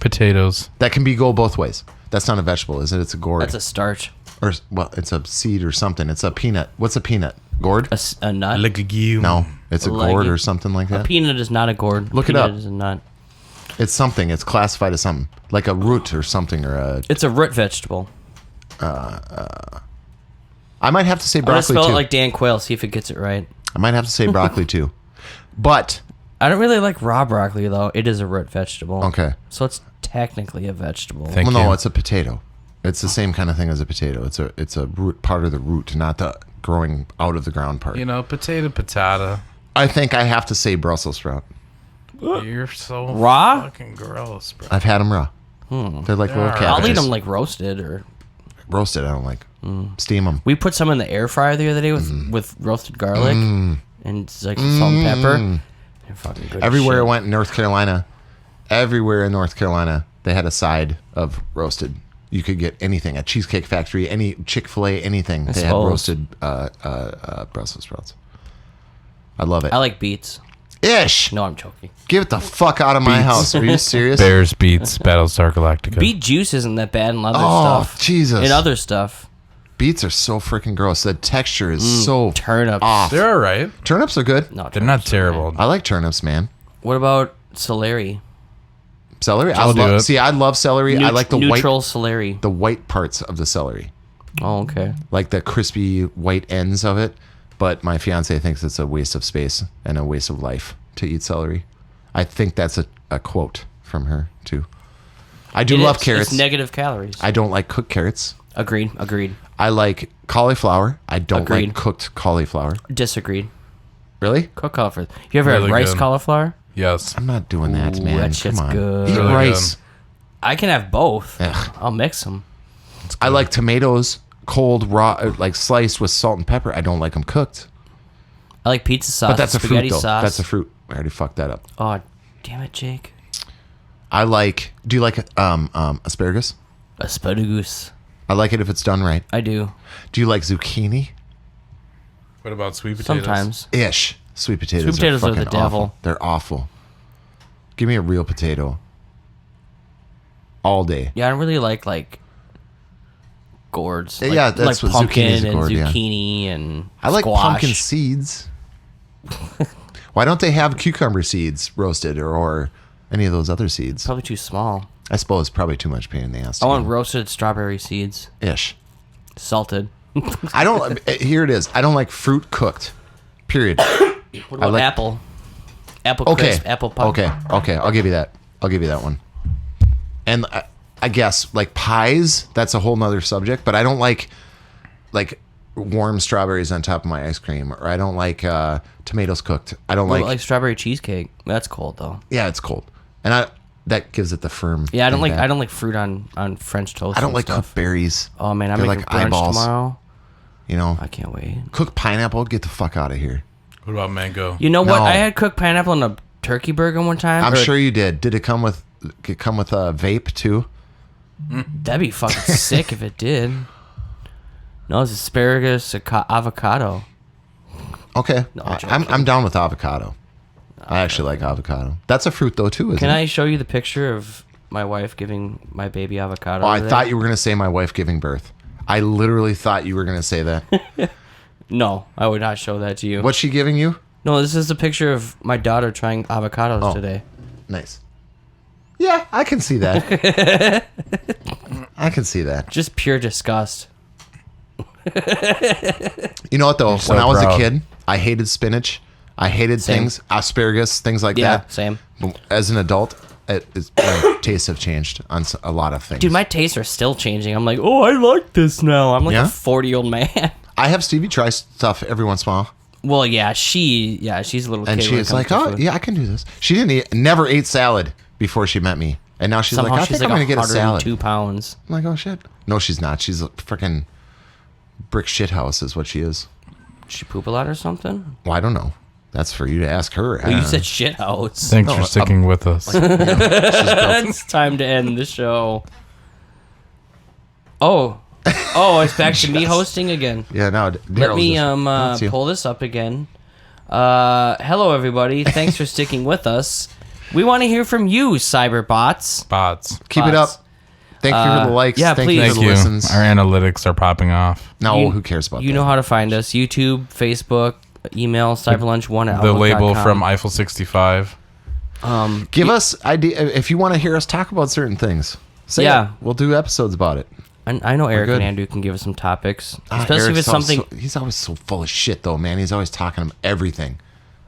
Potatoes. That can go both ways. That's not a vegetable, is it? It's a gourd. That's a starch. Or, well, it's a seed or something. It's a peanut. What's a peanut? Gourd? A nut? Legume. No, it's a gourd or something like that. A peanut is not a gourd. Look it up. Is a nut. It's something. It's classified as something. Like a root or something. It's a root vegetable. I might have to say broccoli, I'm gonna spell too. it like Dan Quayle, see if it gets it right. I might have to say broccoli, too. But... I don't really like raw broccoli, though. It is a root vegetable. Okay. So it's technically a vegetable. No, it's a potato. It's the same kind of thing as a potato. It's a root, part of the root, not the growing out of the ground part. You know, potato. I think I have to say Brussels sprout. You're so raw? fucking gross, bro. I've had them raw. They're like little cabbages. I'll eat them like roasted or... Roasted, I don't like. Steam them. We put some in the air fryer the other day with roasted garlic and it's like salt and pepper. They're fucking good. Everywhere I went in North Carolina, they had a side of roasted. You could get anything, a Cheesecake Factory, any Chick-fil-A, anything. They had roasted Brussels sprouts. I love it. I like beets. Ish. No, I'm joking. Get the fuck out of my house. Are you serious? Bears beets Battlestar Galactica. Beet juice isn't that bad in other stuff. Oh, Jesus. In other stuff. Beets are so freaking gross. The texture is so turnips. off. They're all right. Turnips are good. No, they're not terrible. I like turnips, man. What about celery? Celery? I love celery. I like the neutral celery. The white parts of the celery. Oh, okay. Like the crispy white ends of it. But my fiance thinks it's a waste of space and a waste of life to eat celery. I think that's a quote from her, too. I do love carrots. It's negative calories. I don't like cooked carrots. Agreed. I like cauliflower. I don't like cooked cauliflower. Disagreed. Really? Cooked cauliflower. You ever had rice cauliflower? Yes. I'm not doing that, man. That shit's good. Eat Really rice. good. I can have both. Ugh. I'll mix them. I like tomatoes cold, raw, like sliced with salt and pepper. I don't like them cooked. I like pizza sauce. But that's a fruit, though. sauce. That's a fruit. I already fucked that up. Oh, damn it, Jake. I like... Do you like asparagus? Asparagus. I like it if it's done right. I do. Do you like zucchini? What about sweet potatoes? Sometimes. Ish. Sweet potatoes, Sweet potatoes are the fucking devil. awful. They're awful. Give me a real potato. All day. Yeah, I don't really like gourds. Like, yeah, that's like what pumpkin zucchini's a and gourd, zucchini and I like squash. pumpkin seeds. Why don't they have cucumber seeds roasted or any of those other seeds? Probably too small. I suppose probably too much pain in the ass. I want roasted strawberry seeds. Ish. Salted. I don't. Here it is. I don't like fruit cooked. Period. What about like, apple? Apple okay. crisp, apple pie. Okay. I'll give you that. One. And I guess like pies. That's a whole nother subject. But I don't like warm strawberries on top of my ice cream, or I don't like tomatoes cooked. I don't like strawberry cheesecake. That's cold though. Yeah, it's cold, and that gives it the firm. Yeah, I don't like fruit on French toast. I don't like stuff. cooked berries. Oh man, I'm They're making like brunch eyeballs. tomorrow. You know, I can't wait. Cooked pineapple, get the fuck out of here. What about mango? You know what? No. I had cooked pineapple in a turkey burger one time. I'm sure you did. Did it come with a vape too? That'd be fucking sick if it did. No, it's asparagus, avocado. Okay, No, I'm down with avocado. I actually like avocado. That's a fruit though too, isn't Can it? I show you the picture of my wife giving my baby avocado? Oh, I thought you were gonna say my wife giving birth. I literally thought you were gonna say that. No, I would not show that to you. What's she giving you? No, this is a picture of my daughter trying avocados today. Nice. Yeah, I can see that. I can see that. Just pure disgust. You know what though? so When I was proud. a kid, I hated spinach. I hated things, asparagus, things like Yeah, that. same. But as an adult, my tastes have changed on a lot of things. Dude, my tastes are still changing. I'm like, oh, I like this now. I'm like Yeah? a 40-year-old man. I have Stevie try stuff every once in a while, Well, yeah, she's a little and kid. when it she's comes like, to "Oh, food. yeah, I can do this." She never ate salad before she met me, and now she's Somehow like, "I she's think I'm gonna get a salad." 102 pounds. I'm like, "Oh shit!" No, she's not. She's a freaking brick shit house, is what she is. Did she poop a lot or something? Well, I don't know. That's for you to ask her. Well, you said shit house. Thanks No, for sticking with us. It's time to end the show. Oh, it's back to me hosting again. Yeah, no. Let me That's you. pull this up again. Hello, everybody. Thanks for sticking with us. We want to hear from you, cyberbots. Bots. Keep it up. Thank you for the likes. yeah, Thank please. you for Thank the you. listens. Our analytics are popping off. No, You- who cares about You that? know how to find us: YouTube, Facebook, email, cyberlunch1@outlook.com. The label from Eiffel 65. Give us idea if you want to hear us talk about certain things. Say Yeah. it. We'll do episodes about it. I know Eric good. and Andrew can give us some topics, Ah, especially if Eric's it's something. he's always so full of shit, though, man. He's always talking about everything.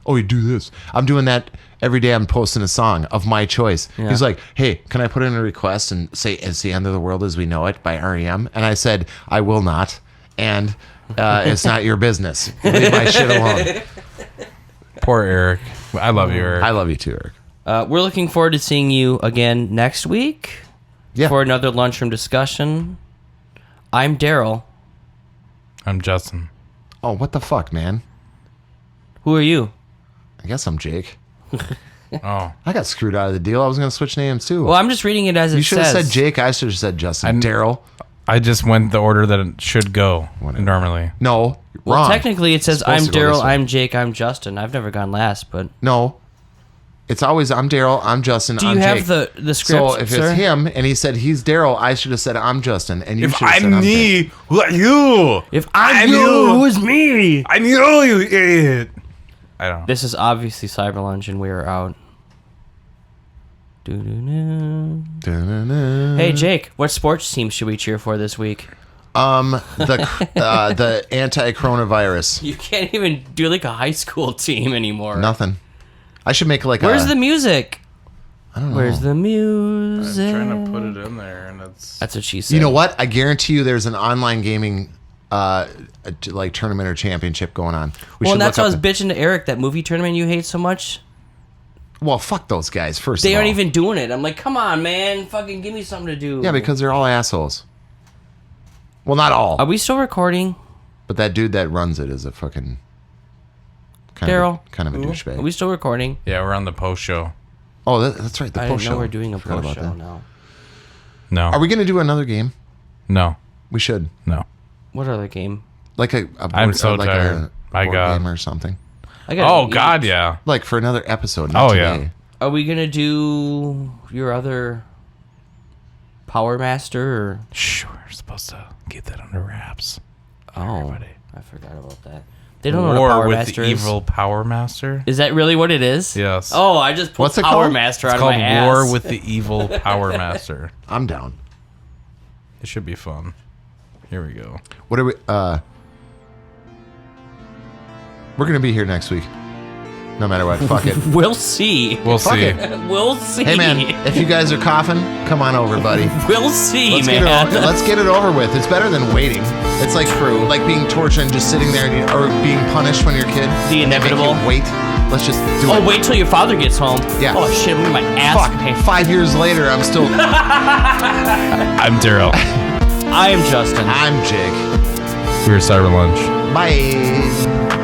Oh, you do this. I'm doing that every day. I'm posting a song of my choice. Yeah. He's like, "Hey, can I put in a request and say it's the end of the world as we know it by REM?" And I said, "I will not." And it's not your business. Leave my shit alone. Poor Eric. I love you, Eric. I love you too, Eric. We're looking forward to seeing you again next week Yeah. for another lunchroom discussion. I'm Daryl. I'm Justin. Oh, what the fuck, man? Who are you? I guess I'm Jake. Oh. I got screwed out of the deal. I was going to switch names too. Well, I'm just reading it as it you should have says. said Jake. I should have said Justin. Daryl. I just went the order that it should go normally. No, Well, wrong. technically it says It's I'm supposed to go this Daryl, way. I'm Jake, I'm Justin. I've never gone last, but No. It's always I'm Daryl, I'm Justin, do I'm you have Jake. the script, So if sir? it's him and he said he's Daryl, I should have said I'm Justin, and you If should have said I'm Jake. me, what you? If I'm knew- you, who's me? I knew you idiot. I don't know. This is obviously Cyber Lunch, and we are out. Doo-doo-doo. Da-na-na. Hey Jake, what sports team should we cheer for this week? The anti-coronavirus. You can't even do like a high school team anymore. Nothing. I should make like Where's a. the music? I don't know. Where's the music? I'm trying to put it in there, and That's what she said. You know what? I guarantee you there's an online gaming like tournament or championship going on. And that's why I was bitching to Eric, that movie tournament you hate so much. Well, fuck those guys, first They of all. aren't even doing it. I'm like, come on, man. Fucking give me something to do. Yeah, because they're all assholes. Well, not all. Are we still recording? But that dude that runs it is a fucking... Daryl. Kind of a douchebag. Are we still recording? Yeah, we're on the post show. Oh, that's right. The I post didn't know show. we're doing a post show now. No. Are we going to do another game? No. We should. No. What other game? Like a board, I'm so like tired. A board game or something. Oh, God, yeah. Like for another episode. Oh, today. yeah. Are we going to do your other Power Master? Or? Shh, we're supposed to keep that under wraps. Everybody. I forgot about that. They don't know what a War Power with Master the is. evil Power Master. Is that really what it is? Yes. Oh, I just pulled What's it Power called? Master It's out called of my ass. War with the Evil Power Master. I'm down. It should be fun. Here we go. What are we... We're going to be here next week. No matter what. Fuck it. We'll see. We'll Fuck see. it. We'll see. Hey, man, if you guys are coughing, come on over, buddy. We'll see, Let's man. let's get it over with. It's better than waiting. It's like like being tortured and just sitting there or being punished when you're a kid. The inevitable. Wait. Let's just do it. Oh, wait till your father gets home. Yeah. Oh, shit, look at my ass. Fuck. 5 years later, I'm still... I'm Daryl. I am Justin. I'm Jake. We're Cyber Lunch. Bye.